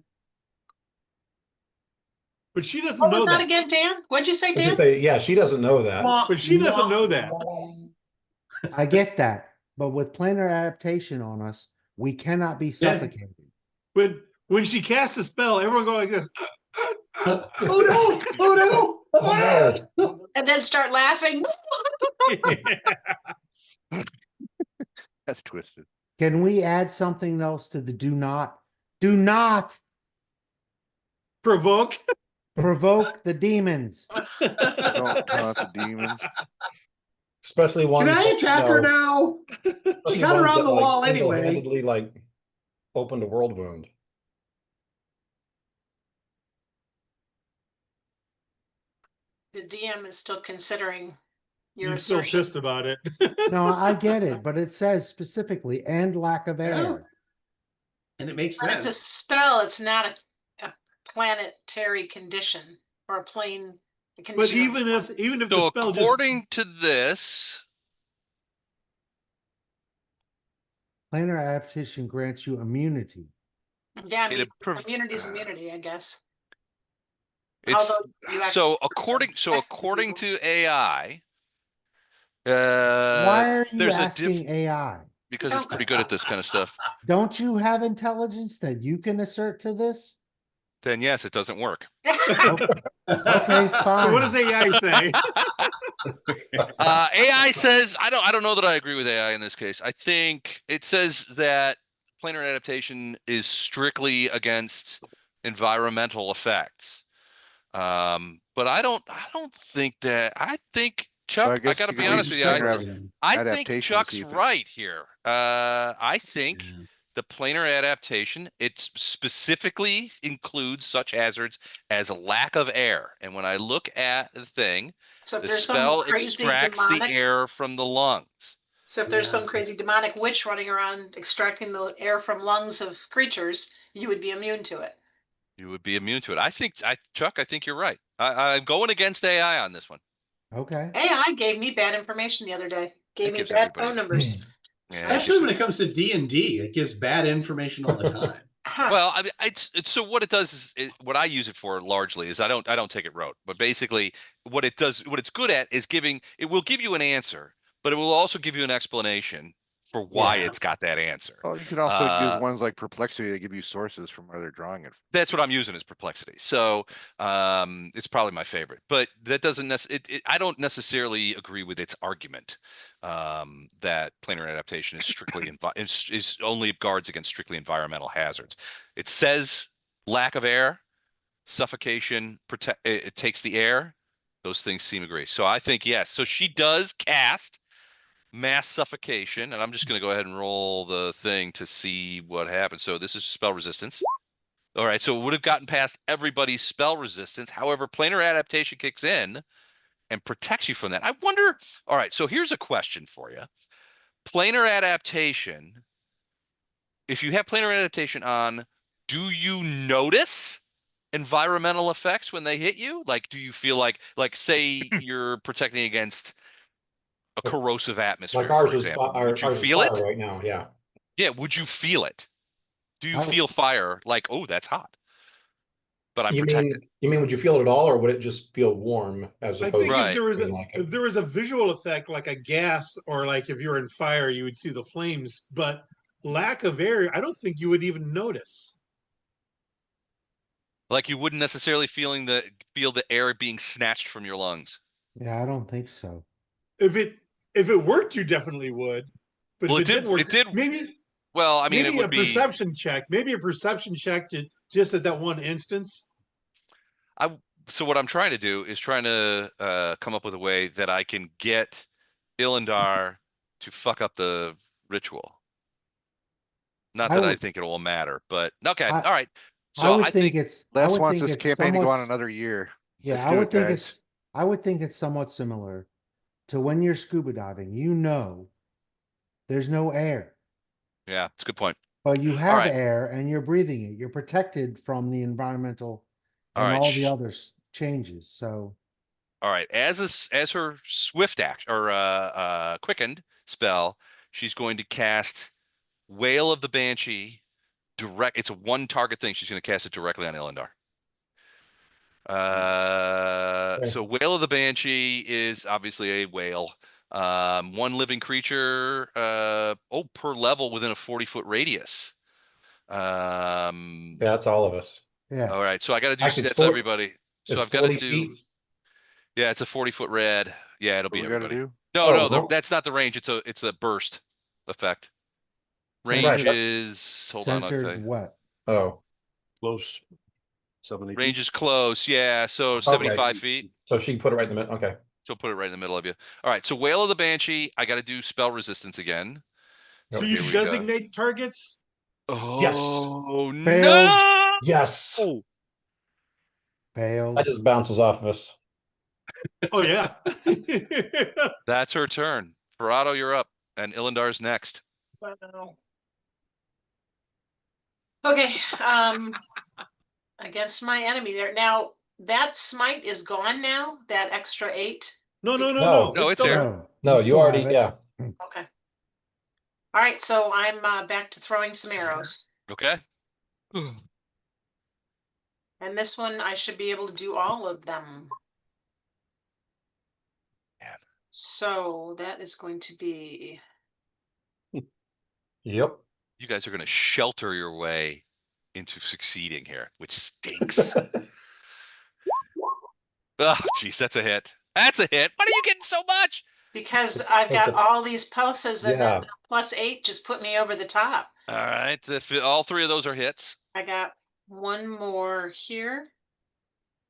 but she doesn't What know was that that. again, Dan? What'd you say, I was gonna Dan? say, yeah, she doesn't know that. But she doesn't know that. I get that, but with planar adaptation on us, we cannot be suffocated. But when she casts a spell, everyone go like this. Oh no! Oh no! Oh no. And then start laughing. That's twisted. Can we add something else to the do not Provoke. provoke the demons? Don't taunt the demons. Especially ones. Can I that, attack her now? especially She got ones around that, the like, wall anyway. single-handedly, like, opened a world wound. The DM is still considering your He's still assertion. pissed about it. No, I get it, but it says specifically and lack of air. Yeah. And it makes But it's a sense. spell. It's not a planetary condition or a plane condition. But even if the So spell just according to this, Planar adaptation grants you immunity. yeah, I it mean, approv- immunity is immunity, I guess. it's Although you so actually- according to AI, Why are you there's a asking AI? because it's pretty good at this kind of stuff. Don't you have intelligence that you can assert to this? Then yes, it doesn't work. Okay, fine. So what does AI say? AI says I don't know that I agree with AI in this case. I think it says that planar adaptation is strictly against environmental effects. But I don't think that. I think Chuck, Well, I I guess gotta you be can honest read with you. planar I think adaptation to Chuck's see if it- right here. I think Yeah. the planar adaptation, it specifically includes such hazards as a lack of air. And when I look at the thing, So if the there's some spell crazy extracts the demonic, air from the lungs. so if there's Yeah. some crazy demonic witch running around extracting the air from lungs of creatures, you would be immune to it. You would be immune to it. Chuck, I think you're right. I'm going against AI on this one. Okay. AI gave me bad information the other day. Gave It me gives bad everybody- phone numbers. Yeah, it Especially gives when it comes to D&D, it gives bad information all the time. Huh. Well, I mean, it's so what it does is what I use it for largely is I don't take it rote, but basically what it does, what it's good at is it will give you an answer, but it will also give you an explanation for why Yeah. it's got that answer. Oh, you can also use Uh, ones like perplexity that give you sources from where they're drawing it. That's what I'm using as perplexity. So it's probably my favorite, but that doesn't I don't necessarily agree with its argument that planar adaptation is strictly is only guards against strictly environmental hazards. It says lack of air, suffocation, it takes the air. Those things seem to agree. So I think yes. So she does cast mass suffocation, and I'm just going to go ahead and roll the thing to see what happens. So this is spell resistance. All right, so it would have gotten past everybody's spell resistance. However, planar adaptation kicks in and protects you from that. I wonder. All right, so here's a question for you. Planar adaptation, if you have planar adaptation on, do you notice environmental effects when they hit you? Like, do you feel like say you're protecting against a corrosive atmosphere, Like ours for is example? our, Would you ours is feel fire it? right now, yeah. Yeah, would you feel it? Do you I- feel fire like, oh, that's hot? but I'm You protected. mean, would you feel it at all, or would it just feel warm as I opposed think to Right. feeling like if it? there was a visual effect like a gas or like if you're in fire, you would see the flames, but lack of air, I don't think you would even notice. Like you wouldn't necessarily feel the air being snatched from your lungs. Yeah, I don't think so. If it worked, you definitely would. But Well, if it it didn't did. work, It did. maybe Well, I mean, it maybe a would be. perception check. Maybe a perception check to just at that one instance. So what I'm trying to do is trying to come up with a way that I can get Ilindar to fuck up the ritual. Not I that I would, think it will matter, but okay, I, all right. I So would I think think it's, I Les would wants think this it's campaign to go on somewhat, another year. yeah, Let's I do would it, think guys. I would think it's somewhat similar to when you're scuba diving, there's no air, yeah, it's a good point. but you All have right, air and you're breathing it. You're protected from the environmental all and right, all the other changes. So all right. As her swift act or quickened spell, she's going to cast Wail of the Banshee direct. It's a one target thing. She's going to cast it directly on Ilindar. Okay. So Wail of the Banshee is obviously a whale. One living creature, per level within a 40-foot radius. Yeah, that's all of us. yeah, All right, so I got to do, Actually, that's everybody. So it's I've got to 40 do, feet. yeah, it's a 40-foot red. Yeah, it'll What be we got to everybody. do? No, Oh, no, well, that's not the range. It's a burst effect. right. Range is, hold on, I'll tell centered you. what? Oh, Close. 70 Range feet. is close. Yeah, so okay. 75 feet. So she can put it right in the middle. Okay. So put it right in the middle of you. All right, so Wail of the Banshee, I got to do spell resistance again. So So Yep. here you we go. designate targets. Yes. Oh Failed. no! Yes. Failed. That just bounces off of us. Oh yeah. That's her turn. Ferrado, you're up, and Ilindar's next. Okay, against my enemy there. Now that smite is gone now, that extra 8. No. No. No, It's it's still here. there. No, No, you still already, have it. yeah. Okay. All right, so I'm back to throwing some arrows. Okay. And this one, I should be able to do all of them. Man. So that is going to be Yep. You guys are going to shelter your way into succeeding here, which stinks. Oh, geez, that's a hit. That's a hit. What are you getting so much? because I've got all these pluses and Yeah. then the +8 just put me over the top. All right. All three of those are hits. I got one more here.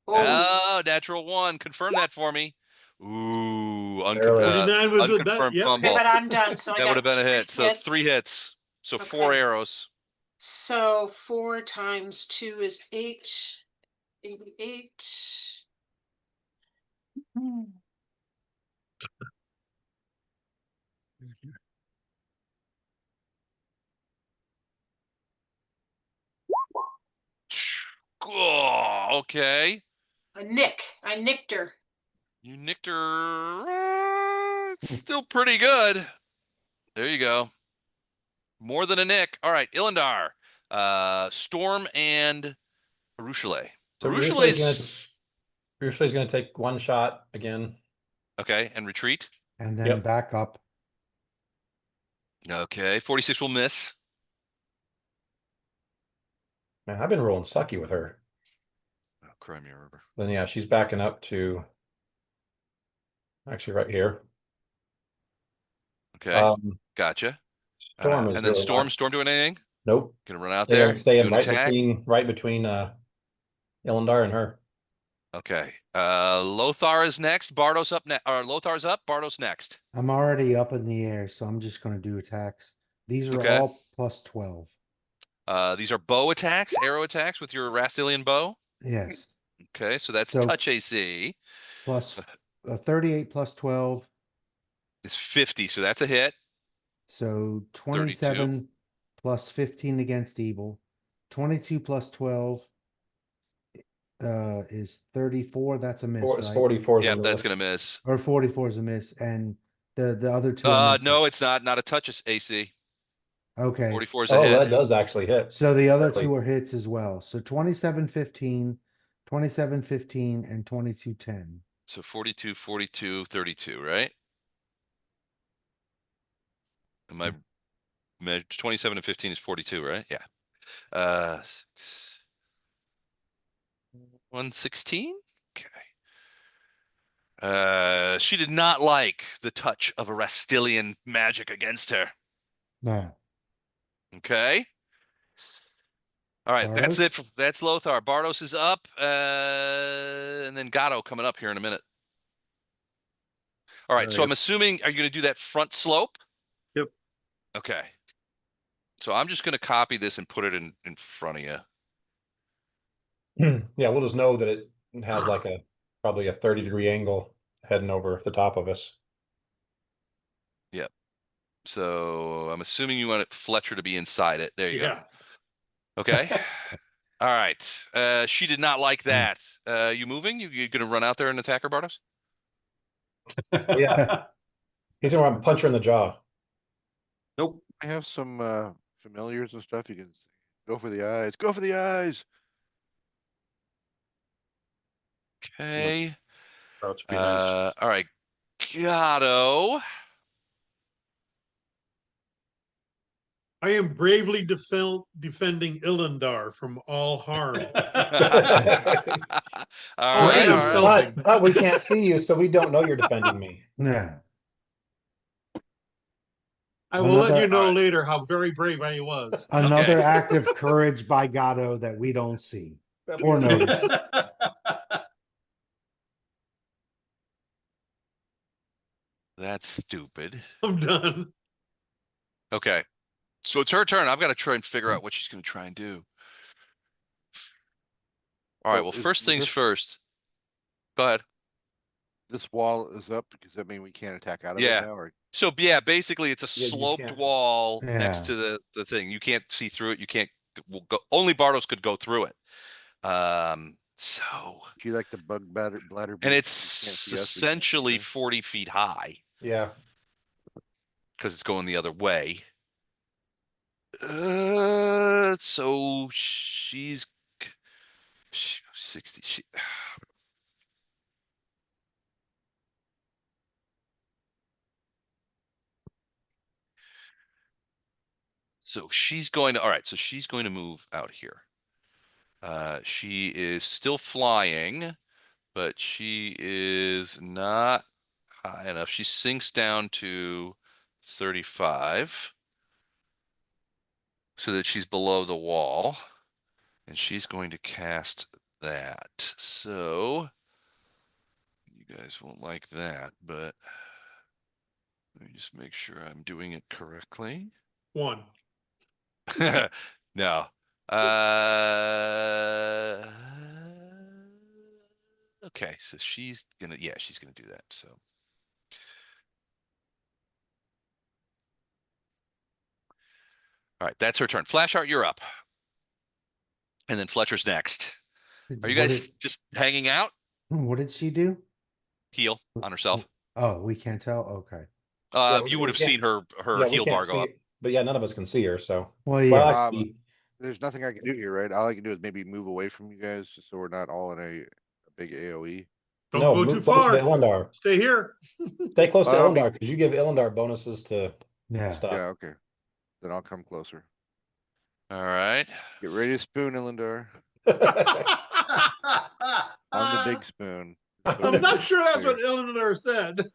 Oh, natural 1. Confirm that for me. Ooh, Barely. 49 was a bet. unconfirmed Yep. Okay, fumble. but I'm done. So I That would got have been a 3 hit. So 3 hits. So 4 Okay. arrows. So 4 times 2 is 8. 88. Oh, okay. I nicked her. You nicked her. It's still pretty good. There you go. More than a nick. All right, Ilindar. Storm and Arushale. So Arushale's Usually going to take one shot again. okay, and retreat. And then Yep. back up. Okay, 46 will miss. Man, I've been rolling sucky with her. Oh, Crimea River. Then yeah, she's backing up to actually right here. Okay, gotcha. Storm is and then really Storm. not- Storm doing anything? Nope. Gonna run out Staying, there, staying do an right attack. between Ilindar and her. Okay. Lothar is next. Bardos up next. Or Lothar's up. Bardos next. I'm already up in the air, so I'm just going to do attacks. These are Okay. all +12. These are bow attacks, arrow attacks with your Rastilian bow. Yes. Okay, so that's So- touch AC. Plus 38 +12. It's 50, so that's a hit. So 27 plus 15 against evil. 22 plus 12 is 34. That's a miss, It's right? 44 is a Yep, that's miss. gonna miss. Or 44 is a miss. And the other two are misses. No, it's not. Not a touch AC. Okay. 44 is a Oh, hit. that does actually hit. So the other Barely. two are hits as well. So 27, 15, 27, 15, and 22, 10. So 42, 42, 32, right? Am I 27 and 15 is 42, right? Yeah. 116. Okay. She did not like the touch of Aristilian magic against her. No. Okay. All right, that's it. Bardos? That's Lothar. Bardos is up, and then Gatto coming up here in a minute. All right, so Alright. I'm assuming, are you going to do that front slope? Yep. Okay. So I'm just going to copy this and put it in front of you. Yeah, we'll just know that it has like probably a 30-degree angle heading over the top of us. Yep. So I'm assuming you want Fletcher to be inside it. There you go. Okay. All right. She did not like that. You moving? You going to run out there and attack her, Bartos? Oh, yeah. He's gonna punch her in the jaw. Nope. I have some familiars and stuff. You can go for the eyes. Go for the eyes. Okay. Crouch behind. All right. Gatto. I am bravely defending Ilindar from all harm. All Oh, right. and I'm All right. stealthing. But we can't see you, so we don't know you're defending me. Yeah. I will let you Another- know Alright. later how very brave I was. Another Okay. act of courage by Gatto that we don't see or notice. That's stupid. I'm done. Okay. So it's her turn. I've got to try and figure out what she's going to try and do. All right. So Well, is first things this- first. Go ahead. This wall is up. Does that mean we can't attack out of Yeah. it now? Or So yeah, basically it's a Yeah, you sloped can't- wall next Yeah. to the thing. You can't see through it. You can't go, only Bartos could go through it. So do you like the bladder and beast? You can't it's see us, we can't see essentially them. 40 feet high Yeah. because it's going the other way. So she's 60. So she's going to, all right, so she's going to move out here. She is still flying, but she is not high enough. She sinks down to 35 so that she's below the wall, and she's going to cast that. So you guys won't like that, but let me just make sure I'm doing it correctly. 1. No. Okay, so she's gonna do that. So all right, that's her turn. Flashheart, you're up. And then Fletcher's next. Are you guys just hanging out? What did she do? Heal on herself. Oh, we can't tell. Okay. Yeah, You we would have can't- seen her Yeah, we heal can't bar go see up. it, but yeah, none of us can see her, so. Well, yeah. Well, actually, There's nothing I can do here, right? All I can do is maybe move away from you guys just so we're not all in a big AoE. Don't no, go move too close far. to Ilindar. Stay here. Stay close to I mean- Ilindar because you give Ilindar bonuses to Yeah. stuff. Yeah, okay. Then I'll come closer. All right. Get ready to spoon, Ilindar. On the big spoon. I'm not sure that's what Eleanor said.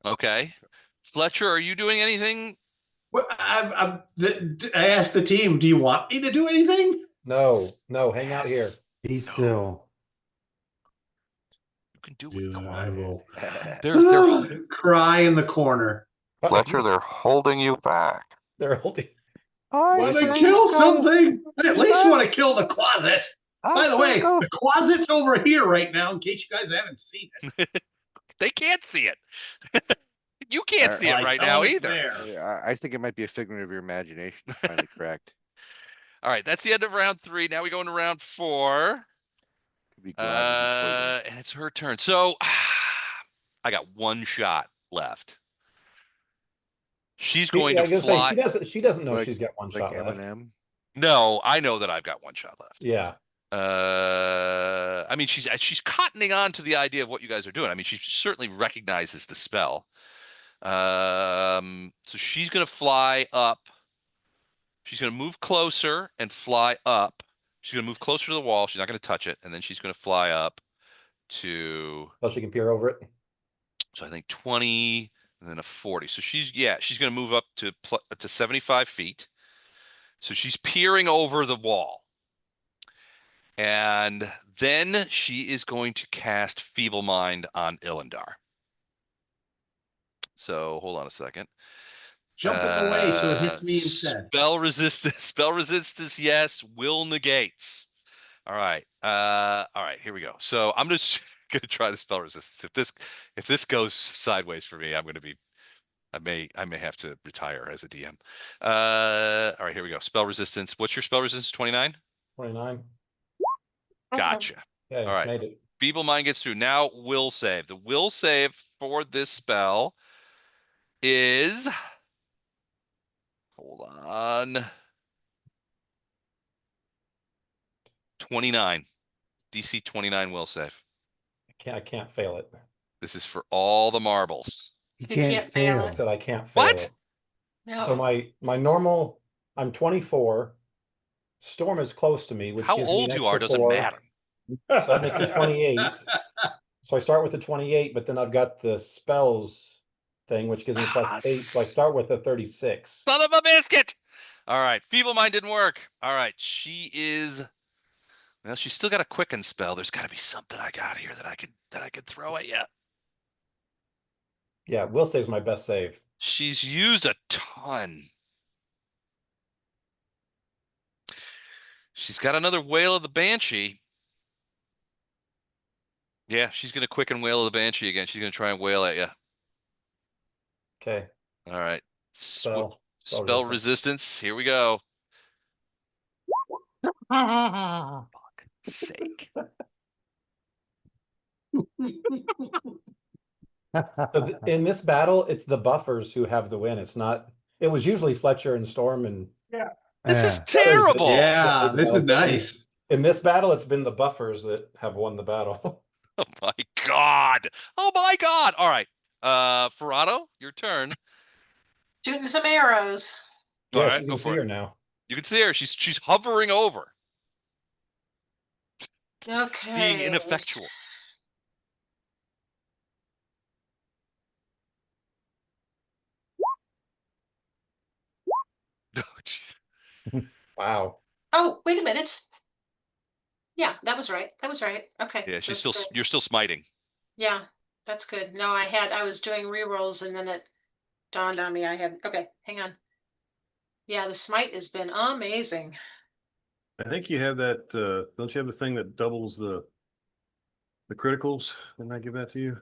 Okay. Fletcher, are you doing anything? Well, I asked the team, do you want me to do anything? No, hang out here. Be still. You can do it. Come on. I will They're cry in the corner. Fletcher, they're holding you back. They're holding. Want to kill something? I at least want to kill the closet. By the way, the closet's over here right now, in case you guys haven't seen it. They can't see it. You can't see it Like, right tell now them it's either. there. Yeah, I think it might be a figment of your imagination. It's finally cracked. All right, that's the end of round 3. Now we go into round 4. Could be glad to be poisoned. And it's her turn. So I got one shot left. She's going I to was gonna fly. say, she doesn't know Like- she's got one Like shot left. Eminem. No, I know that I've got one shot left. Yeah. I mean, she's cottoning on to the idea of what you guys are doing. I mean, she certainly recognizes the spell. So she's gonna fly up. She's gonna move closer and fly up. She's gonna move closer to the wall. She's not gonna touch it, and then she's gonna fly up to. So she can peer over it. So I think 20 and then a 40. So she's gonna move up to 75 feet. So she's peering over the wall. And then she is going to cast Feeble Mind on Ilindar. So hold on a second. Jump in the way so it hits me instead. Spell resistance, yes. Will negates. All right. All right, here we go. So I'm just gonna try the spell resistance. If this goes sideways for me, I may have to retire as a DM. All right, here we go. Spell resistance. What's your spell resistance? 29? 29. Gotcha. Okay, All right. made it. Feeble Mind gets through. Now will save. The will save for this spell is, hold on, 29. DC 29 will save. I can't fail it. This is for all the marbles. You You can't can't fail fail. I said I can't fail What? it. No. So my normal, I'm 24. Storm is close to me, which How gives me old an you are extra doesn't 4. matter. So that makes it 28. So I start with the 28, but then I've got the spells thing, which gives me +8. So I start with a 36. Son of a biscuit. All right. Feeble Mind didn't work. All right. Well, she's still got a quicken spell. There's got to be something I got here that I could throw at you. Yeah, will save's my best save. She's used a ton. She's got another Wail of the Banshee. Yeah, she's going to quicken Wail of the Banshee again. She's going to try and wail at you. Okay. All right. Spell Spell resistance. Here we go. Fuck sake. So in this battle, it's the buffers who have the win. It's not. It was usually Fletcher and Storm and This is the others that- terrible. Yeah, this is nice. In this battle, it's been the buffers that have won the battle. Oh my God. Oh my God. All right. Ferrado, your turn. Shooting some arrows. All Yes, right, you go can see for her it. now. You can see her. She's hovering over, Okay. being ineffectual. Oh, jeez. Wow. Oh, wait a minute. Yeah, that was right. That was right. Okay. Yeah, that's good. you're still smiting. Yeah, that's good. No, I was doing rerolls and then it dawned on me okay, hang on. Yeah, the smite has been amazing. I think you have that, don't you have the thing that doubles the criticals? Didn't I give that to you?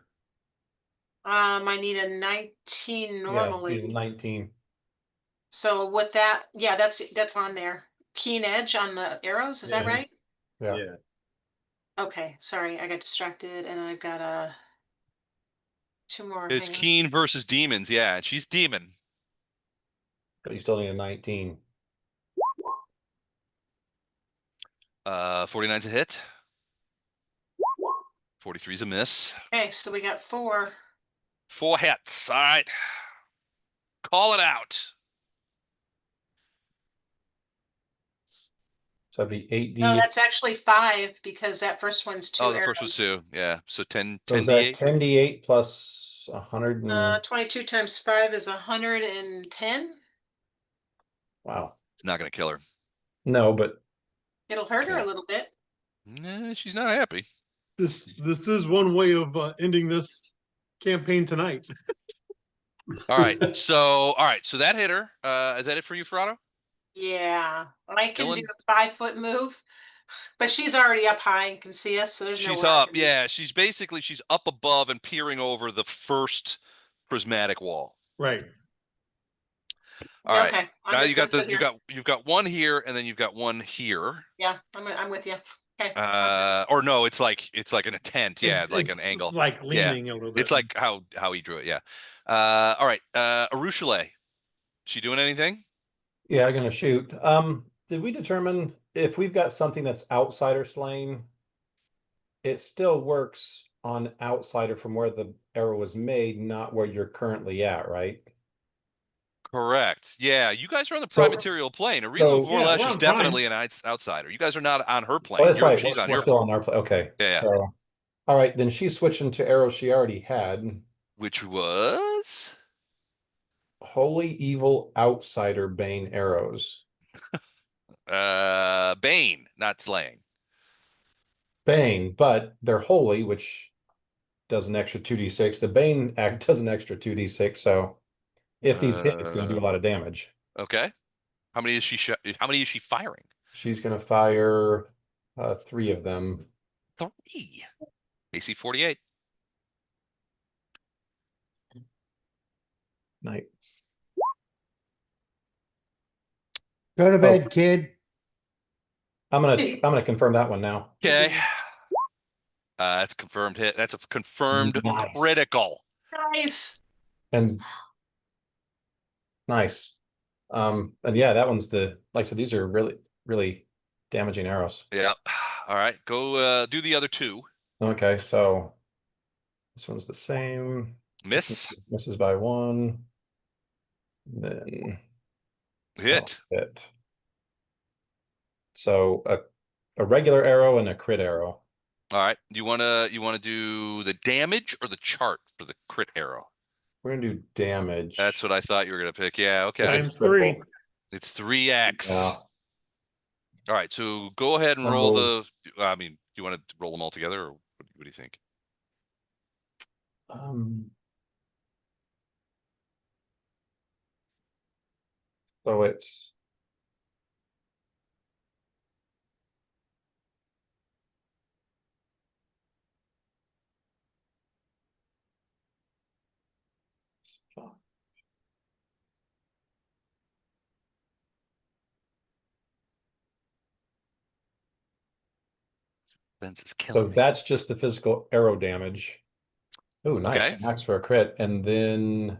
I need a 19 normally. Yeah, 19. So with that, yeah, that's on there. Keen edge on the arrows, is that Yeah. right? Yeah. Okay, sorry, I got distracted and I've got 2 more. It's hang on. Keen versus demons. Yeah, and she's demon. But you still need a 19. 49's a hit. 43's a miss. Okay, so we got 4. 4 hits. All right. Call it out. So that'd be 8D. No, that's actually 5 because that first one's 2 Oh, the arrows. first was 2. Yeah. So 10 So is that d8. 10D8 plus 100 and 22 times 5 is 110. wow. It's not going to kill her. No, but It'll hurt her Okay. a little bit. Nah, she's not happy. This is one way of ending this campaign tonight. All right. So that hit her. Is that it for you, Ferrado? Yeah, I can do Dylan? a 5-foot move, but she's already up high and can see us, so there's She's nowhere I up. can be. Yeah, she's up above and peering over the first prismatic wall. Right. All right. Okay, I'm Now just you gonna got sit here. you've got one here and then you've got one here. Yeah, I'm with you. Okay. Or no, it's like an tent. Yeah, It's- like it's an angle. like Yeah. leaning a little bit. It's like how he drew it. Yeah. All right. Arushale. She doing anything? yeah, I'm gonna shoot. did we determine if we've got something that's outsider slain, it still works on outsider from where the arrow was made, not where you're currently at, right? Correct. Yeah, you guys are on the So- prime material plane. Areela so- Yeah, Vorlesh we're is on Prime. definitely an outsider. You guys are not on her Oh, plane. that's right. She's on We're your still plane. on our play. Okay. Yeah, yeah. So, all right, then she's switching to arrows she already had. Which was Holy Evil Outsider Bane arrows. Bane, not slaying. Bane, but they're holy, which does an extra 2d6. The Bane act does an extra 2d6. So if these hit, it's going to do a lot of damage. Okay. How many is she firing? She's going to fire 3 of them. 3. AC 48. Night. Go to Oh. bed, kid. I'm gonna confirm that one now. Okay. That's a confirmed hit. That's a confirmed Nice. critical. Nice. And nice. And yeah, that one's like I said, these are really, really damaging arrows. Yeah. All right. Go do the other 2. Okay, so this one's the same. Miss. Misses by 1. Then Hit. hit. So a regular arrow and a crit arrow. All right. You wanna do the damage or the chart for the crit arrow? We're gonna do damage. That's what I thought you were gonna pick. Yeah, okay. Times 3. It's 3x. Yeah. All right, so go ahead and roll the. I mean, do you want to roll them all together, or what do you think? So it's Vince is killing so me. that's just the physical arrow damage. Oh, nice. Okay. Max for a crit. And then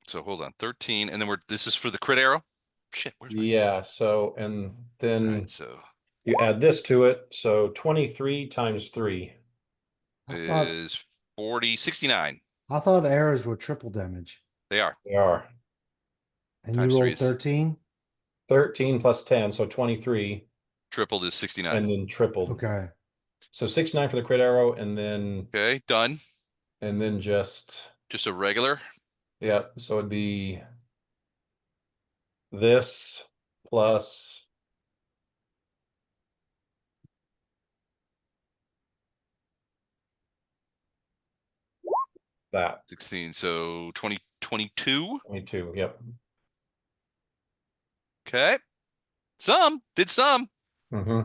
So hold on, 13, and then this is for the crit arrow. Shit, where's my? yeah, so and then Right, so you add this to it. So 23 times 3. is 40, 69. I thought arrows were triple damage. They are. They are And Times you three rolled is 13? 13 plus 10, so 23, Tripled is 69. and then tripled. Okay. So 69 for the crit arrow, and then Okay, done. just Just a regular. yeah. So it'd be this plus that 16. So 20, 22. 22. Yep. Okay. Did some. Mm-hmm.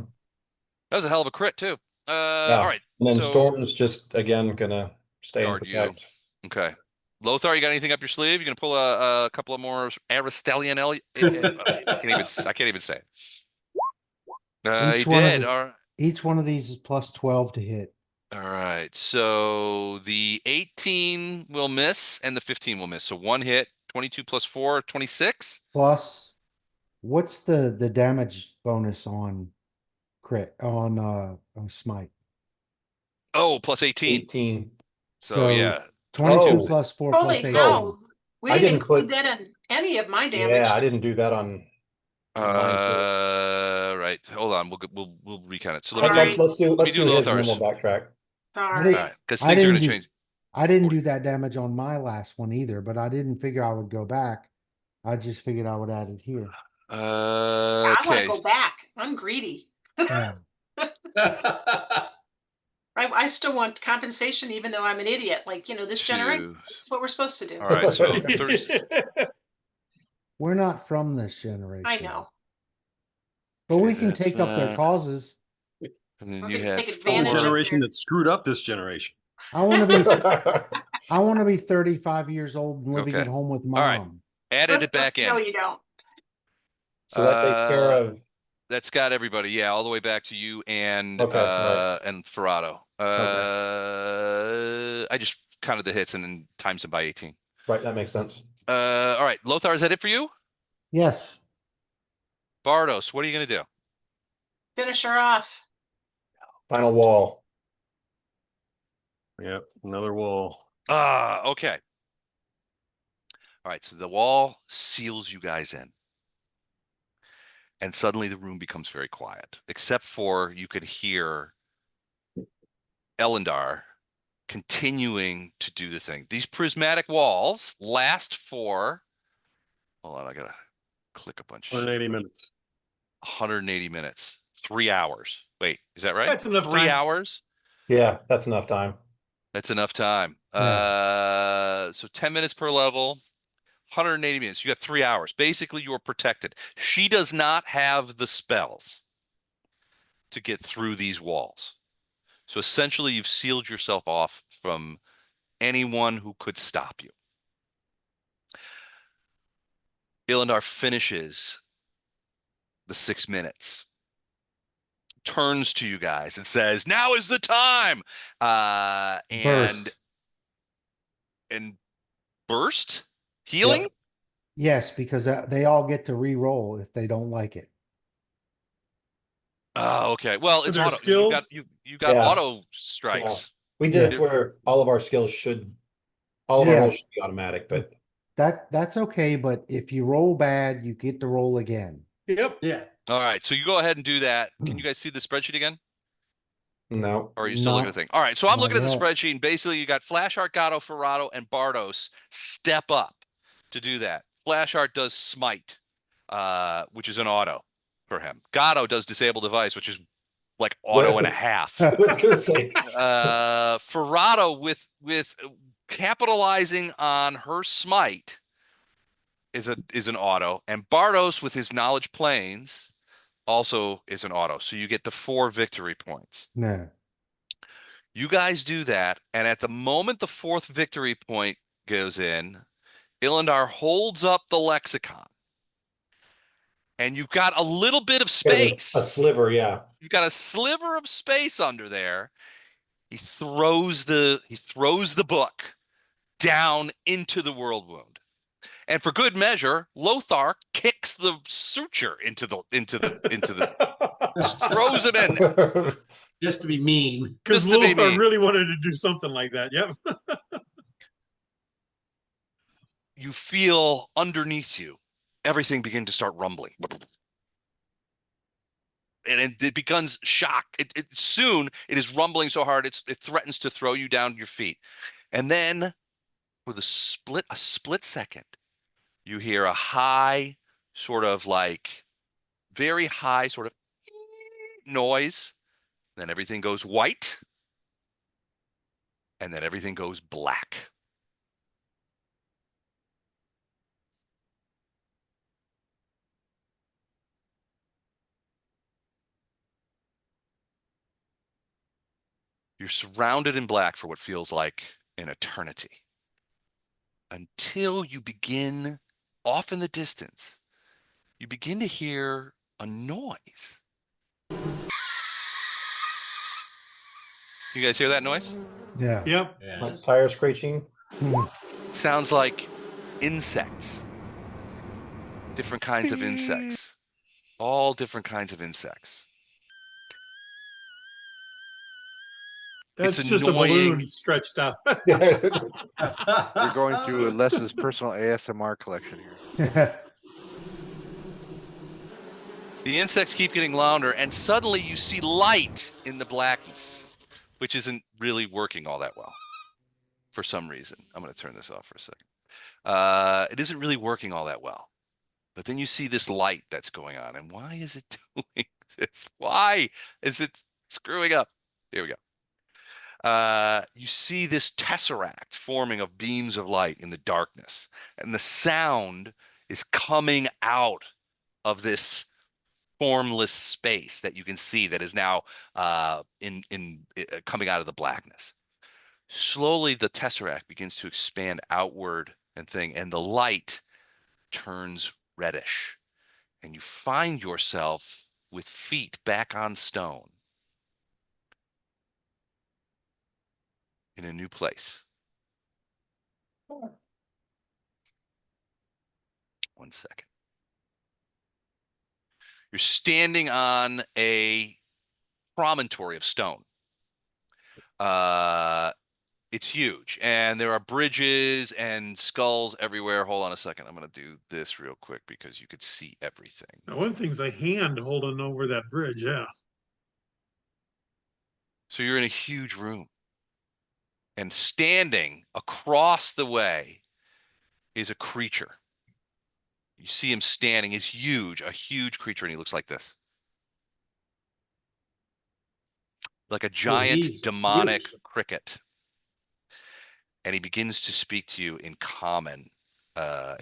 That was a hell of a crit too. Yeah. All right. And then so Storm's just again gonna stay and guard you. protect. Okay. Lothar, you got anything up your sleeve? You gonna pull a couple of more Aristelian I can't even say it. He Each one of did. the- All right. Each one of these is plus 12 to hit. All right. So the 18 will miss and the 15 will miss. So 1 hit, 22 plus 4, 26. Plus, what's the damage bonus on crit on smite? Oh, plus 18. 18. So yeah. 22 Oh. plus 4 Holy plus 18. cow. We I didn't didn't include put- that in any of my damage. Yeah, I didn't do that on mine too. Right. Hold on. We'll recount it. So All let me right. Let's do do his and then Lothar's. we'll backtrack. Sorry. All right, because I things are didn't going to do- change. I didn't do that damage on my last one either, but I didn't figure I would go back. I just figured I would add it here. I want Okay. to go back. I'm greedy. Yeah. I still want compensation, even though I'm an idiot. Like, this generation, this is what we're supposed to do. All right. So 30, We're not from this generation. I know. But we Okay, can that's take up their that. causes. and then We're you gonna had take The advantage of 4. generation their- that screwed up this generation. I want to be I want to be 35 years old and living Okay. at home with All right. mom. Added it back No, in. you don't. So that takes care of That's got everybody. Yeah, all the way back to you and Okay, right. and Ferrado. I just counted the hits and then times them by 18. right, that makes sense. All right. Lothar, is that it for you? Yes. Bardos, what are you going to do? Finish her off. Final wall. Yep, another wall. Okay. All right, so the wall seals you guys in. And suddenly the room becomes very quiet, except for you could hear Elendar continuing to do the thing. These prismatic walls last for, hold on, I gotta click a bunch. 180 minutes. 180 minutes, 3 hours. Wait, is that right? That's enough 3 time. hours? Yeah, that's enough time. That's enough time. So 10 minutes per level, 180 minutes. You got 3 hours. Basically, you are protected. She does not have the spells to get through these walls. So essentially, you've sealed yourself off from anyone who could stop you. Ilindar finishes the 6 minutes, turns to you guys and says, "Now is the time." Burst. And burst healing. Yep. Yes, because they all get to re-roll if they don't like it. Oh, okay. Well, it's their auto. skills? You got Yeah. auto strikes. We did it Yeah. to where all of our skills should, all of our Yeah. rolls should be automatic, but That's okay, but if you roll bad, you get to roll again. Yep. Yeah. All right, so you go ahead and do that. Can you guys see the spreadsheet again? no. Or are you still looking at No, the thing? All right, so I'm not looking at the yet. spreadsheet, and basically you got Flash Art, Gato, Ferrado, and Bardos step up to do that. Flash Art does Smite, which is an auto for him. Gato does Disable Device, which is like auto and a half. I was gonna say. Ferrado with capitalizing on her Smite is an auto, and Bardos with his Knowledge Planes also is an auto. So you get the 4 victory points. No. You guys do that, and at the moment the 4th victory point goes in, Ilindar holds up the lexicon, and you've got a little bit of space. A sliver, yeah. You've got a sliver of space under there. He throws the book down into the Worldwound, and for good measure, Lothar kicks the suture into the just throws him in there. Just to be mean. Because Just to be Lothar mean. really wanted to do something like that. Yep. You feel underneath you everything begin to start rumbling, and it becomes shock. Soon it is rumbling so hard it threatens to throw you down your feet, and then with a split second, you hear a high, sort of like very high sort of noise. Then everything goes white, and then everything goes black. You're surrounded in black for what feels like an eternity, until you begin, off in the distance, you begin to hear a noise. You guys hear that noise? Yeah. Yep. Yeah. Like tire screeching. It sounds like insects. Different kinds of insects. All different kinds of insects. That's It's just annoying. a balloon stretched out. We're going through Les's personal ASMR collection here. The insects keep getting louder, and suddenly you see light in the blackness, which isn't really working all that well for some reason. I'm going to turn this off for a second. It isn't really working all that well. But then you see this light that's going on, and why is it doing this? Why is it screwing up? Here we go. You see this tesseract forming of beams of light in the darkness, and the sound is coming out of this formless space that you can see that is now coming out of the blackness. Slowly, the tesseract begins to expand outward and the light turns reddish, and you find yourself with feet back on stone in a new place. 1 second. You're standing on a promontory of stone. It's huge, and there are bridges and skulls everywhere. Hold on a second. I'm going to do this real quick because you could see everything. Now, one thing's a hand holding over that bridge. Yeah. So you're in a huge room, and standing across the way is a creature. You see him standing. He's huge, a huge creature, and he looks like this. Like a Oh, giant he's demonic huge. cricket. And he begins to speak to you in common,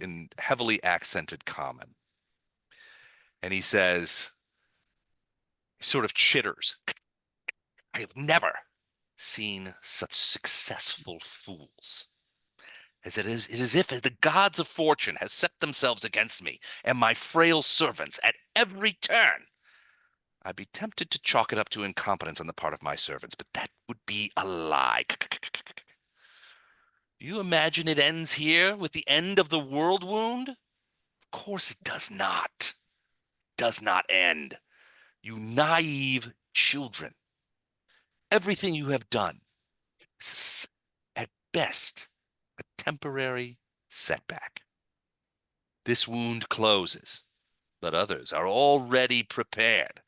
in heavily accented common. And he says, he sort of chitters. I have never seen such successful fools. It is if the gods of fortune have set themselves against me and my frail servants at every turn. I'd be tempted to chalk it up to incompetence on the part of my servants, but that would be a lie. You imagine it ends here with the end of the world wound? Of course it does not. Does not end. You naive children. Everything you have done is, at best, a temporary setback. This wound closes, but others are already prepared,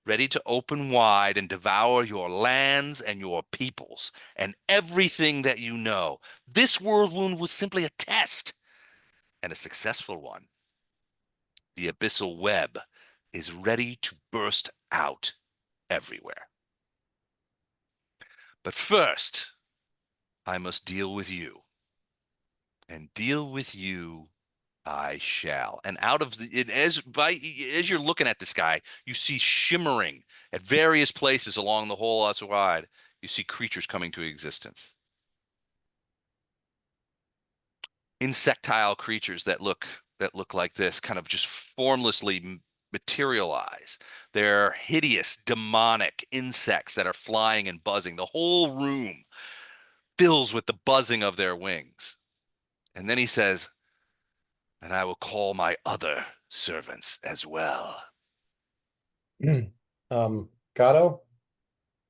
ready to open wide and devour your lands and your peoples and everything that you know. This world wound was simply a test, and a successful one. The abyssal web is ready to burst out everywhere. But first, I must deal with you. And deal with you I shall. And out of as you're looking at this guy, you see shimmering at various places along the whole outside. You see creatures coming to existence. Insectile creatures that look like this, kind of just formlessly materialize. They're hideous, demonic insects that are flying and buzzing. The whole room fills with the buzzing of their wings. And then he says, and I will call my other servants as well. Gato,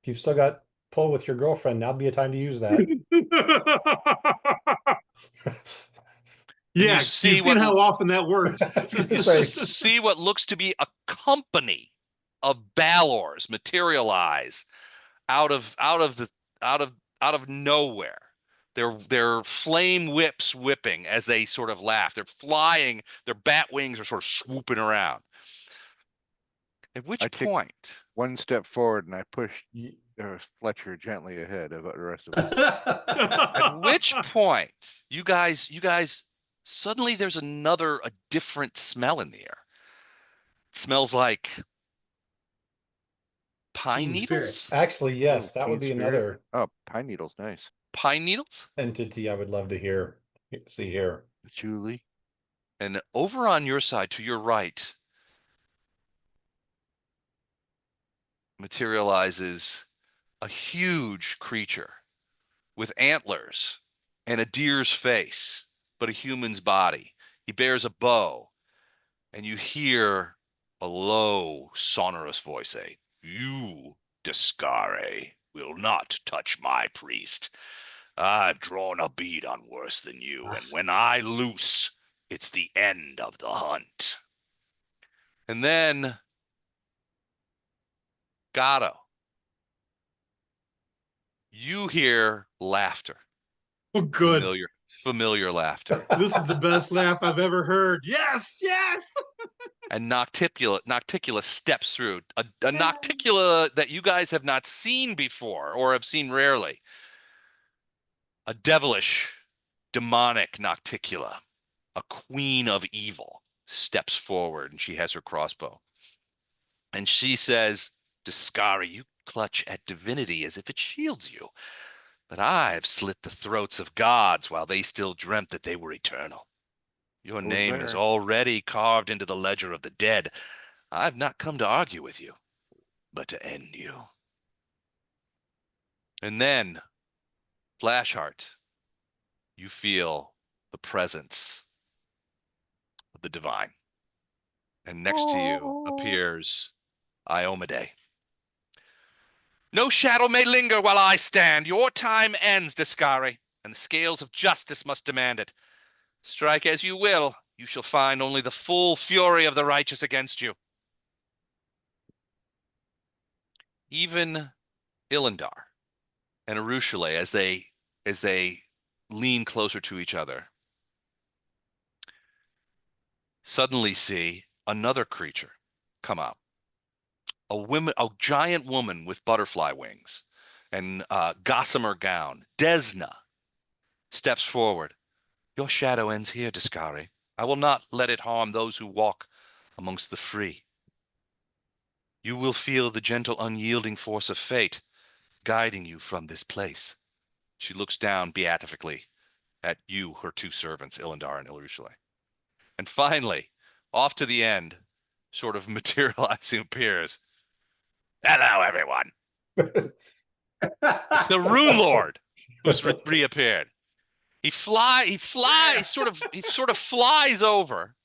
if you've still got pull with your girlfriend, now'd be a time to use that. And you Yeah, see you've seen what how often that works. I was gonna you say. see what looks to be a company of Balors materialize out of nowhere. They're flame whips whipping as they sort of laugh. They're flying. Their bat wings are sort of swooping around. At which I take point, one step forward and I push y- Fletcher gently ahead of the rest of us. at which point, you guys, suddenly there's a different smell in the air. It smells like pine Team spirit. needles. Actually, yes, Ooh, that would team be spirit. another Oh, pine needles, nice. Pine needles. entity I would love to see here. Julie. And over on your side, to your right, materializes a huge creature with antlers and a deer's face, but a human's body. He bears a bow, and you hear a low, sonorous voice say, "You, Descare, will not touch my priest. I've drawn a bead on worse than you, and when I loose, it's the end of the hunt." And then Gato, you hear laughter, Oh, good. familiar laughter. This is the best laugh I've ever heard. Yes, yes. And Nocticula steps through, a Nocticula that you guys have not seen before or have seen rarely. A devilish, demonic Nocticula, a queen of evil, steps forward, and she has her crossbow. And she says, "Descari, you clutch at divinity as if it shields you. But I've slit the throats of gods while they still dreamt that they were eternal. Your Who's name is there? already carved into the ledger of the dead. I've not come to argue with you, but to end you." And then, Flashheart, you feel the presence of the divine. and next to you appears Iomade. No shadow may linger while I stand. Your time ends, Discari, and the scales of justice must demand it. Strike as you will, you shall find only the full fury of the righteous against you. Even Ilindar and Arushale, as they lean closer to each other, suddenly see another creature come out. A giant woman with butterfly wings and gossamer gown. Desna steps forward. Your shadow ends here, Discari. I will not let it harm those who walk amongst the free. You will feel the gentle, unyielding force of fate guiding you from this place. She looks down beatifically at you, her two servants, Ilindar and Ilushale. And finally, off to the end, sort of materializing, appears. Hello, everyone. It's the Rune Lord who's reappeared. He sort of flies over,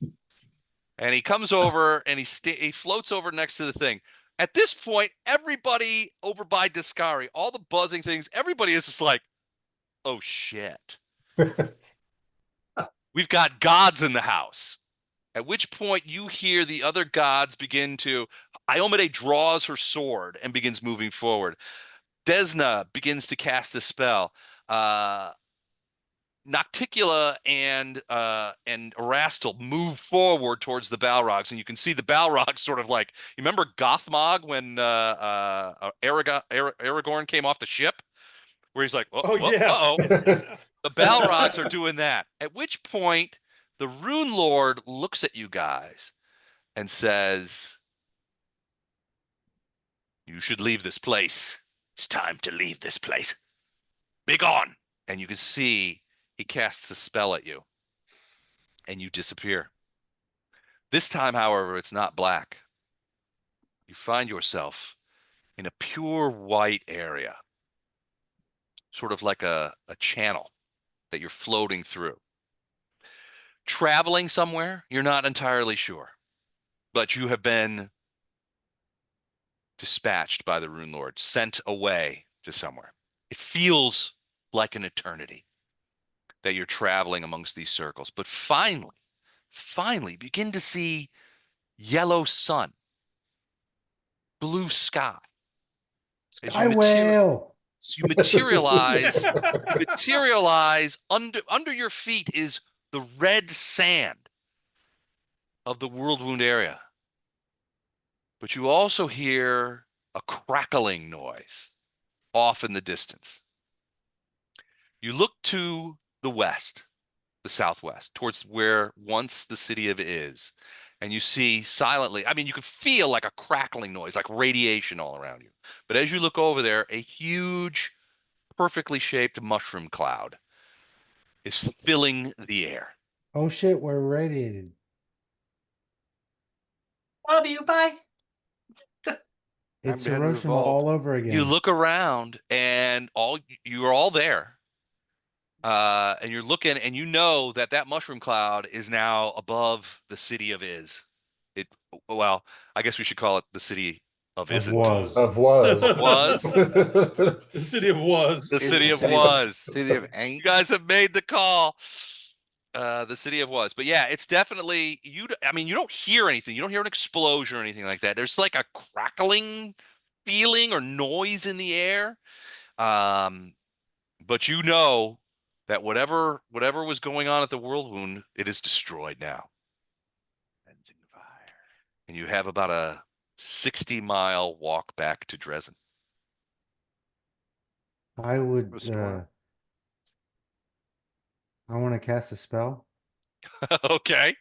and he comes over and he floats over next to the thing. At this point, everybody over by Discari, all the buzzing things, everybody is just like, oh shit. We've got gods in the house. At which point you hear the other gods begin to. Iomade draws her sword and begins moving forward. Desna begins to cast a spell. Nocticula and Erastil move forward towards the Balrogs, and you can see the Balrogs sort of like, you remember Gothmog when Aragorn came off the ship, where he's like, Oh yeah. uh-oh. The Balrogs are doing that. At which point the Rune Lord looks at you guys and says, you should leave this place. It's time to leave this place. Begone. And you can see he casts a spell at you, and you disappear. This time, however, it's not black. You find yourself in a pure white area, sort of like a channel that you're floating through. Traveling somewhere, you're not entirely sure, but you have been dispatched by the Rune Lord, sent away to somewhere. It feels like an eternity that you're traveling amongst these circles. But finally begin to see yellow sun, blue sky. Sky whale. You materialize under your feet is the red sand of the Worldwound area. But you also hear a crackling noise off in the distance. You look to the west, the southwest, towards where once the city of is, and you see silently, I mean, you can feel like a crackling noise, like radiation all around you. But as you look over there, a huge, perfectly shaped mushroom cloud is filling the air. Oh shit, we're radiated. Love you. Bye. It's heading to the Hiroshima vault. all over again. You look around, and you're all there. And you're looking, and you know that mushroom cloud is now above the city of Is. Well, I guess we should call it the city of isn't. was. Of was. Was. The city of was. The It's city the of city was. City of You ain't. guys have made the call. The city of was. But yeah, it's definitely I mean, you don't hear anything. You don't hear an explosion or anything like that. There's like a crackling feeling or noise in the air. But you know that whatever was going on at the Worldwound, it is destroyed now. And you have about a 60-mile walk back to Dresden. I would Restore. I want to cast a spell. Okay.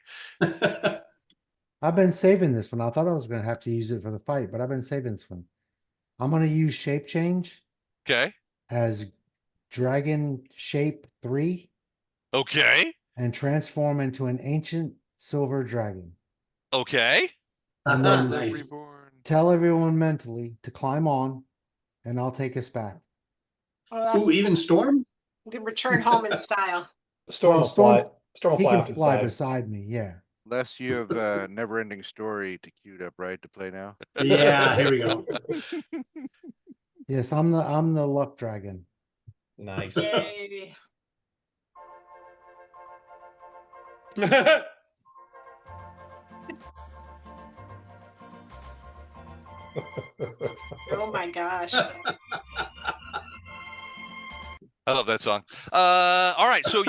I've been saving this one. I thought I was gonna have to use it for the fight, but I've been saving this one. I'm gonna use shape change Okay. as Dragon Shape 3 Okay. and transform into an ancient silver dragon. Okay. And then Nice. Reborn. tell everyone mentally to climb on, and I'll take us back. Well, that's Ooh, even Storm? you can return home in style. Storm Well, will fly. Storm- Storm will He fly can off fly inside. beside me, yeah. Les, you have Never Ending Story to queued up, right? To play now. Yeah, here we go. Yes, I'm the luck dragon. Nice. Yay. Oh my gosh. I love that song. All right. So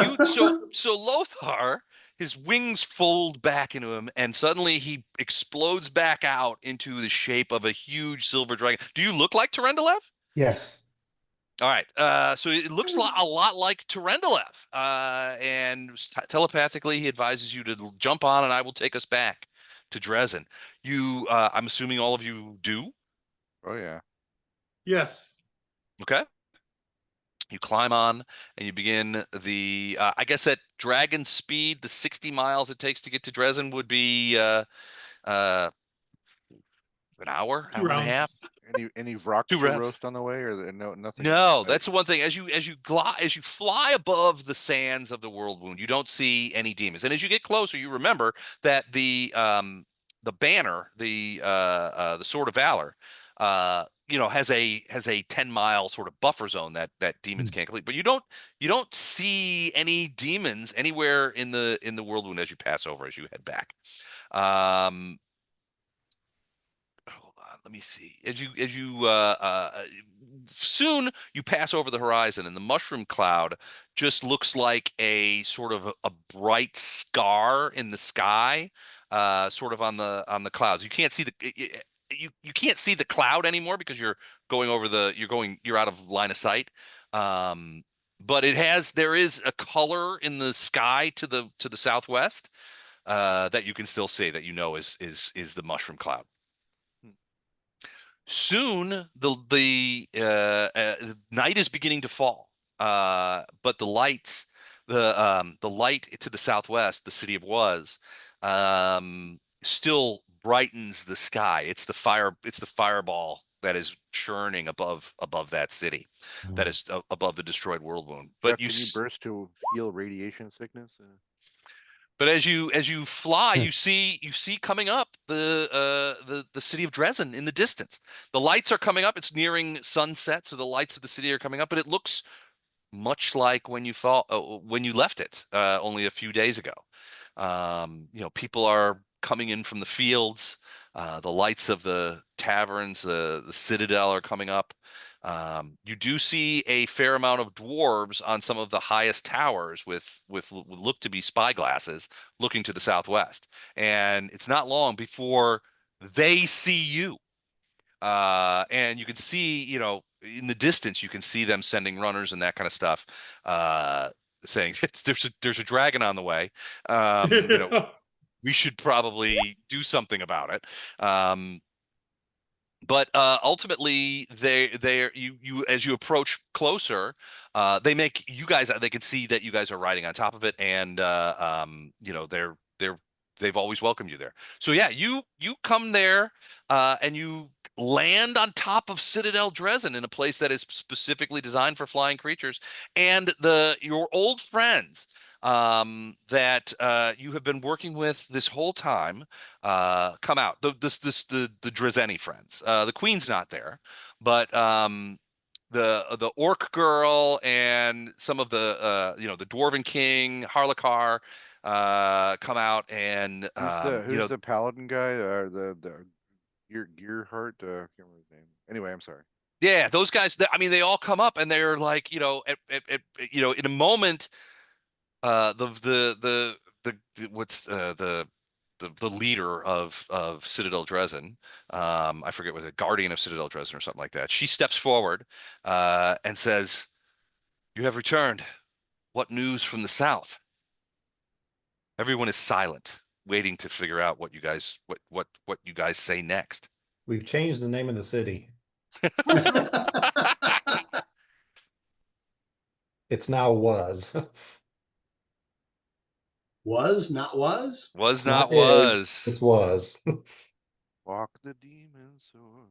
Lothar, his wings fold back into him, and suddenly he explodes back out into the shape of a huge silver dragon. Do you look like Terendelev? Yes. All right. So it looks a lot like Terendelev. And telepathically, he advises you to jump on, and I will take us back to Dresden. I'm assuming all of you do. Oh yeah. Yes. Okay. You climb on and you begin I guess at dragon speed, the 60 miles it takes to get to Dresden would be uh, an hour, 2 hour and a rounds. half, Any vrocks two to rounds. roast on the way, or no nothing? No, that's the one thing. As you fly above the sands of the Worldwound, you don't see any demons. And as you get closer, you remember that the banner, the Sword of Valor, has a 10-mile sort of buffer zone that demons can't complete. But you don't see any demons anywhere in the Worldwound as you pass over, as you head back. Um, Hold on, let me see. Soon you pass over the horizon, and the mushroom cloud just looks like a sort of a bright scar in the sky, sort of on the clouds. You can't see you can't see the cloud anymore because you're out of line of sight. Um, but there is a color in the sky to the southwest that you can still see, that is the mushroom cloud. Soon the night is beginning to fall, but the light to the southwest, the city of Was, still brightens the sky. It's the fireball that is churning above that city, that is above the destroyed world wound. Jeff, can you burst to heal radiation sickness? But as you fly, you see coming up the city of Dresden in the distance. The lights are coming up. It's nearing sunset, so the lights of the city are coming up. But it looks much like when you left it only a few days ago. People are coming in from the fields. The lights of the taverns, the citadel are coming up. You do see a fair amount of dwarves on some of the highest towers with look to be spyglasses looking to the southwest. And it's not long before they see you. And you can see, in the distance, you can see them sending runners and that kind of stuff, saying there's a dragon on the way. We should probably do something about it. But ultimately, you as you approach closer, they can see that you guys are riding on top of it, and they've always welcomed you there. So yeah, you come there, and you land on top of Citadel Dresden in a place that is specifically designed for flying creatures, and your old friends that you have been working with this whole time come out. The Dreseni friends. The queen's not there, but the orc girl and some of the dwarven king Harlakar come out, and Who's the paladin guy, or the Gearhart? Can't remember his name. Anyway, I'm sorry. Yeah, those guys. I mean, they all come up, and they're like, in a moment, what's the leader of Citadel Dresden, I forget, what, the guardian of Citadel Dresden or something like that. She steps forward and says, "You have returned. What news from the south?" Everyone is silent, waiting to figure out what you guys say next. We've changed the name of the city. It's now Was. Was, not was? Was It's not is. was. It's Was. Walk the demon sword.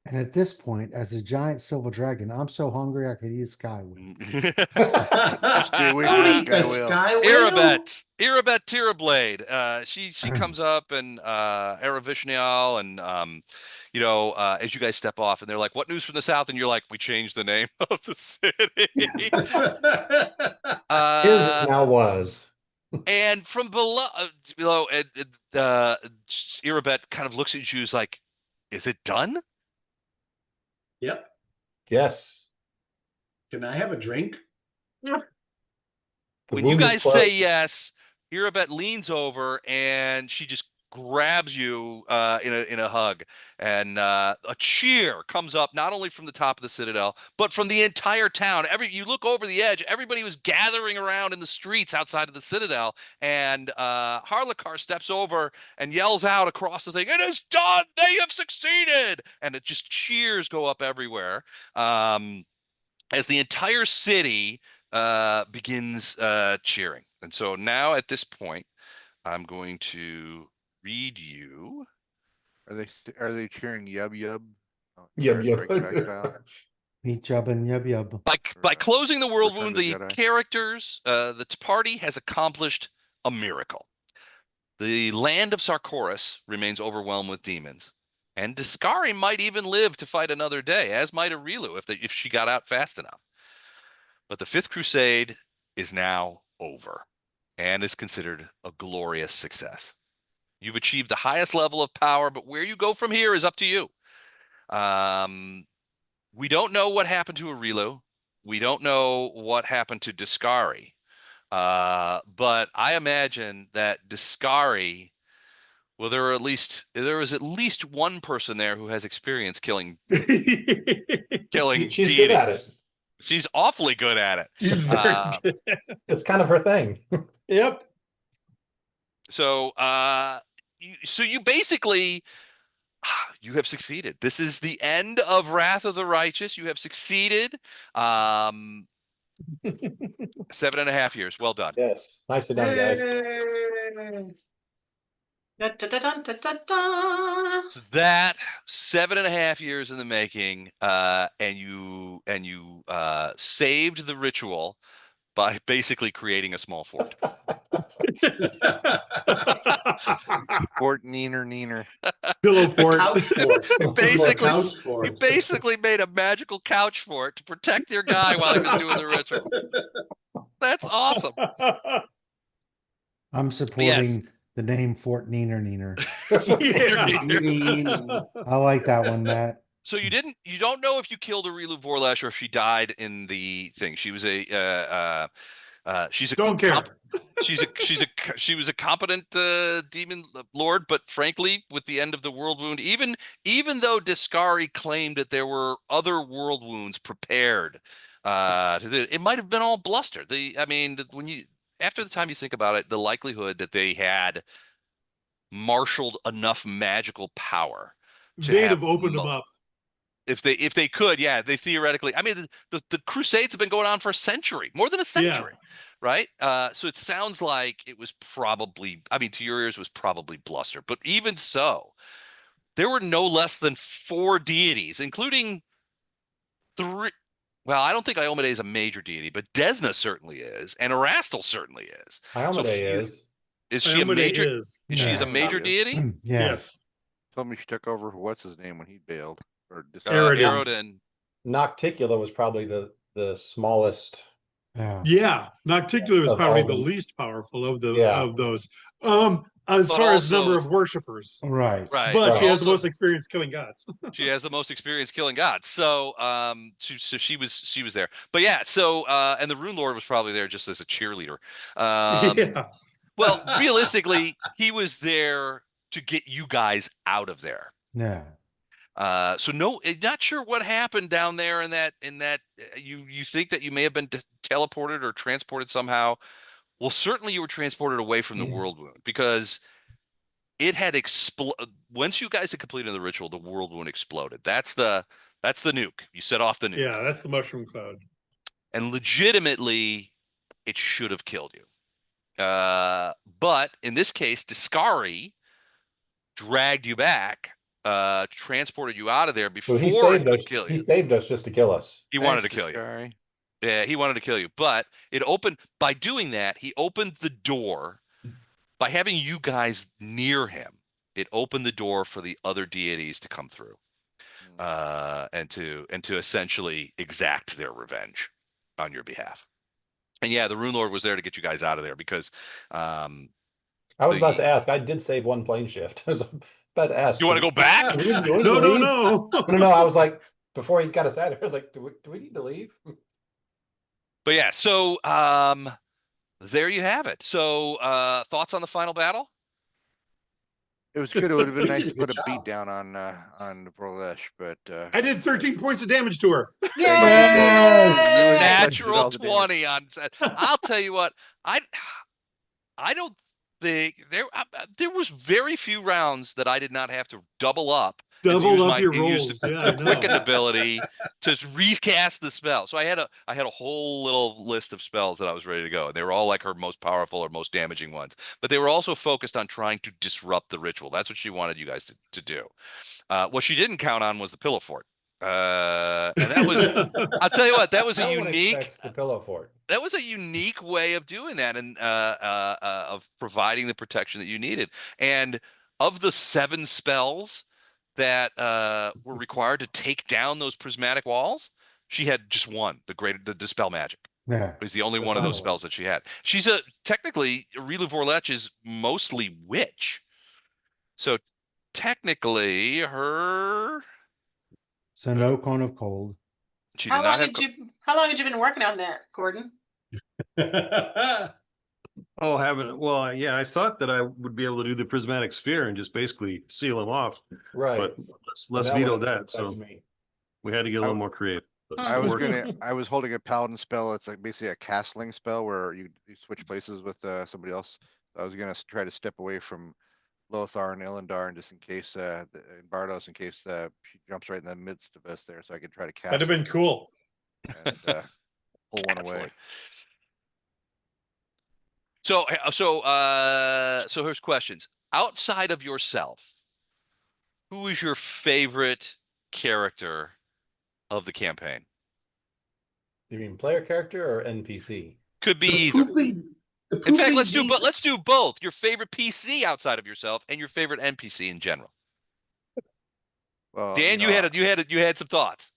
And at this point, as a giant silver dragon, I'm so hungry I could eat a sky whale. Stay away Don't from the eat sky the whale. sky whale. Irabet Tirablade. She comes up and Aravishnial and as you guys step off and they're like, "What news from the south?" And you're like, "We changed the name of the city." Is uh, now was. and from below, Irabet kind of looks at you, is like, "Is it done?" Yep. Yes. Can I have a drink? The When you wound is guys say closed. yes, Irabet leans over and she just grabs you in a hug, and a cheer comes up not only from the top of the citadel but from the entire town. You look over the edge, everybody was gathering around in the streets outside of the citadel, and Harlequin steps over and yells out across the thing, "It is done! They have succeeded!" And it just cheers go up everywhere. As the entire city begins cheering. And so now at this point, I'm going to read you. Are they cheering yub yub? Oh, Yep, Empire yep. Strikes Back style? Eat yub and yub yub. By closing the world Return wound, of the the Jedi? characters, the party has accomplished a miracle. The land of Sarkoris remains overwhelmed with demons. And Discari might even live to fight another day, as might Arilu if she got out fast enough. But the Fifth Crusade is now over and is considered a glorious success. You've achieved the highest level of power, but where you go from here is up to you. We don't know what happened to Arilu. We don't know what happened to Discari. But I imagine that Discari, well, there was at least one person there who has experience killing She's good at it. deities. She's awfully good at it. She's very good. It's kind of her thing. Yep. So you basically you have succeeded. This is the end of Wrath of the Righteous. You have succeeded. 7.5 years. Well done. Yes. Nicely done, guys. Da, da, da, da, da, da, da. So that 7.5 years in the making, and you saved the ritual by basically creating a small fort. Fort Neener Neener. Pillow fort. Couch fort. Basically, Couch you fort. basically made a magical couch fort to protect your guy while he was doing the ritual. That's awesome. I'm Yes. supporting the name Fort Neener Neener. Yeah. I like that one, Matt. So you don't know if you killed Arilu Vorlash or if she died in the thing. She was she's a Don't care. she was a competent demon lord, but frankly, with the end of the world wound, even though Discari claimed that there were other world wounds prepared, it might have been all bluster. After the time you think about it, the likelihood that they had marshaled enough magical power to They'd have opened them up. if they could, yeah, they theoretically. I mean, the Crusades have been going on for a century, more than a century, right? So it sounds like it was probably, I mean, to your ears, was probably bluster. But even so, there were no less than 4 deities, including 3. Well, I don't think Iomedae is a major deity, but Desna certainly is, and Erastil certainly is. Iomedae is. Is she a Iomedae major? is. She's a Yeah. major deity? Yeah. Yes. Told me she took over for what's his name when he bailed or Aerodin. Aerodin. Nocticula was probably the smallest. Yeah. Yeah. Nocticular was Of probably all the the- least powerful of Yeah. those. As But far as also- number of worshipers. Right. Right. But Right. she has the Also- most experience killing gods. She has the most experience killing gods. So she was there. But yeah, so and the Rune Lord was probably there just as a cheerleader. Yeah. Well, realistically, he was there to get you guys out of there. Yeah. So no, not sure what happened down there in that you think that you may have been teleported or transported somehow. Well, certainly you were transported away from the world wound because it had exploded. Once you guys had completed the ritual, the world wound exploded. That's the nuke. You set off the nuke. Yeah, that's the mushroom cloud. And legitimately, it should have killed you. But in this case, Discari dragged you back transported you out of there So before he it saved would us. kill He you. saved us just to kill us. He wanted to Thanks, kill you. guy. Yeah, he wanted to kill you. But it opened by doing that, he opened the door by having you guys near him. It opened the door for the other deities to come through, and to essentially exact their revenge on your behalf. And yeah, the Rune Lord was there to get you guys out of there because I was about to ask. I did save one plane shift. I was about to ask. you want to go back? Do we need to No, no, leave? no. No. I was like, before he got us out of here, I was like, do we need to leave? But yeah, so there you have it. So thoughts on the final battle? It was good. It would have been You nice did to a put good a beat job. down on Vorlesh, but I did 13 points of damage to her. yeah, you did. Yes. You really touched it Natural all the damage. 20 on set. I'll tell you what, I don't think there was very few rounds that I did not have to double up and to Double use up your use rolls. the Yeah, I quicken know. ability to recast the spell. So I had a whole little list of spells that I was ready to go, and they were all like her most powerful or most damaging ones. But they were also focused on trying to disrupt the ritual. That's what she wanted you guys to do. What she didn't count on was the pillow fort. And that was, I'll tell you what, that was a No one unique expects the pillow fort. that was a unique way of doing that and of providing the protection that you needed. And of the 7 spells that were required to take down those prismatic walls, she had just one. The dispel magic Yeah. was the only The one of those final one. spells that she had. She's technically Rila Vorlech is mostly witch, so technically her So no cone of cold. she How did not long have. how long had you been working on that, Gordon? Oh, haven't. Well, yeah, I thought that I would be able to do the prismatic sphere and just basically seal him off, Right. but And let's that veto one that. affected So me. we had to get a little more creative. But I it was worked. I was holding a paladin spell. It's like basically a castling spell where you switch places with somebody else. I was gonna try to step away from Lothar and Ilindar, and just in case and Bardos, in case she jumps right in the midst of us there, so I could try to cast That'd have been cool. and pull one away. Castling. So here's questions. Outside of yourself, who is your favorite character of the campaign? You mean player character or NPC? Could be The either. pooping, the In fact, pooping let's demon. do both. Your favorite PC outside of yourself and your favorite NPC in general. Well, Dan, you had some thoughts.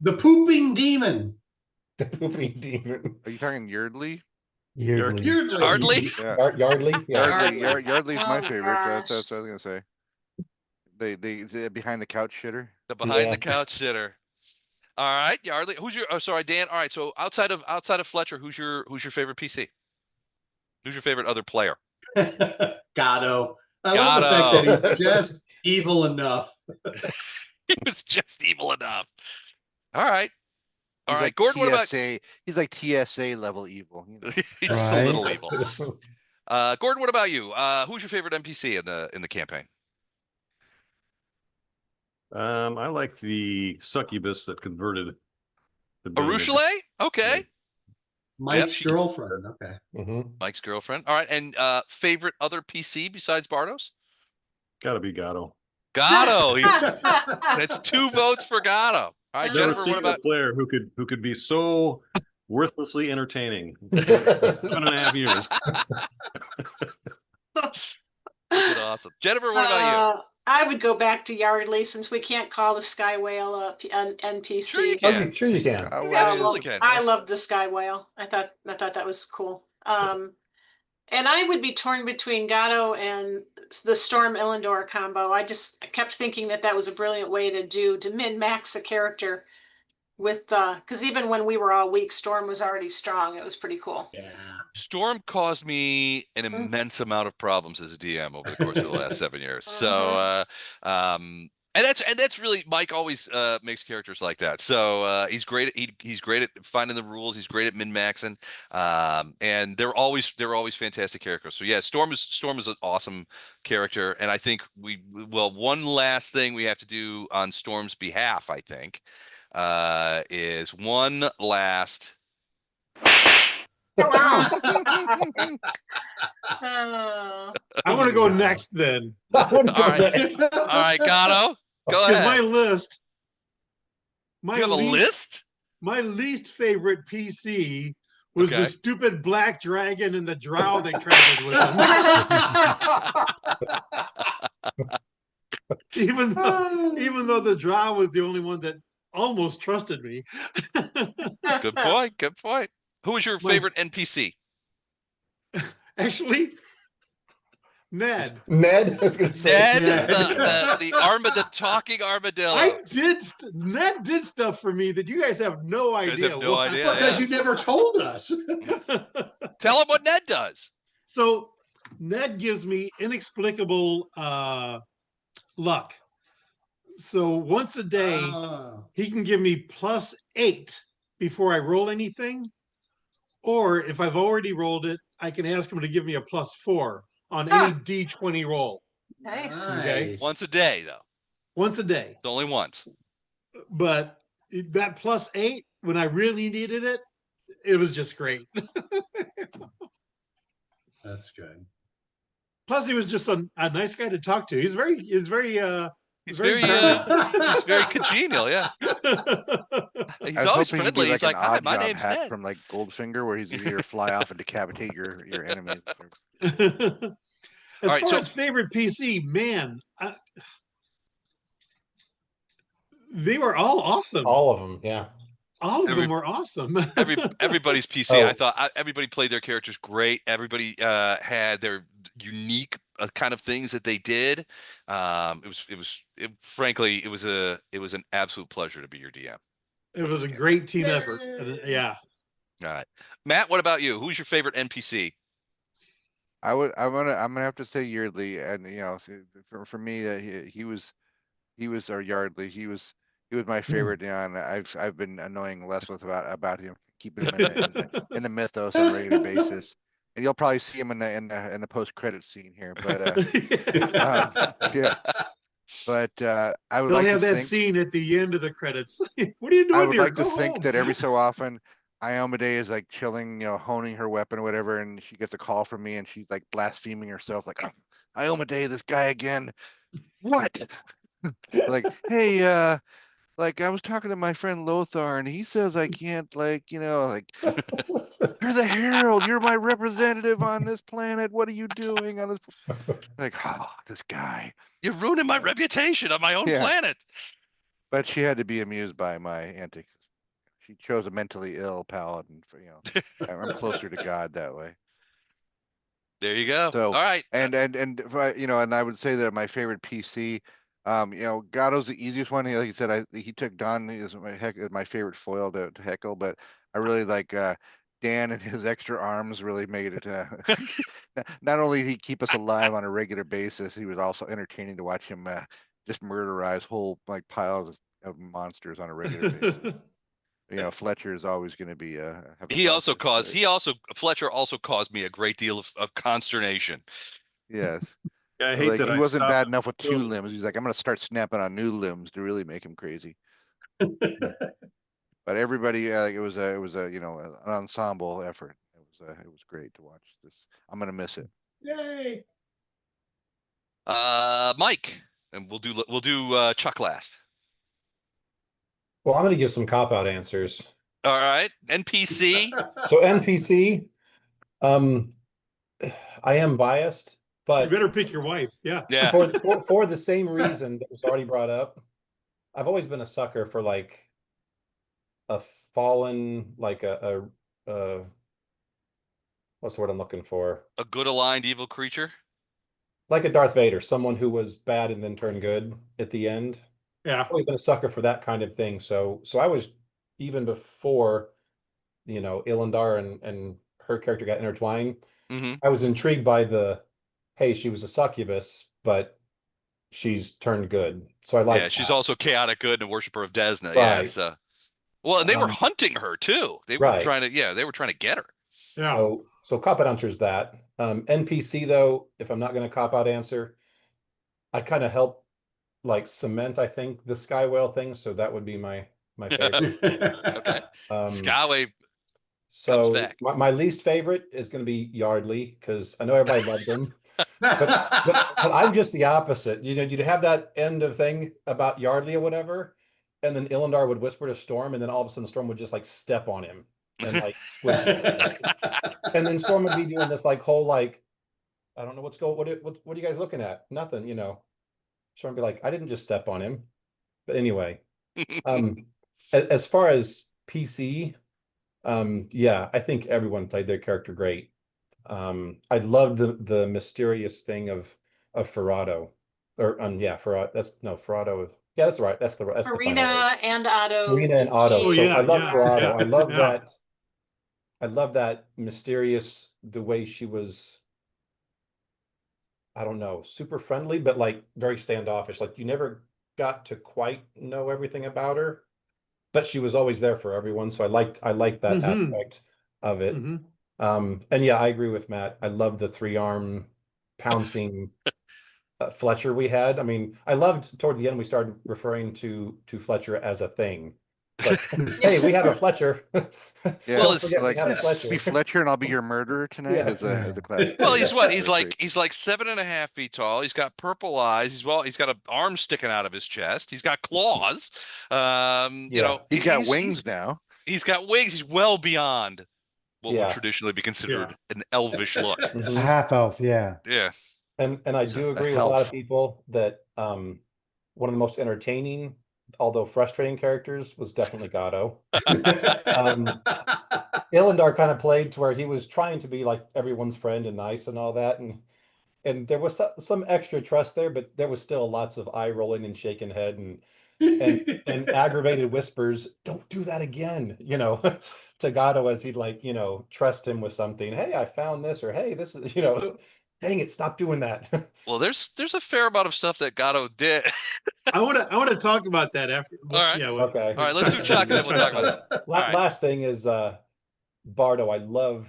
The pooping demon. The pooping demon. are you talking Yeardley? Yeardley. Yeardley. Hardly. Yeah. Yardley? Yeah. Yardley's Oh my my favorite. That's gosh. what I was gonna say. They behind the couch shitter. The behind Yeah. the couch sitter. All right, Yardley. Who's your? Oh, sorry, Dan. All right. So outside of Fletcher, who's your favorite PC? Who's your favorite other player? Gatto. I love the fact that he's just evil enough. He was just evil enough. All right. All He's right, like Gordon. What about? TSA. He's like TSA level evil. You know? He's just a Right. little evil. Gordon, what about you? Who's your favorite NPC in the campaign? I like the succubus that converted. To being a- Arushale? Okay. Mike's she- girlfriend. Okay. Mhm. Mike's girlfriend. All right. And favorite other PC besides Bardos? Gotta be Gatto. Gatto. That's 2 votes for Gatto. All right, I've never Jennifer, what seen about? a player who could be so worthlessly entertaining. 7.5 years. Freaking awesome. Jennifer, what about you? I would go back to Yardley since we can't call the Sky Whale an NPC. Sure you Oh, can. sure you can. Oh, You well, absolutely can. I loved the Sky Whale. I thought that was cool. And I would be torn between Gatto and the Storm Illindor combo. I kept thinking that was a brilliant way to min-max a character with because even when we were all weak, Storm was already strong. It was pretty cool. Yeah. Storm caused me an immense amount of problems as a DM over the course of the last 7 years. So, and that's really Mike always makes characters like that. So he's great at he's great at finding the rules. He's great at min maxing, and they're always fantastic characters. So yeah, Storm is an awesome character, and I think one last thing we have to do on Storm's behalf, I think, is one last. Oh. I want to go next then. I wouldn't go All right. there. All right, Gatto. Go Because ahead. my You have a least, list? my least favorite PC was Okay. the stupid black dragon and the drow that traveled with him. even though the drow was the only one that almost trusted me. Good point. Good point. Who was your My- favorite NPC? Actually, Ned. Ned, I was gonna say. Ned, Ned. the talking armadillo. Ned did stuff for me that you guys have no You guys idea. have no idea. Because Yeah. you never told us. Tell him what Ned does. So Ned gives me inexplicable luck. So once a day, Ah. he can give me +8 before I roll anything. Or if I've already rolled it, I can ask him to give me a +4 on any D20 roll. Nice. Okay. Once a day, though. Once a day. It's only once. But that +8, when I really needed it, it was just great. That's good. Plus, he was just a nice guy to talk to. He's very He's very congenial. Yeah. He's I was always hoping he'd be friendly. like He's an like, "Hi, odd my job name's hack Ned." from like Goldfinger, where he's here to fly off and decapitate your enemies. As All right, far so- as favorite PC, man, they were all awesome. All of them, yeah. All of them were awesome. Everybody's PC. I Oh. thought everybody played their characters great. Everybody had their unique kind of things that they did. Frankly, it was an absolute pleasure to be your DM. It was a great team effort. Yeah. All right, Matt. What about you? Who's your favorite NPC? I'm gonna have to say Yeardley, and for me that he was our Yardley. He was my favorite. And I've been annoying Les with about him, keeping him in the mythos on a regular basis. And you'll probably see him in the post credit scene here. But yeah. But I would They'll like have to that think scene at the end of the credits. What are you doing I would here? like to Go think home. that every so often Iomade is like chilling, honing her weapon or whatever, and she gets a call from me and she's like blaspheming herself, like, "Oh, Iomade, this guy again. What?" Like, hey, like I was talking to my friend Lothar and he says I can't, like, like, you're the herald, you're my representative on this planet. What are you doing on this? Like, oh, this guy. You're ruining my reputation on my own Yeah. planet. But she had to be amused by my antics. She chose a mentally ill paladin for, I'm closer to God that way. There you go. So, all right. and I would say that my favorite PC, Gatto's the easiest one. Like you said, he took Don as my favorite foil to heckle, but I really like Dan and his extra arms really made it. Not only did he keep us alive on a regular basis, he was also entertaining to watch him just murderize whole like piles of monsters on a regular basis. Fletcher is always going to be Fletcher also caused me a great deal of consternation. Yes. I hate Like, that he I wasn't stopped bad at enough with 2 2 limbs. He's like, I'm going to start snapping on new limbs to really make him crazy. But everybody, it was an ensemble effort. It was great to watch this. I'm going to miss it. Yay. Mike, and we'll do Chuck last. Well, I'm going to give some cop-out answers. All right, NPC. So NPC, I am biased, You but better pick your wife. Yeah. Yeah. for the same reason that was already brought up, I've always been a sucker for like a fallen, like a what's the word I'm looking for? A good aligned evil creature. Like a Darth Vader, someone who was bad and then turned good at the end. Yeah. I've always been a sucker for that kind of thing. So I was, even before, Ilindar and her character got intertwined, Mm-hmm. I was intrigued by hey, she was a succubus, but she's turned good. So I like she's that. also chaotic good and a worshiper of Desna. Yeah. So, well, and they were hunting her too. They were trying to get her. Yeah. So cop-out answer is that. NPC though, if I'm not going to cop-out answer, I kind of help like cement, I think, the Sky Whale thing. So that would be my favorite. Okay. Skyway So comes back. my least favorite is going to be Yardley because I know everybody loved him. But I'm just the opposite. You know, you'd have that end of thing about Yardley or whatever, and then Illendar would whisper to Storm, and then all of a sudden Storm would just like step on him and like squish him. And then Storm would be doing this like whole like, I don't know what are you guys looking at? Nothing, you know. Storm would be like, I didn't just step on him. But anyway, as far as PC, yeah, I think everyone played their character great. I loved the mysterious thing of Ferrado, or yeah, Ferrado. Yeah, that's right. That's the final word. Marina and Otto. Marina and Otto. Oh, So yeah, I love yeah, Ferrado. yeah, I love yeah. that. I love that mysterious, the way she was, I don't know, super friendly, but like very standoffish. Like you never got to quite know everything about her, but she was always there for everyone. So I liked that Mhm. aspect of it. Mhm. And yeah, I agree with Matt. I love the three-arm pouncing Fletcher we had. I mean, I loved toward the end we started referring to Fletcher as a thing. It's like, hey, we have a Fletcher. Yeah, Well, Don't it's forget we like have a be Fletcher. Fletcher and I'll be your murderer tonight Yeah. as a classic. well, Yeah, he's what? that was great. He's like 7.5 feet tall. He's got purple eyes. He's got an arm sticking out of his chest. He's got claws. You Yeah. know, He's got wings now. he's got wings. He's well beyond what would Yeah. traditionally be Yeah. considered an elvish look. A Mhm. half elf, yeah. Yeah. And I So, do A agree with a lot of health. people that one of the most entertaining, although frustrating characters was definitely Gatto. Illendar kind of played to where he was trying to be like everyone's friend and nice and all that, and there was some extra trust there, but there was still lots of eye rolling and shaking head and aggravated whispers. Don't do that again, you know, to Gatto as he'd like, you know, trust him with something. Hey, I found this, or hey, this is, you know, dang it, stop doing that. well, there's a fair amount of stuff that Gatto did. I want to talk about that after. All right. Yeah. Okay. All right, let's do Chuck and then we'll talk about that. All right. Last thing is Bardo. I love,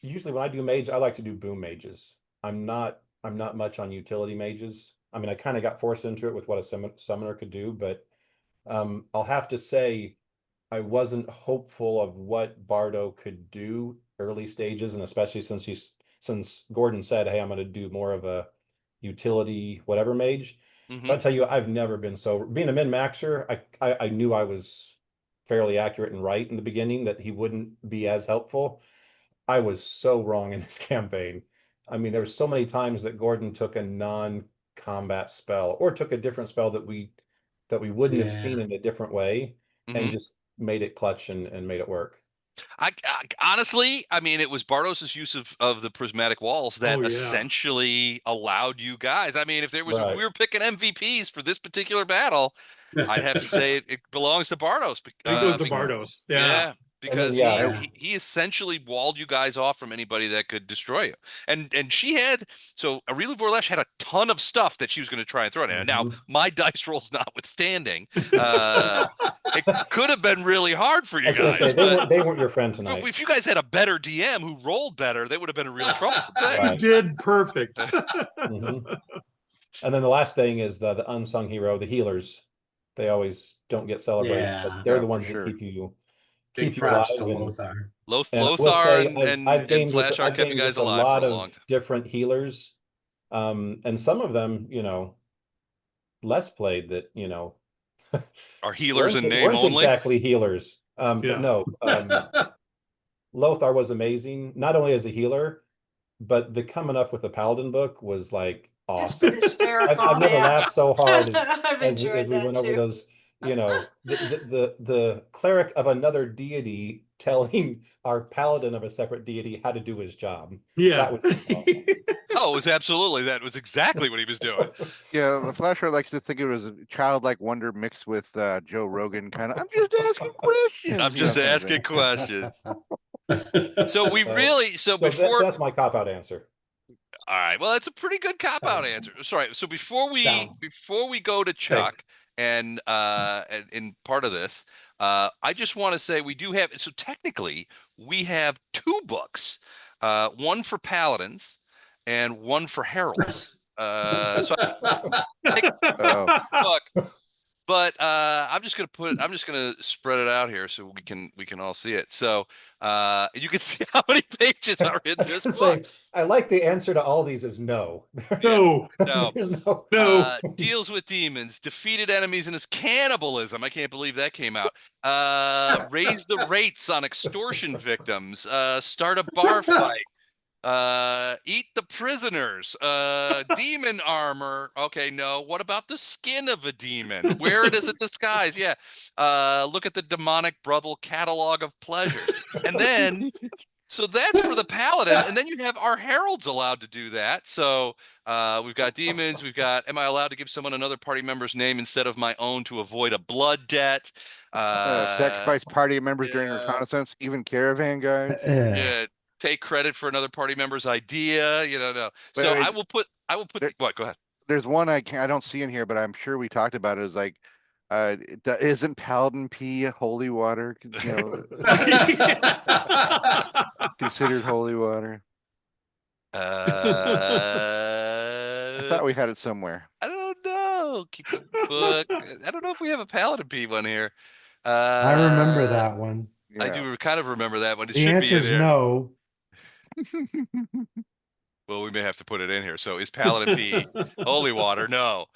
usually when I do mage, I like to do boom mages. I'm not much on utility mages. I mean, I kind of got forced into it with what a summoner could do, but I'll have to say I wasn't hopeful of what Bardo could do early stages, and especially since Gordon said, "Hey, I'm going to do more of a utility whatever mage." But Mm-hmm. I tell you, I've never been so being a min maxer. I knew I was fairly accurate and right in the beginning that he wouldn't be as helpful. I was so wrong in this campaign. I mean, there were so many times that Gordon took a non-combat spell or took a different spell that we wouldn't have seen Yeah. in a different way Mm-hmm. and just made it clutch and made it work. I honestly, I mean, it was Bardos's use of the prismatic walls that Oh, yeah. essentially allowed you guys. I mean, if Right. we were picking MVPs for this particular battle, I'd have to say it belongs to Bardos. It goes to Be- Bardos. Yeah. yeah, And then because yeah, he essentially walled you guys off from anybody that could destroy you. And she had so Aurelia Vorlesh had a ton of stuff that she was going to try and throw at. Now, mhm. my dice rolls notwithstanding, it could have been really hard for I you was gonna guys, say but they weren't your friend tonight. if you guys had a better DM who rolled better, they would have been a really troublesome thing. You Right. did perfect. Mhm. And then the last thing is the unsung hero, the healers. They always don't get celebrated, but Yeah. they're Yeah, the for ones that sure. Big keep you alive. props to Lothar. And I will Lothar say I've and gamed with Flashheart I've kept you gamed guys with a alive for lot a long of time. different healers, and some of them, less played that, Are healers in name weren't only? exactly healers. But Yeah. no, Lothar was amazing, not only as a healer, but the coming up with the Paladin book was like It's been awesome. hysterical. I've never Yeah. laughed so hard I've as enjoyed we that went over too. those, the cleric of another deity telling our paladin of a separate deity how to do his job. Yeah. That was just awesome. Oh, it was absolutely that was exactly what he was doing. Yeah, the Flasher likes to think it was a childlike wonder mixed with Joe Rogan kind of. I'm just asking questions. I'm just kind of asking thing. questions. So we really so So before that's my cop out answer. all right. Well, that's a pretty good cop out answer. Sorry. So before we go to Chuck and in part of this, I just want to say we do have so technically we have two books, one for paladins and one for heralds. So I picked Oh, a book But I'm just gonna spread it out here so we can all see it. So you can see how many pages I are in was this gonna book. say, I like the answer to all these is no. Yeah. No, No. There's no. no. Deals with demons, defeated enemies in his cannibalism. I can't believe that came out. Raise the rates on extortion victims. Start a bar fight. Eat the prisoners. Demon armor. Okay, no. What about the skin of a demon? Wear it as a disguise. Yeah. Look at the demonic brothel catalog of pleasures. And then so that's for the paladin, and then you have our heralds allowed to do that. So we've got demons. We've got. Am I allowed to give someone another party member's name instead of my own to avoid a blood debt? Sacrifice party members during Yeah, reconnaissance, even caravan guides. yeah. Take credit for another party member's idea. No. Wait, So I wait, will put. I will put. there, What? Go ahead. there's one I don't see in here, but I'm sure we talked about it. Is like, isn't Paladin P holy water? Considered holy water. I thought we had it somewhere. I don't know. Keep a book. I don't know if we have a paladin P one here. I remember Uh, that one. I Yeah. do kind of remember that one. It The should be answer in is here. no. Well, we may have to put it in here. So is Paladin P holy water? No,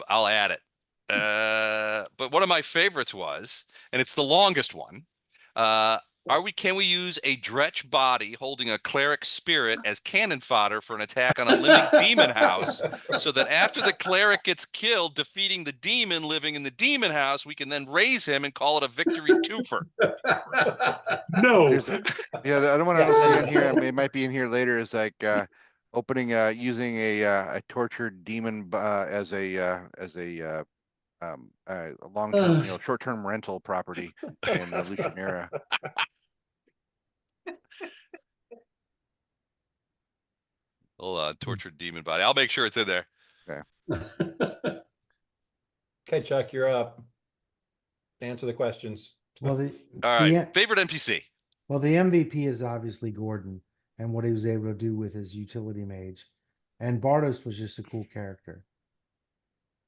I'll add it. But one of my favorites was, and it's the longest one. Uh, can we use a dretch body holding a cleric spirit as cannon fodder for an attack on a living demon house, so that after the cleric gets killed, defeating the demon living in the demon house, we can then raise him and call it a victory twofer. No. Yeah, the other one I don't see in here, it might be in here later, is like opening using a tortured demon as a long-term, short-term rental property in Lucianera. Hold on, tortured demon body. I'll make sure it's in there. Okay, Chuck, you're up. Answer the questions. Well, All right, the favorite NPC. well, the MVP is obviously Gordon and what he was able to do with his utility mage, and Bardos was just a cool character.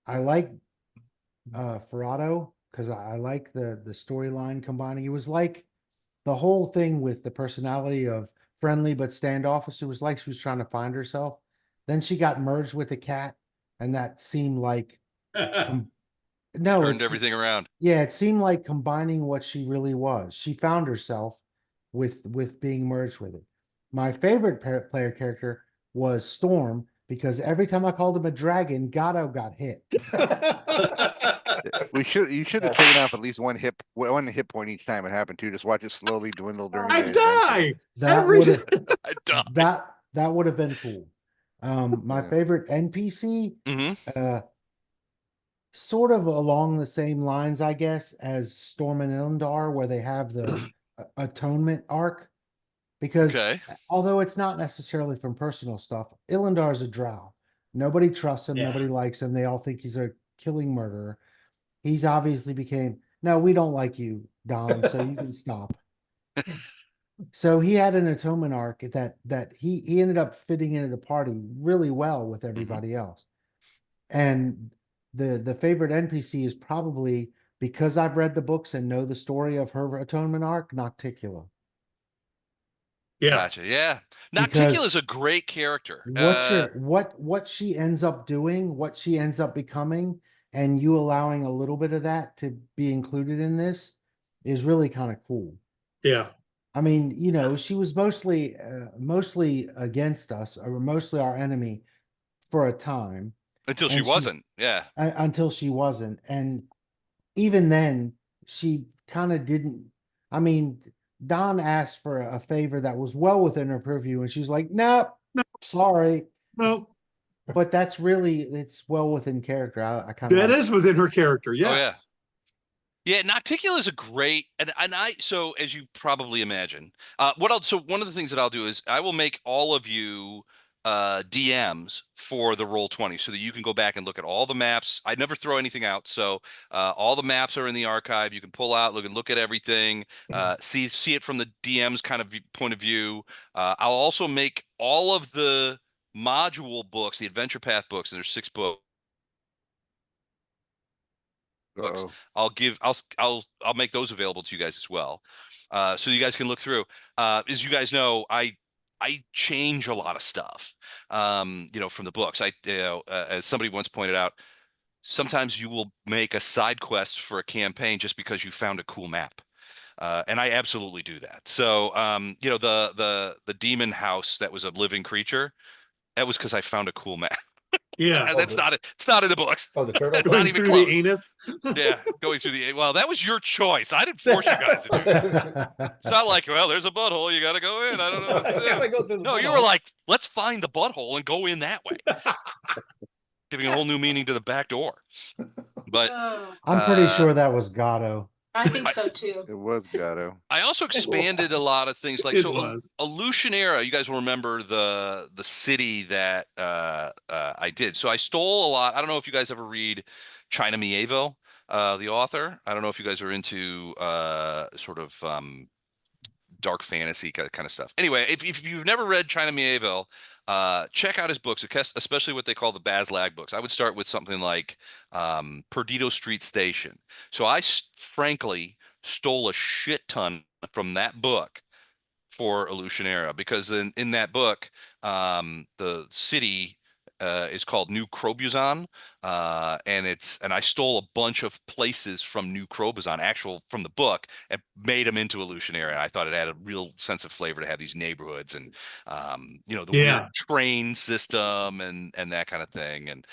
I like Ferrado because I like the storyline combining. It was like the whole thing with the personality of friendly but standoffish. It was like she was trying to find herself. Then she got merged with the cat, and that seemed like no, Turned everything around. Yeah, it seemed like combining what she really was. She found herself with being merged with it. My favorite player character was Storm because every time I called him a dragon, Gato got hit. You should have taken off at least one hit point each time it happened too. Just watch it slowly dwindle during I the die. That would have I died. that would have been cool. My Yeah. favorite NPC, Mm-hmm. sort of along the same lines, I guess, as Storm and Ilndar, where they have the atonement arc. Because Okay. although it's not necessarily from personal stuff, Ilndar is a drow. Nobody trusts him. Yeah. Nobody likes him. They all think he's a killing murderer. He's obviously became, no, we don't like you, Don, so you can stop. So he had an atonement arc that he ended up fitting into the party really well with everybody else. And the favorite NPC is probably, because I've read the books and know the story of her atonement arc, Nocticula. Yeah. Gotcha. Yeah. Because Nocticula is a great character. what she ends up doing, what she ends up becoming, and you allowing a little bit of that to be included in this is really kind of cool. Yeah. I mean, you know, she was mostly against us, or mostly our enemy for a time. Until she wasn't. Yeah. Until she wasn't. And even then, she kind of didn't. I mean, Don asked for a favor that was well within her purview, and she's like, nope, sorry. No, But that's really, it's well within character. I kind of that is within her character. Yes. Yeah, Nocticula is a great, and so as you probably imagine, so one of the things that I'll do is I will make all of you DMs for the Roll20 so that you can go back and look at all the maps. I never throw anything out, so all the maps are in the archive. You can pull out, look at everything, see it from the DM's kind of point of view. I'll also make all of the module books, the adventure path books, and there's 6 books. books. Uh-oh. I'll make those available to you guys as well, so you guys can look through. As you guys know, I change a lot of stuff, from the books. As somebody once pointed out, sometimes you will make a side quest for a campaign just because you found a cool map. And I absolutely do that. So, the demon house that was a living creature, that was because I found a cool map. Yeah. And that's not it. It's not in the books. Oh, the turtle. Not Going even through the close. anus. Yeah, going through well, that was your choice. I didn't force you guys to do that. It's not like, well, there's a butthole, you got to go in. I don't know what to do. Gotta go through the No, you were butthole. like, let's find the butthole and go in that way, giving a whole new meaning to the back door. But Oh, I'm pretty sure that was Gatto. I think so too. It was Gatto. I also expanded a lot of things, like It so. was. Illusionera, you guys will remember the city that I did. So I stole a lot. I don't know if you guys ever read China Mieville, the author. I don't know if you guys are into sort of dark fantasy kind of stuff. Anyway, if you've never read China Mieville, check out his books, especially what they call the Baslag books. I would start with something like Perdido Street Station. So I frankly stole a shit ton from that book for Illusionera, because in that book, the city is called New Crobuzon, and I stole a bunch of places from New Crobuzon, actual from the book, and made them into Illusionera. And I thought it had a real sense of flavor to have these neighborhoods and the Yeah. weird train system and that kind of thing. And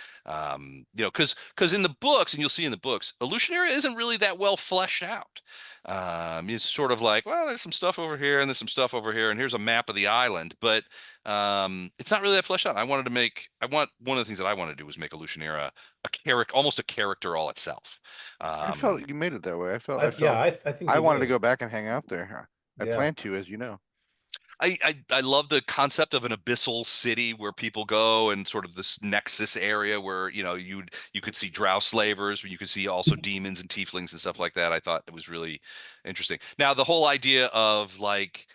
because in the books, and you'll see in the books, Illusionera isn't really that well fleshed out. It's sort of like, well, there's some stuff over here and there's some stuff over here, and here's a map of the island, but it's not really that fleshed out. One of the things that I wanted to do was make Illusionera a character, almost a character all itself. I felt you made it that way. I felt Yeah, I think I you wanted to did. go back and hang out there. I Yeah. plan to, as you know. I love the concept of an abyssal city where people go, and sort of this nexus area where you could see drow slavers, but you could see also demons and tieflings and stuff like that. I thought it was really interesting. Now the whole idea of like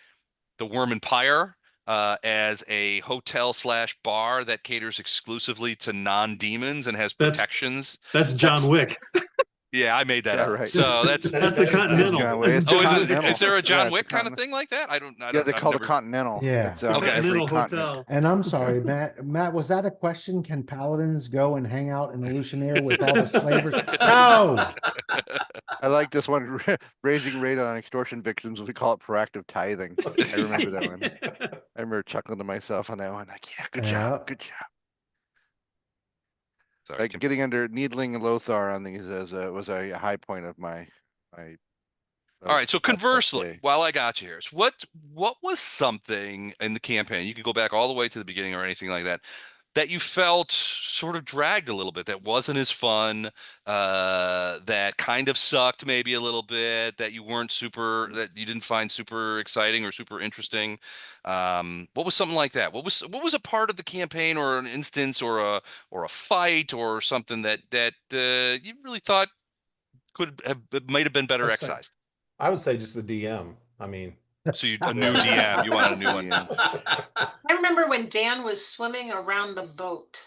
the Worm Empire as a hotel / bar that caters exclusively to non-demons and has protections. That's John Wick. Yeah, I made that Yeah, up. right. So that's That's the Continental. John Wick. It's oh, is Continental. there a John Yeah, Wick it's kind of thing like that? I don't. Yeah, they I've call never... it Continental. Yeah. It's, The Okay. Continental every continent. Hotel. And I'm sorry, Matt, was that a question? Can paladins go and hang out in Illusionera with all the slavers? No. I like this one, raising rate on extortion victims. We call it proactive tithing. I remember that one. I remember chuckling to myself on that one. Like, yeah, good job, good job. Sorry, Like getting under Needling and Lothar on these was a high point of my. All right. So conversely, day. while I got you here, so what was something in the campaign? You could go back all the way to the beginning or anything like that, that you felt sort of dragged a little bit, that wasn't as fun, that kind of sucked maybe a little bit, that that you didn't find super exciting or super interesting. What was something like that? What was a part of the campaign, or an instance, or a fight, or something that you really thought might have been better excised? I would say just the DM. I mean, So a new DM, you want a new one. I remember when Dan was swimming around the boat.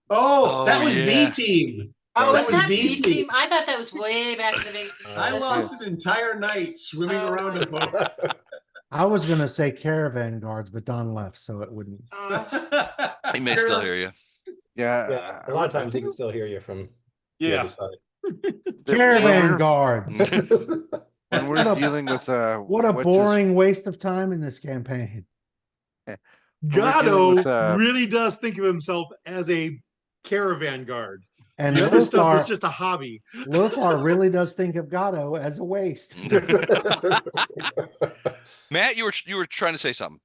Oh, that was yeah. B team. Oh, was that B B team? I thought that was way back in the beginning. I lost an entire night swimming around a boat. I was gonna say caravan guards, but Don left, so it wouldn't. He may still hear you. Yeah, a lot of times he can still hear you from the other side. Caravan guards. When we're dealing with What a boring waste of time in this campaign. Gatto really does think of himself as a caravan guard. And the other stuff is just a hobby. Lothar really does think of Gatto as a waste. Matt, you were trying to say something.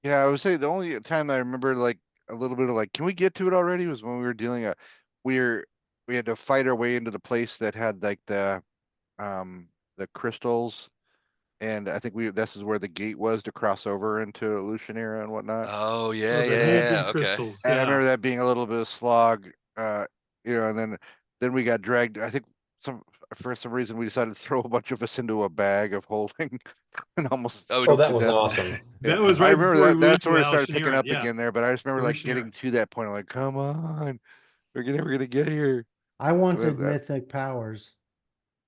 Yeah, I would say the only time I remember like a little bit of like, can we get to it already? Was when we were dealing we had to fight our way into the place that had like the crystals, and I think this is where the gate was to cross over into Illusionera and whatnot. Oh yeah, yeah, okay. And I remember that being a little bit of slog, and then we got dragged. I think for some reason we decided to throw a bunch of us into a bag of holding and almost. Oh, that was awesome. That was right. I remember that's where we it started picking Illusionera, up again there. But I just remember like getting to that point. I'm like, come on, we're never gonna get here. I wanted that- mythic powers.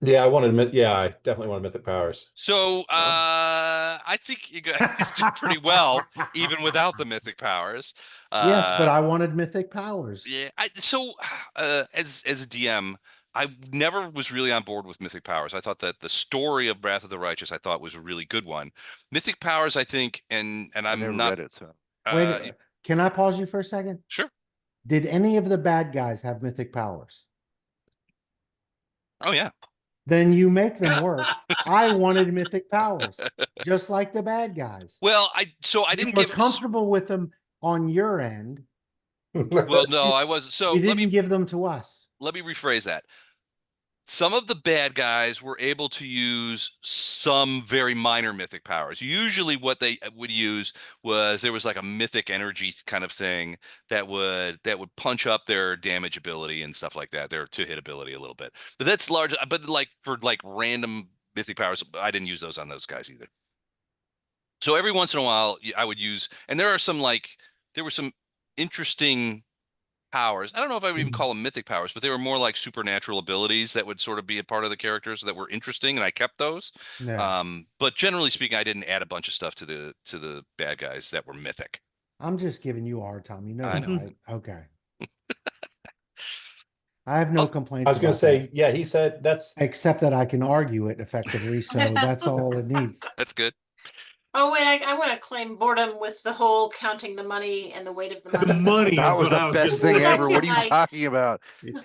Yeah, I definitely wanted mythic powers. So I think you guys did pretty well, even without the mythic powers. Yes, but I wanted mythic powers. Yeah. As a DM, I never was really on board with mythic powers. I thought that the story of Wrath of the Righteous, I thought was a really good one. Mythic powers, I think, and I I'm never not. read it, so Wait, can I pause you for a second? Sure. Did any of the bad guys have mythic powers? Oh yeah. Then you make them work. I wanted mythic powers, just like the bad guys. Well, I You didn't were give. comfortable with them on your end. Well, no, I wasn't. So You didn't give them to us. let me rephrase that. Some of the bad guys were able to use some very minor mythic powers. Usually what they would use was there was like a mythic energy kind of thing that would punch up their damage ability and stuff like that, their to hit ability a little bit. But that's large, but like for like random mythic powers, I didn't use those on those guys either. So every once in a while I would use, and there were some interesting powers. I don't know if I would even call them mythic powers, but they were more like supernatural abilities that would sort of be a part of the characters that were interesting, and I kept those. Yeah. But generally speaking, I didn't add a bunch of stuff to the bad guys that were mythic. I'm just giving you a hard time. You know I that, know. right? Okay. I have no Oh, complaints I was going about to say, that, yeah, he said that's except that I can argue it effectively. So that's all it needs. That's good. Oh, wait, I want to claim boredom with the whole counting the money and the weight of the The money. money that is was what I the was gonna best thing say. ever. What are you Like- talking about?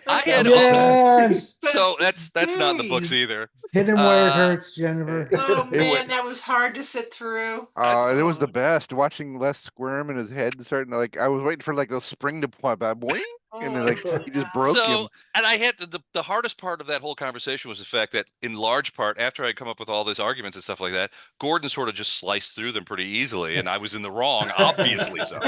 I had Yes. so that's not in the books Jeez. either. Hit him where it Uh, hurts, Jennifer. Oh It wa- man, that was hard to sit through. It was the best. Watching Les squirm and his head starting to like. I was waiting for like a spring to pop out, boing, and then Oh, like he just broke So, him. and I had the hardest part of that whole conversation was the fact that, in large part, after I'd come up with all these arguments and stuff like that, Gordon sort of just sliced through them pretty easily, and I was in the wrong, obviously so.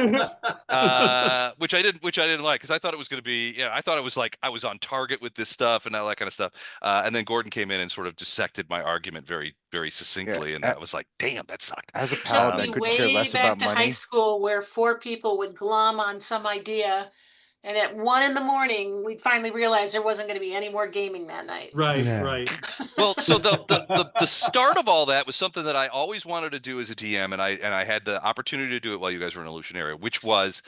Which I didn't like, because I thought it was going to be, I thought it was like I was on target with this stuff and all that kind of stuff. And then Gordon came in and sort of dissected my argument very, very succinctly, and I was like, damn, that sucked. As a Took paladin, I me couldn't care way less back about to high money. school where 4 people would glom on some idea, and at 1 a.m, we'd finally realize there wasn't going to be any more gaming that night. Right, Yeah. right. Well, so the start of all that was something that I always wanted to do as a DM, and I had the opportunity to do it while you guys were in Illusionaria, which was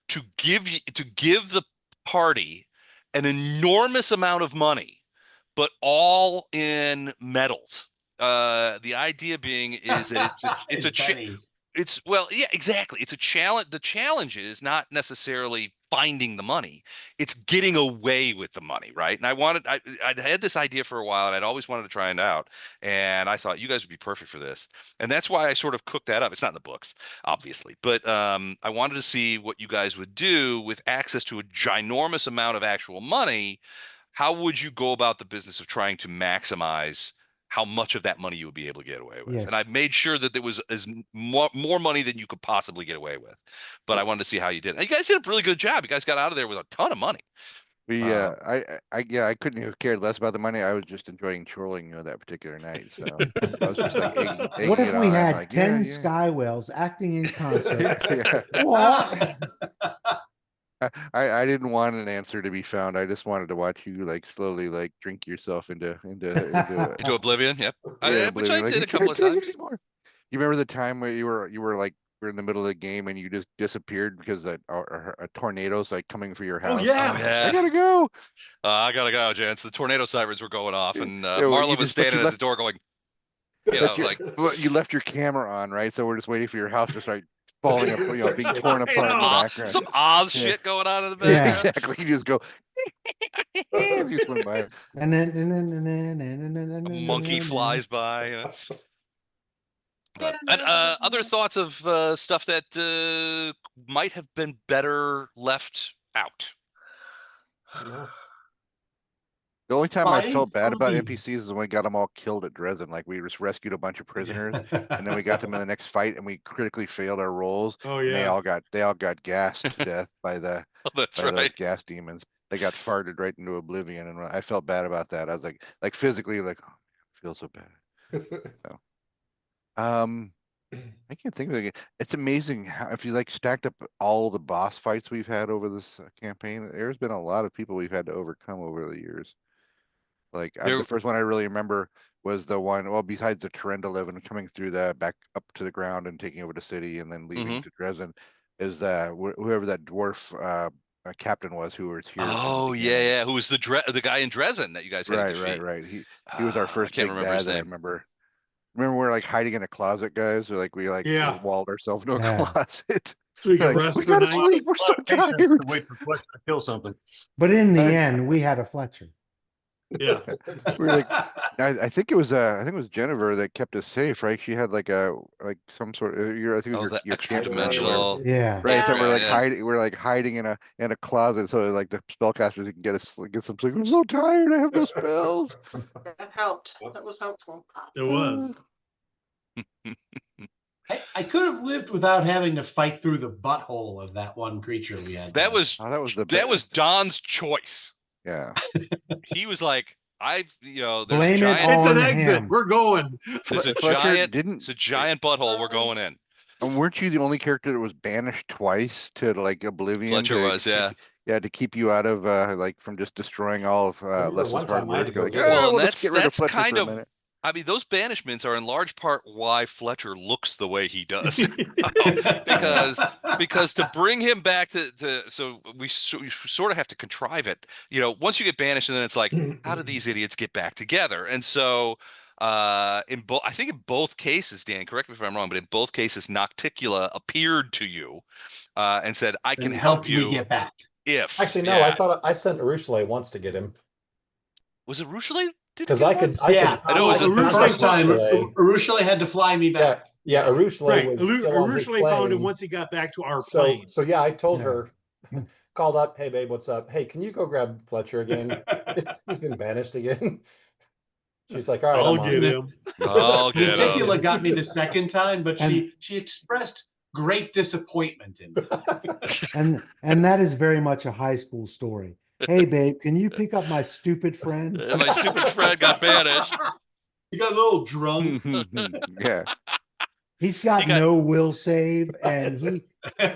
to give the party an enormous amount of money, but all in metals. The idea being is that yeah, exactly. It's a challenge. The challenge is not necessarily finding the money. It's getting away with the money, right? And I'd had this idea for a while, and I'd always wanted to try it out. And I thought you guys would be perfect for this. And that's why I sort of cooked that up. It's not in the books, obviously, but I wanted to see what you guys would do with access to a ginormous amount of actual money. How would you go about the business of trying to maximize how much of that money you would be able to get away with? Yes. And I made sure that there was more money than you could possibly get away with. But I wanted to see how you did. And you guys did a really good job. You guys got out of there with a ton of money. I couldn't have cared less about the money. I was just enjoying trolling that particular night. So I was just like egging What if it we on, had like, 10 yeah. sky whales acting in concert? Yeah. What? I didn't want an answer to be found. I just wanted to watch you like slowly like drink yourself into Into oblivion. Yep. Which I oblivion. Like, did a couple of can't take it times. anymore. You remember the time where you were like we're in the middle of the game and you just disappeared because a tornado's like coming for your Oh house? yeah. Oh, yeah. I gotta go. I gotta go, gents. The tornado sirens were going off, and Yeah, well, Marla you was just- but you standing at the left- door going, Well, you left your camera on, right? So we're just waiting for your house to start falling apart, being torn apart in the background. some Oz Yeah. shit going on in the Yeah. background. Exactly. You just go as you swim by. And then A monkey flies by. And other thoughts of stuff that might have been better left out. The only time I I felt bad about think- NPCs is when we got them all killed at Dresden. Like we just rescued a bunch of prisoners, and then we got them in the next fight, and we critically failed our rolls. Oh And they yeah. all got gassed to death by those That's right. gas demons. They got farted right into oblivion, and I felt bad about that. I was like physically like, oh man, I feel so bad. So, I can't think of it. It's amazing how if you like stacked up all the boss fights we've had over this campaign, there's been a lot of people we've had to overcome over the years. Like the There, first one I really remember was the one, well, besides the Trendeleven and coming through the back up to the ground and taking over the city and then leaving mhm. to Dresden, is whoever that dwarf captain was who was here from the Oh yeah, beginning. yeah. Who was the guy in Dresden that you guys had to Right, right, defeat? right. He was our I first can't big remember bad his that I name. remember. Remember we're like hiding in a closet, guys, or like we like Yeah. walled ourselves into a Yeah. closet. So we We're can like, rest we for a gotta night. sleep. We're so Patience to tired. wait for Fletcher to kill something. But in the I- end, we had a Fletcher. Yeah. We were like, I think it was Jennifer that kept us safe, right? She had like some sort of I think it was Oh, the your extra kit or whatever. dimensional. Yeah. Right, so Yeah. we're like Yeah. hiding in a closet, so like the spellcasters can get some sleep. I'm so tired. I have no spells. That helped. That was helpful. It was. I could have lived without having to fight through the butthole of that one creature we had. That there. was Oh, that was the best. Don's choice. Yeah. He was like, there's a Blame it giant, It's an on exit. him. We're going. there's a Fletcher giant, didn't. it's a giant butthole. We're going in. And weren't you the only character that was banished twice to like oblivion Fletcher was, yeah. to keep you out of like from just destroying all of I remember Les's one hard time I had work? to You're go like, get him. Well, and we'll just get rid of that's Fletcher kind for a of, minute. I mean, those banishments are in large part why Fletcher looks the way he does. Because to bring him back so we sort of have to contrive it. Once you get banished, and then it's like, how do these idiots get back together? And so I think in both cases, Dan, correct me if I'm wrong, but in both cases, Nocticula appeared to you and said, I can And help helped me you get back. if. Actually, no, I thought I sent Urushle once to get him. Was it Rushale? Did Because get I him could, once? Yeah. I know it was the Urushale first time Urushle. Urushale had to fly me Yeah, back. yeah, Urushle Right. was still on his Urushale found him plane. once he got back to our So, plane. so yeah, I told Yeah. her, called up, hey babe, what's up? Hey, can you go grab Fletcher again? He's been banished again. She's like, all right, I'll I'm on get it. him. I'll get him. Reticula got me the second time, but And- she expressed great disappointment in me. And that is very much a high school story. Hey babe, can you pick up my stupid friend? My stupid friend got banished. You got a little drunk. Yeah. He's got He got- no will save, and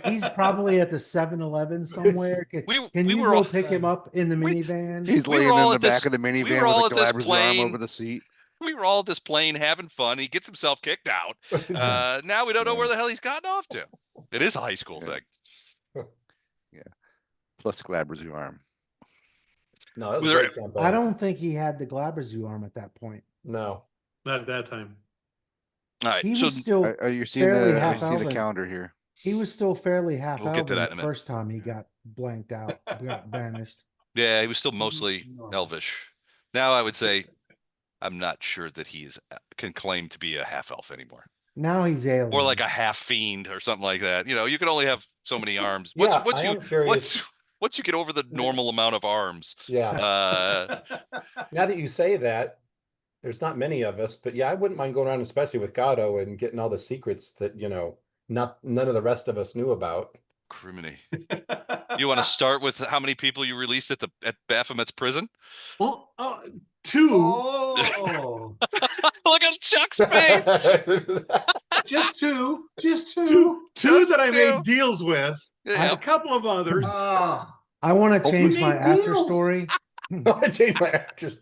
he's probably at the 7-Eleven somewhere. Can we you were go all- pick him up in the minivan? He's We were laying all in the at this- back of the we minivan were all with at a this Galabras arm plane. over the seat. We were all at this plane having fun. He gets himself kicked out. Now we don't know where the hell he's gotten off to. It is a high school thing. Plus Galabras arm. No, that was Was a there- great campaign. I don't think he had the Glabrezu arm at that point. No. Not at that time. All right, He so was still Are you seeing fairly the half see the elven. calendar here? He was still fairly half We'll get to elven that in the a minute. first time he got blanked out, got banished. yeah, he was still mostly No. elvish. Now I would say I'm not sure that can claim to be a half elf anymore. Now he's alien. Or like a half fiend or something like that. You can only have so many arms. Yeah, I am curious. Once you get over the normal amount of arms. Yeah. Now that you say that, there's not many of us, but yeah, I wouldn't mind going around, especially with Gato, and getting all the secrets that, none of the rest of us knew about. Criminy. You want to start with how many people you released at Baphomet's prison? Well, 2. Oh, Look at Chuck's face. just two. Two Just that I two. made deals with. Yeah. A couple of others. Ah. I want to Oh, change we my made after deals. story. I changed my actress.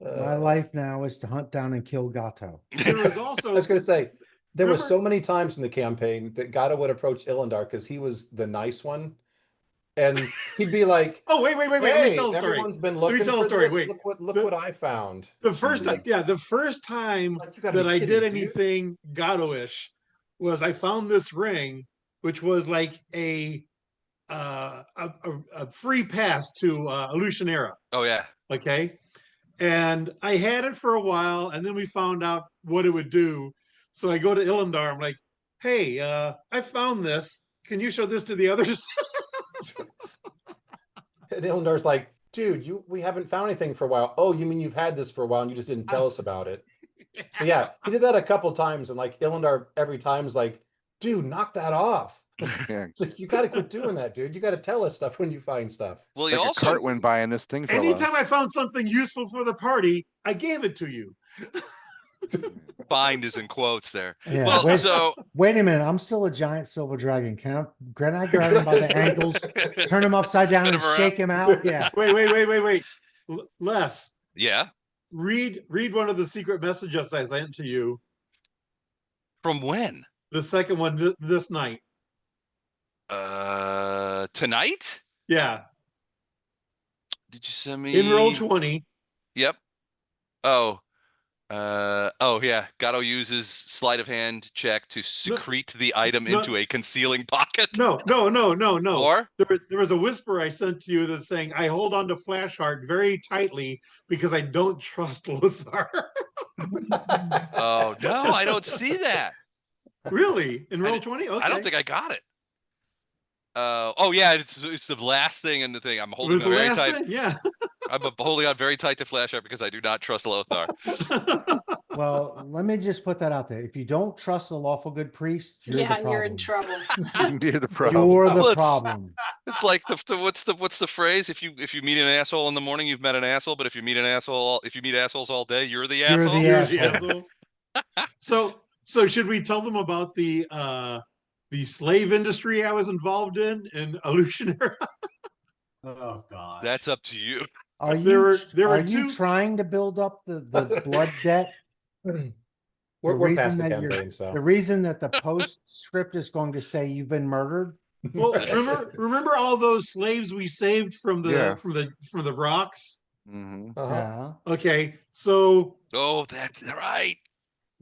My life now is to hunt down and kill Gato. There was I also was going to say, there were Remember- so many times in the campaign that Gato would approach Illandar because he was the nice one. And he'd be like, Oh, wait. Let me hey, tell a story. everyone's been me looking tell a for story. this. Wait. Look The- what I found. The first time, Yeah. the first time Like, you gotta that be I kidding, did dude. anything Gato-ish was I found this ring, which was like a free pass to Illusionera. Oh yeah. Okay. And I had it for a while, and then we found out what it would do. So I go to Illandar. I'm like, hey, I found this. Can you show this to the others? And Illandar's like, dude, we haven't found anything for a while. Oh, you mean you've had this for a while and you just didn't tell us about it? So yeah, he did that a couple times, and like Illandar every time is like, dude, knock that off. Yeah. It's like, you got to quit doing that, dude. You got to tell us stuff when you find stuff. Well, he Like also a cart went by and this thing fell off. Anytime I found something useful for the party, I gave it to you. Find is in quotes there. Yeah, Well, wait, so wait a minute. I'm still a giant silver dragon. Can I grab him by the ankles, turn him upside down, Spin and him around. shake him out? Yeah. Wait. Les, Yeah. read one of the secret messages I sent to you. From when? The second one this night. Tonight? Yeah, Did you send me in roll 20. Yep. Oh. Oh yeah. Gato uses sleight of hand check to secrete the item no. into a concealing pocket. No. Or There was a whisper I sent to you that's saying I hold on to Flashheart very tightly because I don't trust Lothar. oh no, I don't see that. Really? In roll 20? Okay. I don't think I got it. Oh yeah, it's the last thing in the thing. I'm It holding was on the very last tight. thing? Yeah. I'm holding on very tight to Flashheart because I do not trust Lothar. Well, let me just put that out there. If you don't trust the lawful good priest, you're the Yeah, problem. you're in trouble. You're the problem. You're the Well, it's- problem. It's like what's the phrase? If you meet an asshole in the morning, you've met an asshole. But if you meet assholes all day, you're the You're asshole. the You're the asshole. asshole. So should we tell them about the slave industry I was involved in Illusionary? Oh God. That's up to you. Are There you were are you two- trying to build up the blood debt? We're past the that campaign, so the reason that the postscript is going to say you've been murdered. Well, remember all those slaves we saved from the Yeah. from the rocks? Mhm. Yeah. Okay, so Oh, that's right.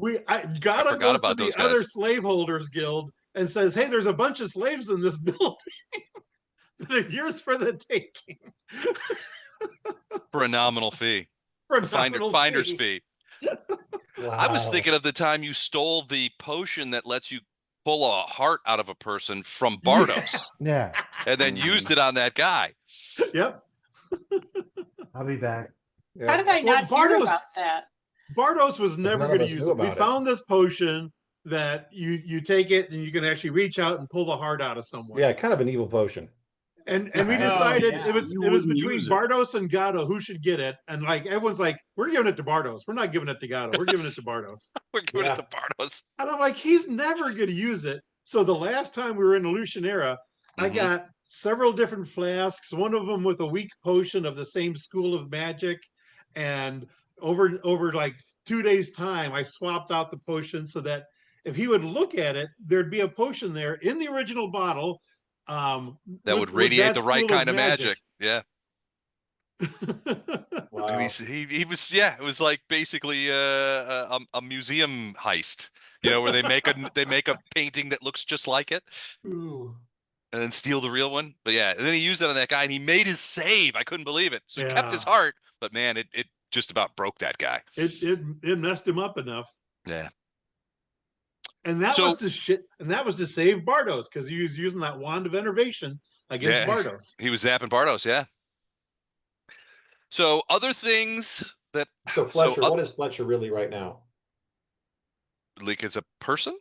Gato forgot goes to about the those guys. other slaveholders guild and says, "Hey, there's a bunch of slaves in this building that are yours for the taking." For a nominal fee. For a A nominal finder's fee. fee. I was thinking of the time you stole the potion that lets you pull a heart out of a person from Bardos Yeah. and then used it on that guy. Yep. I'll be back. How did I Well, not hear Bardos- about that? Bardos was never none of going to us use knew it. We about it. found this potion that you take it and you can actually reach out and pull the heart out of someone. yeah, kind of an evil potion. And we Oh, decided yeah, it was you it was wouldn't between use it. Bardos and Gato who should get it. And like everyone's like, we're giving it to Bardos. We're not giving it to Gato. We're giving it to Bardos. We're giving Yeah. it to Bardos. And I'm like, he's never going to use it. So the last time we were in Illusionera, I Mhm. got several different flasks, one of them with a weak potion of the same school of magic. And over like 2 days' time, I swapped out the potion so that if he would look at it, there'd be a potion there in the original bottle. That would radiate the right kind of magic. Yeah. Wow. And he was it was like basically a museum heist, where they make a painting that looks just like it and then steal the real one. But yeah, and then he used it on that guy and he made his save. I couldn't believe it. So he kept his Yeah. heart, but man, it just about broke that guy. It messed him up enough. Yeah. And that So- was to save Bardos because he was using that wand of enervation against Yeah. Bardos. He was zapping Bardos, yeah. So other things that So Fletcher, what is Fletcher really right now? like as a person?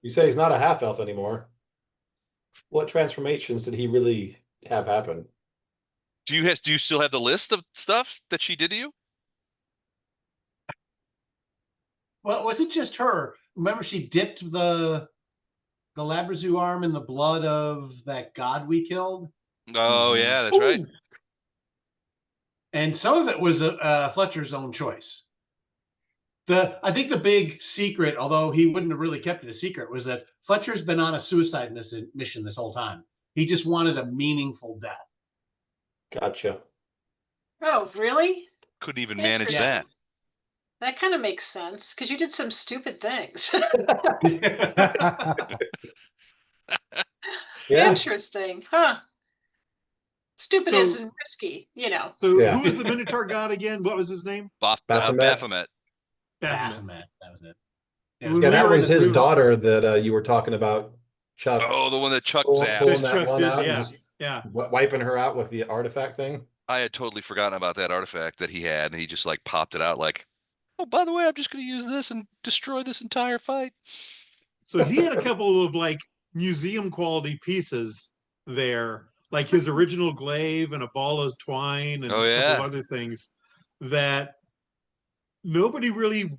You say he's not a half elf anymore. What transformations did he really have happen? Do you still have the list of stuff that she did to you? Well, was it just her? Remember, she dipped the Labrazu arm in the blood of that god we killed, Oh yeah, that's right. and some of it was Fletcher's own choice. I think the big secret, although he wouldn't have really kept it a secret, was that Fletcher's been on a suicide mission this whole time. He just wanted a meaningful death. Gotcha. Oh, really? Couldn't even manage that. Interesting. That kind of makes sense because you did some stupid things. Yeah. Interesting, huh? Stupid So- isn't risky, So Yeah. who was the Minotaur god again? What was his name? Baphomet. Baphomet. Baphomet, that was it. When Yeah, we that were in was the his room- daughter that you were talking about, Chuck. Oh, the one that Chuck pulling zapped. that Chuck one did, out and yeah. just Yeah. wiping her out with the artifact thing. I had totally forgotten about that artifact that he had, and he just like popped it out like, oh, by the way, I'm just going to use this and destroy this entire fight. So he had a couple of like museum quality pieces there, like his original glaive and a ball of twine and Oh, a couple yeah. of other things that nobody really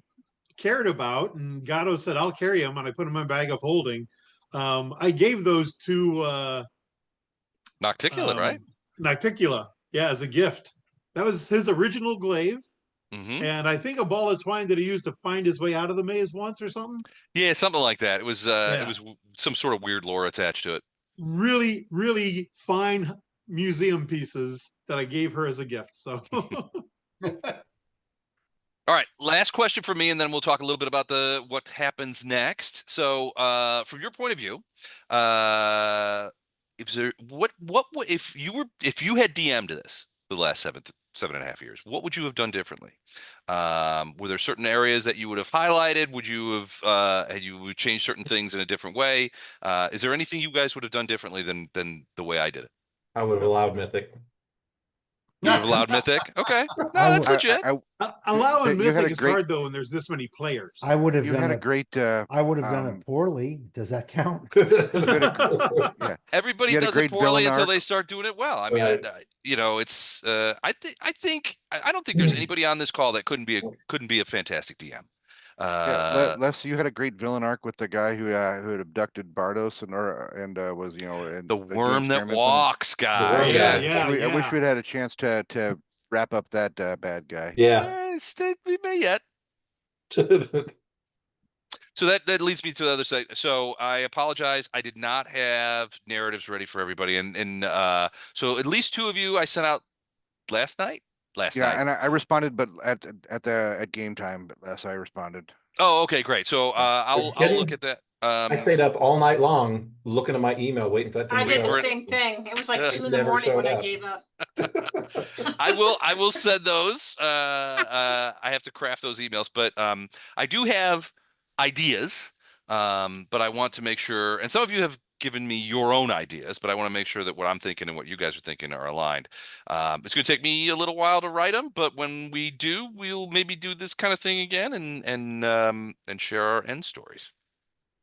cared about. And Gatto said, I'll carry them. And I put them in my bag of holding. I gave those to Nocticulate, right? Nocticula, yeah, as a gift. That was his original glaive. Mm-hmm. And I think a ball of twine that he used to find his way out of the maze once or something. Yeah, something like that. It was Yeah. some sort of weird lore attached to it. Really, really fine museum pieces that I gave her as a gift. So All right, last question for me, and then we'll talk a little bit about what happens next. So, from your point of view, if there if you had DM'd this the last 7.5 years, what would you have done differently? Were there certain areas that you would have highlighted? Would you have had you changed certain things in a different way? Is there anything you guys would have done differently than the way I did it? I would have allowed Mythic. You would have allowed Mythic? Okay, no, I that's would- legit. allowing You had Mythic a is great- hard though when there's this many players. I would have You done had a it. great. I would have done it poorly. Does that count? Yeah. Everybody You had a does it great poorly villain until arc. they start doing it well. I mean, Right. it's I don't think there's anybody on this call that couldn't be a fantastic DM. Yeah, Les, you had a great villain arc with the guy who had abducted Bardos and was and The doing worm that experiments on him. walks guy. worm yeah, guy. yeah, I wish yeah. we'd had a chance to wrap up that bad guy. Yeah. We may yet. So that leads me to the other side. So I apologize. I did not have narratives ready for everybody, and so at least two of you I sent out last night. Yeah, and I responded, but at game time, but Les, I responded. Oh, okay, great. So I'll kidding? look at that. I stayed up all night long looking at my email, waiting for that thing I to did show the for up. it. same thing. It was like It 2 in the never morning showed when I up. gave up. I will send those. I have to craft those emails, but I do have ideas. But I want to make sure, and some of you have given me your own ideas, but I want to make sure that what I'm thinking and what you guys are thinking are aligned. It's going to take me a little while to write them, but when we do, we'll maybe do this kind of thing again and share our end stories.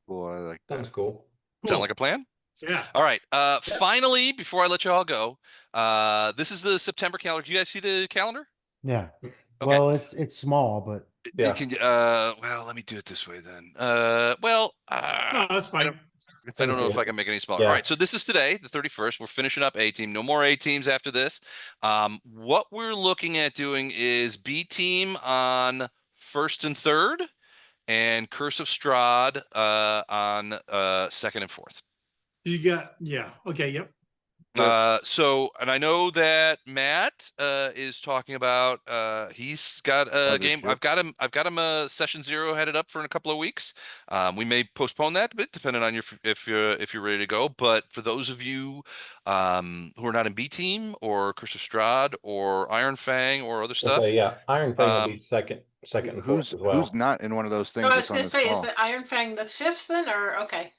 Cool, I like that. Sounds cool. Sound like a plan? Yeah. All right. Finally, before I let you all go, this is the September calendar. Can you guys see the calendar? Yeah. Okay. Well, it's small, but Yeah. Well, let me do it this way then. No, that's fine. I don't know see if it. I can make it any smaller. Yeah. All right, so this is today, the 31st. We're finishing up A team. No more A teams after this. What we're looking at doing is B team on first and third, and Curse of Strahd on second and fourth. You got, yeah. Okay. Yep. So, and I know that Matt is talking about he's got a Other game. ship. I've got him session 0 headed up for in a couple of weeks. We may postpone that a bit depending on if you're ready to go. But for those of you who are not in B team or Curse of Strahd or Iron Fang or other I'll stuff, say, yeah, Iron Fang will be second and fourth Who's as well. not in one of those things? I was that's on going to this say, is call? it Iron Fang the 5th then, or okay?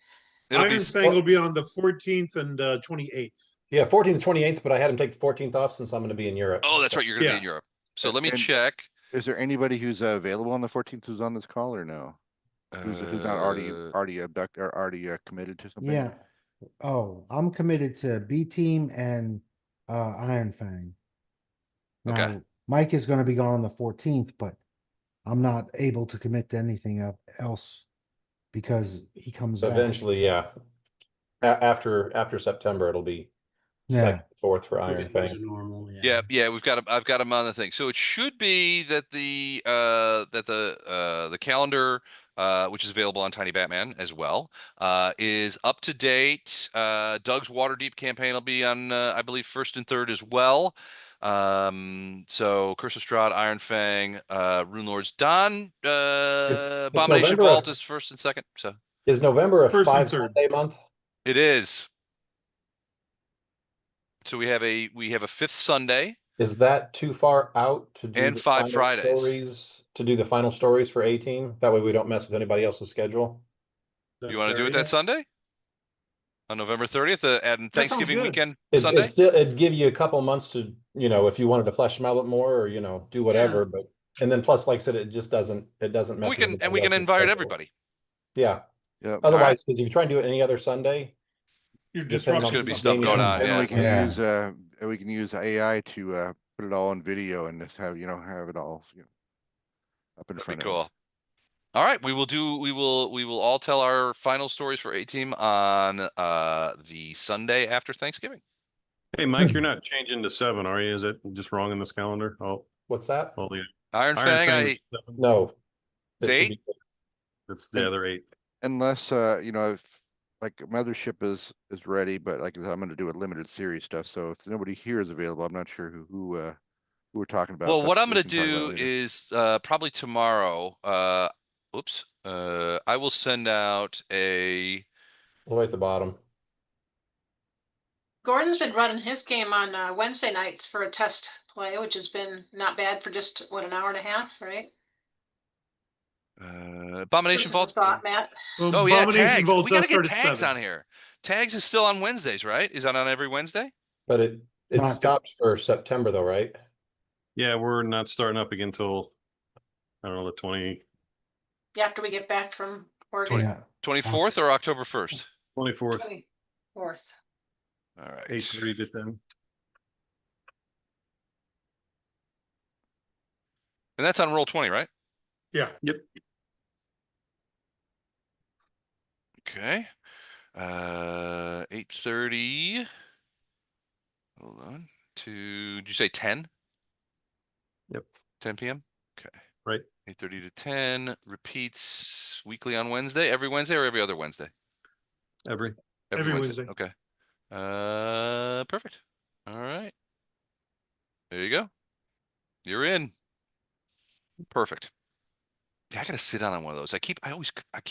it'll Iron be Fang will be on the 14th and 28th. Yeah, 14th and 28th, but I had him take the 14th off since I'm going to be in Europe. Oh, that's So- right. You're gonna be Yeah. in Europe. So let me And- check. Is there anybody who's available on the 14th who's on this call or no? Who's not already abducted or already committed to something? yeah. Oh, I'm committed to B team and Iron Fang. Now, Okay. Mike is going to be gone on the 14th, but I'm not able to commit to anything else because he comes back. Eventually, yeah. After September, it'll be Yeah. second, fourth for We're Iron getting closer Fang. to normal. Yeah, we've got him. I've got him on the thing. So it should be that the calendar, which is available on Tiny Batman as well, is up to date. Doug's Waterdeep campaign will be on, I believe, first and third as well. So Curse of Strahd, Iron Fang, Rune Lords, Don, Abomination November Vault a- is first and second. So Is November a First and 5 third. Sunday month? it is. So we have a 5th Sunday. Is that too far out to do And the 5 final Fridays. stories? To do the final stories for A team? That way we don't mess with anybody else's schedule. You want to do it that Sunday? On November 30th, and sounds Thanksgiving good. weekend It, Sunday? it'd give you a couple months to, if you wanted to flesh them out a little more or, do whatever, but, and then plus, like I said, it doesn't mess with We can anybody else's invite schedule. everybody. Yeah. Yep. Otherwise, because if you try and do it any other Sunday, You're depending disrupting on There's gonna be the stuff gaming going and on, And yeah. we can use AI to put it all on video and just have it all. up in That'd be front of cool. us. All right, we will all tell our final stories for A Team on the Sunday after Thanksgiving. Hey, Mike, you're not changing to 7, are you? Is it just wrong in this calendar? Oh, What's that? all the Iron Iron Fang, Fang's I 7. No. it's It should 8. be It's the other 8. Unless, if like Mothership is ready, but like I said, I'm gonna do a limited series stuff. So if nobody here is available, I'm not sure who we're talking about, Well, but what I'm we gonna can talk about it do later. is probably tomorrow. Oops. I will send out a. all the way at the bottom. Gordon's been running his game on Wednesday nights for a test play, which has been not bad for just what, an hour and a half, right? Abomination Just as a Vault. thought, Matt. Oh yeah, Abomination tags. Vault We does gotta get start at tags 7. on here. Tags is still on Wednesdays, right? Is that on every Wednesday? But it Not- stopped for September though, right? Yeah, we're not starting up again until, I don't know, the 20, After we get back from Oregon. Yeah. 24th or October 1st? 24th, 24th. All right. 8:30 to 10. And that's on Roll20, right? Yeah. Yep. Okay. 8:30. Hold on. Did you say 10? Yep. 10 p.m. Okay. Right. 8:30 to 10. Repeats weekly on Wednesday. Every Wednesday or every other Wednesday? Every. Every Wednesday. Okay. Perfect. All right. There you go. You're in. Perfect. Yeah, I gotta sit on one of those. I keep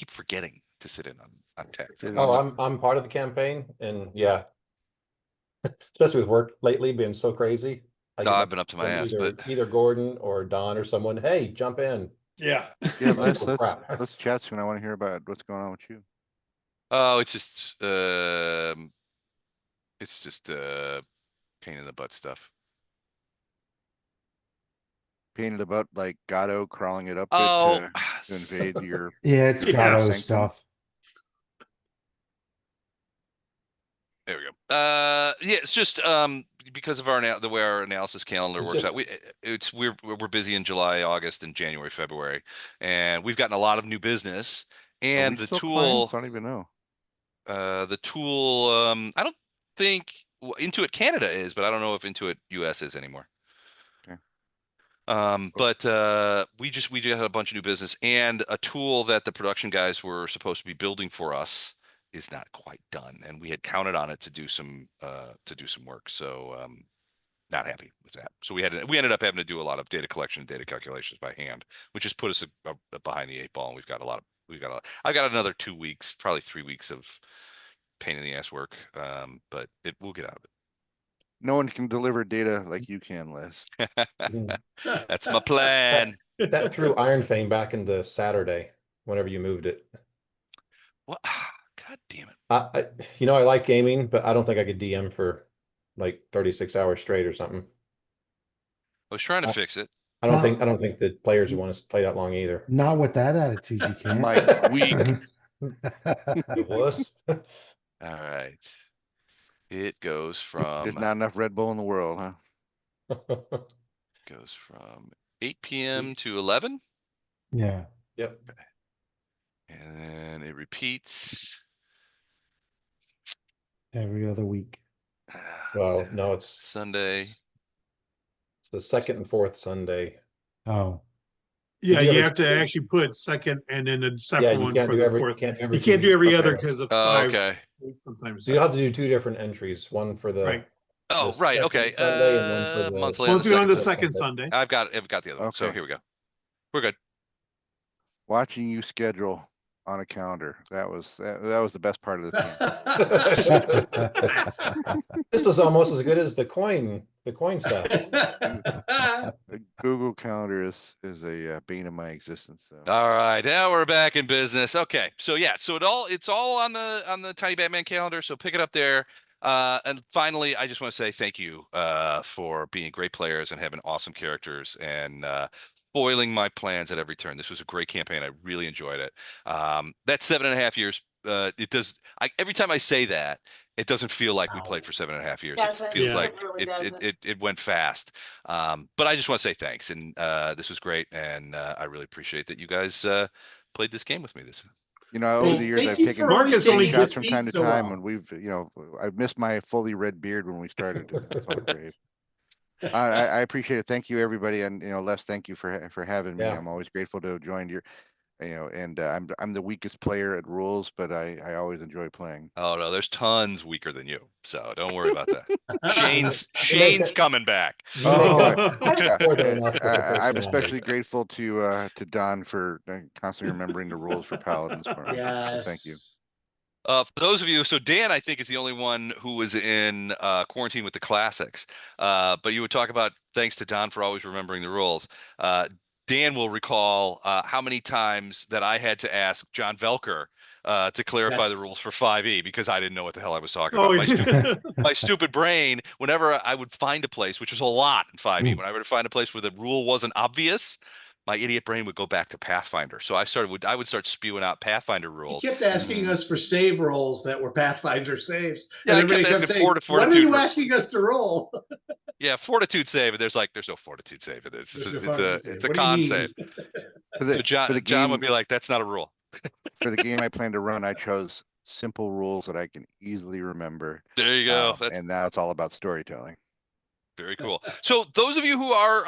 forgetting to sit in on tags. It Oh, is- I'm part of the campaign and yeah. Especially with work lately being so crazy. I No, get I've been up to my from ass, either but either Gordon or Don or someone, hey, jump in. Yeah. Yeah, Like, let's oh, let's crap. let's chat soon. I want to hear about what's going on with you. oh, it's just pain in the butt stuff. Painted about like Gato crawling it up it Oh, to invade your Yeah, it's your Gato sanctum. stuff. there we go. Yeah, it's just because of the way our analysis calendar It's works just- out. We're busy in July, August, and January, February, and we've gotten a lot of new business. Are And we still clients? I don't even know. the tool, I don't think Intuit Canada is, but I don't know if Intuit US is anymore. Okay. But we just had a bunch of new business, and a tool that the production guys were supposed to be building for us is not quite done, and we had counted on it to do some work. So not happy with that. So we ended up having to do a lot of data collection and data calculations by hand, which just put us behind the 8 ball, and I've got another 2 weeks, probably 3 weeks of pain in the ass work. But we'll get out of No one can deliver data like you can, Les. it. That's my plan. that threw Iron Fang back into Saturday whenever you moved it. What? God damn it. I like gaming, but I don't think I could DM for like 36 hours straight or something. I was trying to Uh, fix it. I don't think the players would want to play that long either. Not with that attitude, you can't. Mike, weak. You wuss. All right. It goes There's from not enough Red Bull in the world, huh? 8 p.m. to 11, Yeah. Yep. and then it repeats. Every other week. Well, no, it's Sunday. It's the second and fourth Sunday. Oh. Yeah, do you every have to Tuesday. actually put second and then a Yeah, separate you one can't for do the every fourth. can't do You every can't 2 do every weeks. other Okay. because of Oh, 5 okay. sometimes. So you'll have to do 2 different entries, one for the Right. Oh, the right. second Okay. Sunday and one for the Monthly on the Monthly on second the Sunday. second Sunday. I've got the other one. So Okay. here we go. We're good. Watching you schedule on a calendar. That was the best part of the team. This is almost as good as the coin stuff. The Google Calendar is a bane of my existence. So. All right, now we're back in business. Okay, so yeah, it's all on the Tiny Batman calendar. So pick it up there. And finally, I just want to say thank you for being great players and having awesome characters and foiling my plans at every turn. This was a great campaign. I really enjoyed it. That's 7.5 years. Every time I say that, It doesn't feel like we Wow. played for 7.5 years. It Doesn't. feels Yeah. like It really it doesn't. it went fast. But I just want to say thanks, and this was great, and I really appreciate that you guys played this game with me. This You know, over Well, the years, thank I've you taken for always Marcus only taking screenshots from defeat time to so time well. when we've, I've missed my fully red beard when we started. It's all great. I appreciate it. Thank you, everybody. And, Les, thank you for having me. Yeah. I'm always grateful to have joined your, and I'm the weakest player at rules, but I always enjoy playing. Oh no, there's tons weaker than you, so don't worry about that. You Shane's make it- coming back. You make Oh, up yeah. more than enough with your I'm personality. especially grateful to Don for constantly remembering the rules for paladins for me. So thank you. Yes. For those of you, so Dan, I think, is the only one who was in quarantine with the classics. But you would talk about thanks to Don for always remembering the rules. Dan will recall how many times that I had to ask John Velker to clarify the Yes. rules for 5e because I didn't know what the hell I was talking Oh, about. yeah. My stupid brain, whenever I would find a place, which was a lot in 5e, when I would find a place where the rule wasn't obvious, my idiot brain would go back to Pathfinder. So I would start spewing out Pathfinder He rules. kept asking Mhm. us for save rolls that were Pathfinder saves. Yeah, And I kept everybody kept asking saying, what are fortitude. you asking us to roll? Yeah, fortitude save, and there's no fortitude save in this. There's no It's a Fortitude save. it's a What do you con mean? save. For So the John would game be like, "That's not a rule." for the game I plan to run, I chose simple rules that I can easily remember, There you go. That's and now it's all about storytelling. very cool. So those of you who are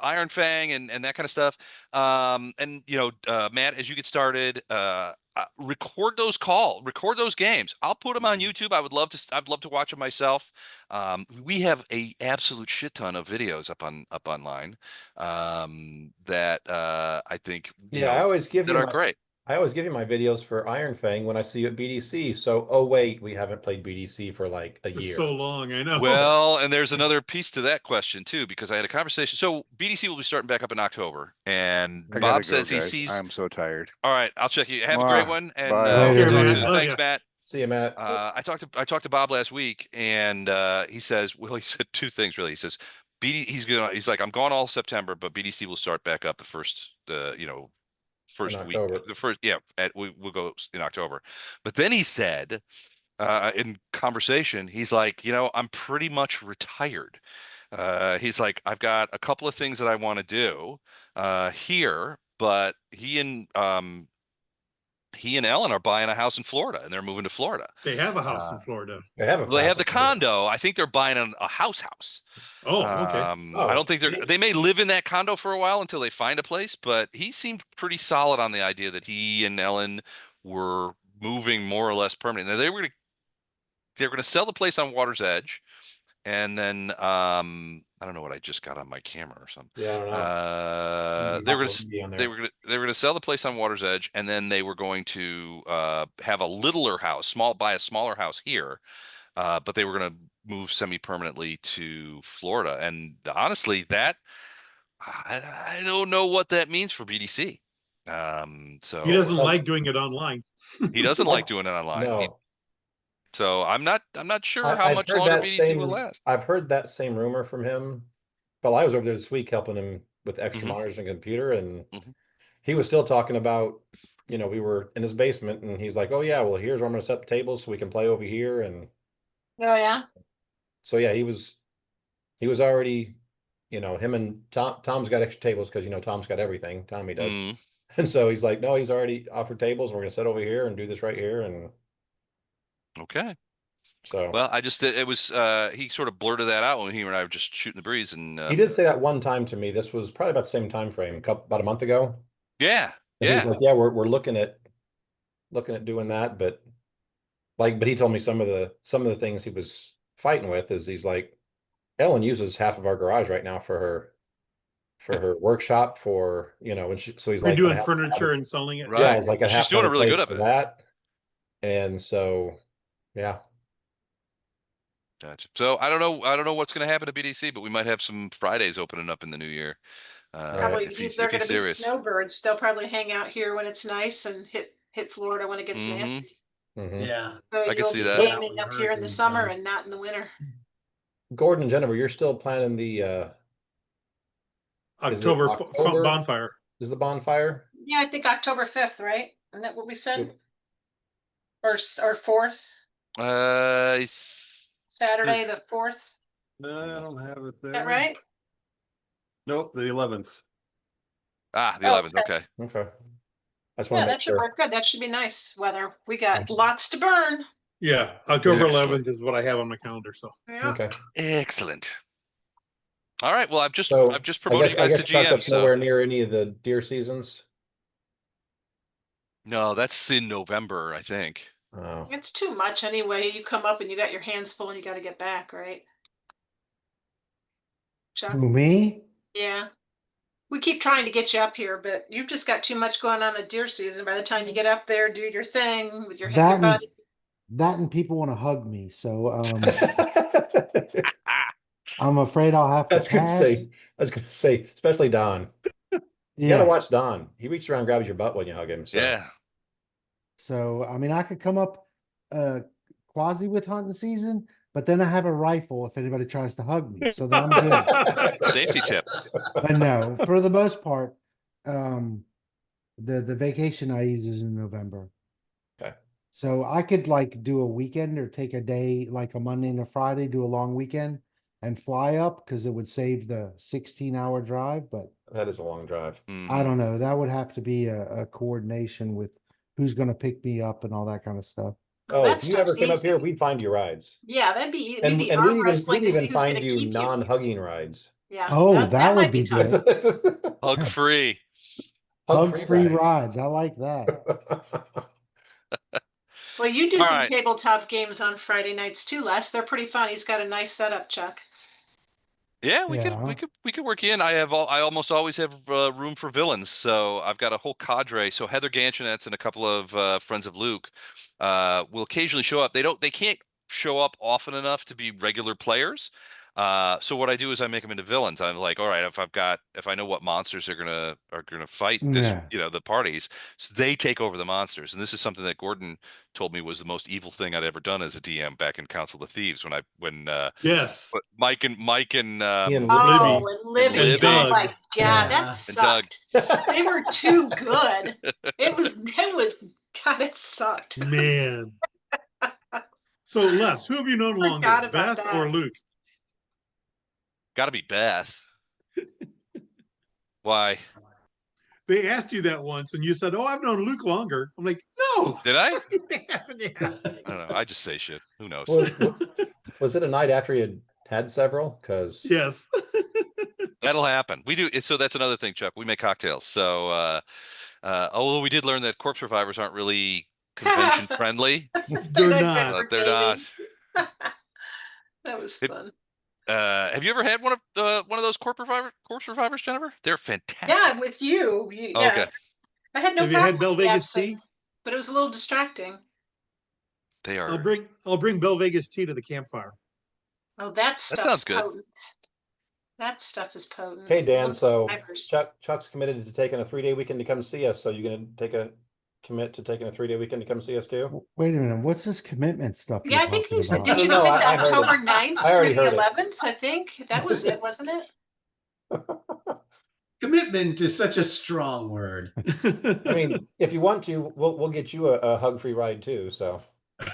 Iron Fang and that kind of stuff, and Matt, as you get started, record those games. I'll put them on YouTube. I'd love to watch them myself. We have a absolute shit ton of videos up online that I think Yeah, I always give that you are my great. I always give you my videos for Iron Fang when I see you at BDC. So, oh wait, we haven't played BDC for like a For year. so long, I know. Well, and there's another piece to that question too, because I had a conversation. So BDC will be starting back up in October, and I gotta Bob go, says he guys. sees. I'm so tired. All right, I'll check you. Have a great Mwah. one, and Bye, we'll all. Later, Here, talk Matt. soon. man. Love Thanks, ya. Matt. See you, Matt. I talked to Bob last week, and he says, well, he said two things really. He says, he's like, I'm gone all September, but BDC will start back up the first, In first week, October. the first, yeah, we'll go in October. But then he said, in conversation, he's like, I'm pretty much retired. He's like, I've got a couple of things that I want to do here, but he and Ellen are buying a house in Florida, and they're moving to Florida. They have a house Uh, in Florida. They have a Well, they have the fascinating- condo. I think they're buying a house. Oh, okay. I Oh, don't think see? they may live in that condo for a while until they find a place, but he seemed pretty solid on the idea that he and Ellen were moving more or less permanent. Now they were gonna sell the place on Water's Edge, and then I don't know what I just got on my camera or something. Yeah, I don't know. They were Couple of on they there. were gonna sell the place on Water's Edge, and then they were going to have a littler house, buy a smaller house here, but they were going to move semi-permanently to Florida. And honestly, that I don't know what that means for BDC. So He doesn't Well, like doing it online. he doesn't like doing it online. No, So I'm not sure how I've much heard longer that BDC will same. last. I've heard that same rumor from him. Well, I was over there this week helping him with extra Mhm. monitors and computer, and Mhm. he was still talking about, we were in his basement, and he's like, "Oh yeah, well here's where I'm gonna set the tables so we can play over here." And Oh, yeah. so yeah, he was already, him and Tom's got extra tables because Tom's got everything. Tommy does, Mm, and so he's like, "No, he's already offered tables, and we're gonna set over here and do this right here." And okay. so Well, it was he sort of blurted that out when he and I were just shooting the breeze, and he did say that one time to me. This was probably about the same time frame, about a month ago. yeah, And he's yeah. like, "Yeah, we're looking at doing that," but he told me some of the things he was fighting with is he's like, Ellen uses half of our garage right now for her workshop and so he's We're like, doing "Have furniture and selling it. Right. yeah, he's like, I And she's have to doing have it a really place good at for it. that." And so, yeah, Gotcha. So I don't know what's going to happen to BDC, but we might have some Fridays opening up in the new year. Right. If he's They're going to be serious. snowbirds. They'll probably hang out here when it's nice and hit Florida when it gets Mhm. nasty. Mhm. Yeah. So I could you'll see be that. gaming up here in the Hurricanes summer come. and not in the winter. Gordon and Jennifer, you're still planning the is it October October bonfire. is the bonfire? Yeah, I think October 5th, right? Isn't that what we said? or 4th, Uh, Saturday, the 4th. No, I don't have it there. Is that right? Nope, the 11th. the Oh, 11th. Okay. Okay. I just Yeah, want to make that should sure. work good. That should be nice weather. We got lots to burn. Yeah, October Excellent. 11th is what I have on my calendar. So Yeah. Okay. Excellent. All right. Well, I've just So promoted you guys to Chuck, GM. that's So nowhere near any of the deer seasons. no, that's in November, I think. Oh, It's too much anyway. You come up and you got your hands full and you got to get back, right? Chuck? Who, me? Yeah. We keep trying to get you up here, but you've just got too much going on at deer season. By the time you get up there, do your thing with your That and, buddy. that and people want to hug me. So I'm afraid I'll have I to was gonna pass. say, especially Don. You gotta Yeah. watch Don. He reaches around, and grabs your butt when you hug him. So. Yeah. So I mean I could come up quasi with hunting season, but then I have a rifle if anybody tries to hug me. So then I'm good. Safety tip. But no, for the most part, the vacation I use is in November. Okay. So I could like do a weekend or take a day, like a Monday and a Friday, do a long weekend and fly up because it would save the 16-hour drive. But That is a long drive. I don't know. That would have to be a coordination with who's going to pick me up and all that kind of stuff. Oh, That if you ever stuff's came up easy. here, we'd find you rides. Yeah, that'd be we'd And be and arm we'd wrestling to see who's find gonna you keep you. non-hugging rides. Yeah. Oh, that would might be tough. good. Hug free. Hug-free rides. rides. I like that. Well, you do All some right. tabletop games on Friday nights too, Les. They're pretty fun. He's got a nice setup, Chuck. Yeah, Yeah. we could work you in. I almost always have room for villains, so I've got a whole cadre. So Heather Ganchinetz and a couple of friends of Luke will occasionally show up. They can't show up often enough to be regular players. So what I do is I make them into villains. I'm like, all right, if I know what monsters are gonna fight this, Yeah. the parties, so they take over the monsters. And this is something that Gordon told me was the most evil thing I'd ever done as a DM back in Council of Thieves when yes, but Mike and Ian Oh, Libby. and Libby. Libby. Oh Doug. my God, Yeah. that and Doug. sucked. They were too good. It was God, it sucked. Man. So Les, who have you known Forgot longer, about Beth that. or Luke? Got to be Beth. Why? They asked you that once, and you said, "Oh, I've known Luke longer." I'm like, "No, Did I? they haven't asked." I don't know. I just say shit. Who knows? Was it a night after you had several? Because Yes. That'll happen. We do. So that's another thing, Chuck. We make cocktails. So although we did learn that corpse survivors aren't really convention friendly. They're good not. for They're not. gaming. That was fun. Have you ever had one of those corpse survivors, Jennifer? They're fantastic. Yeah, with you. Yeah. Okay. I had no Have you had problem Bell with the Vegas accent, tea? but it was a little distracting. They are. I'll bring Bell Vegas tea to the campfire. Oh, that stuff's sounds good. potent. That stuff is potent. Hey Dan, so Survivors. Chuck's committed to taking a 3-day weekend to come see us. So you're gonna commit to taking a 3-day weekend to come see us too? Wait a minute. What's this commitment stuff Yeah, you're I think talking you said, about? did you No, commit to I heard it. October 9th I already through the heard it. 11th? I think that was it, wasn't it? Commitment is such a strong word. I mean, if you want to, we'll get you a hug-free ride too. So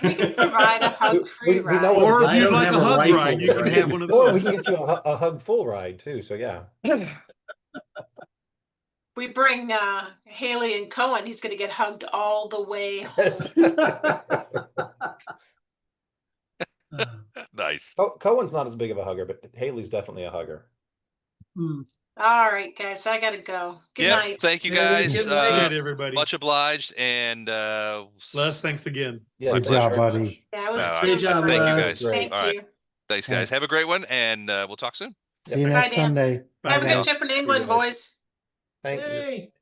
We can provide a hug-free we know ride. what or if I you'd don't like have a a hug rifle ride, you can for have one of or we those. can get you a hug full ride too. So yeah. We bring Haley and Cohen. He's going to get hugged all the way home. Nice. Cohen's not as big of a hugger, but Haley's definitely a hugger. All right, guys, I got to go. Good Yep. night. Thank you Yeah, guys. good Good night. night, everybody. Much obliged. And Les, thanks again. Yes, My Good thanks job, very buddy. much. Yeah, it was I- Great job, thank you Les. guys. Great. Thank All right. you. Thanks, guys. Have a great one, and we'll talk soon. See you Yep, next Bye, Dan. Sunday. Bye, Have a guys. good trip in See you England, guys. boys. Thanks. Hey.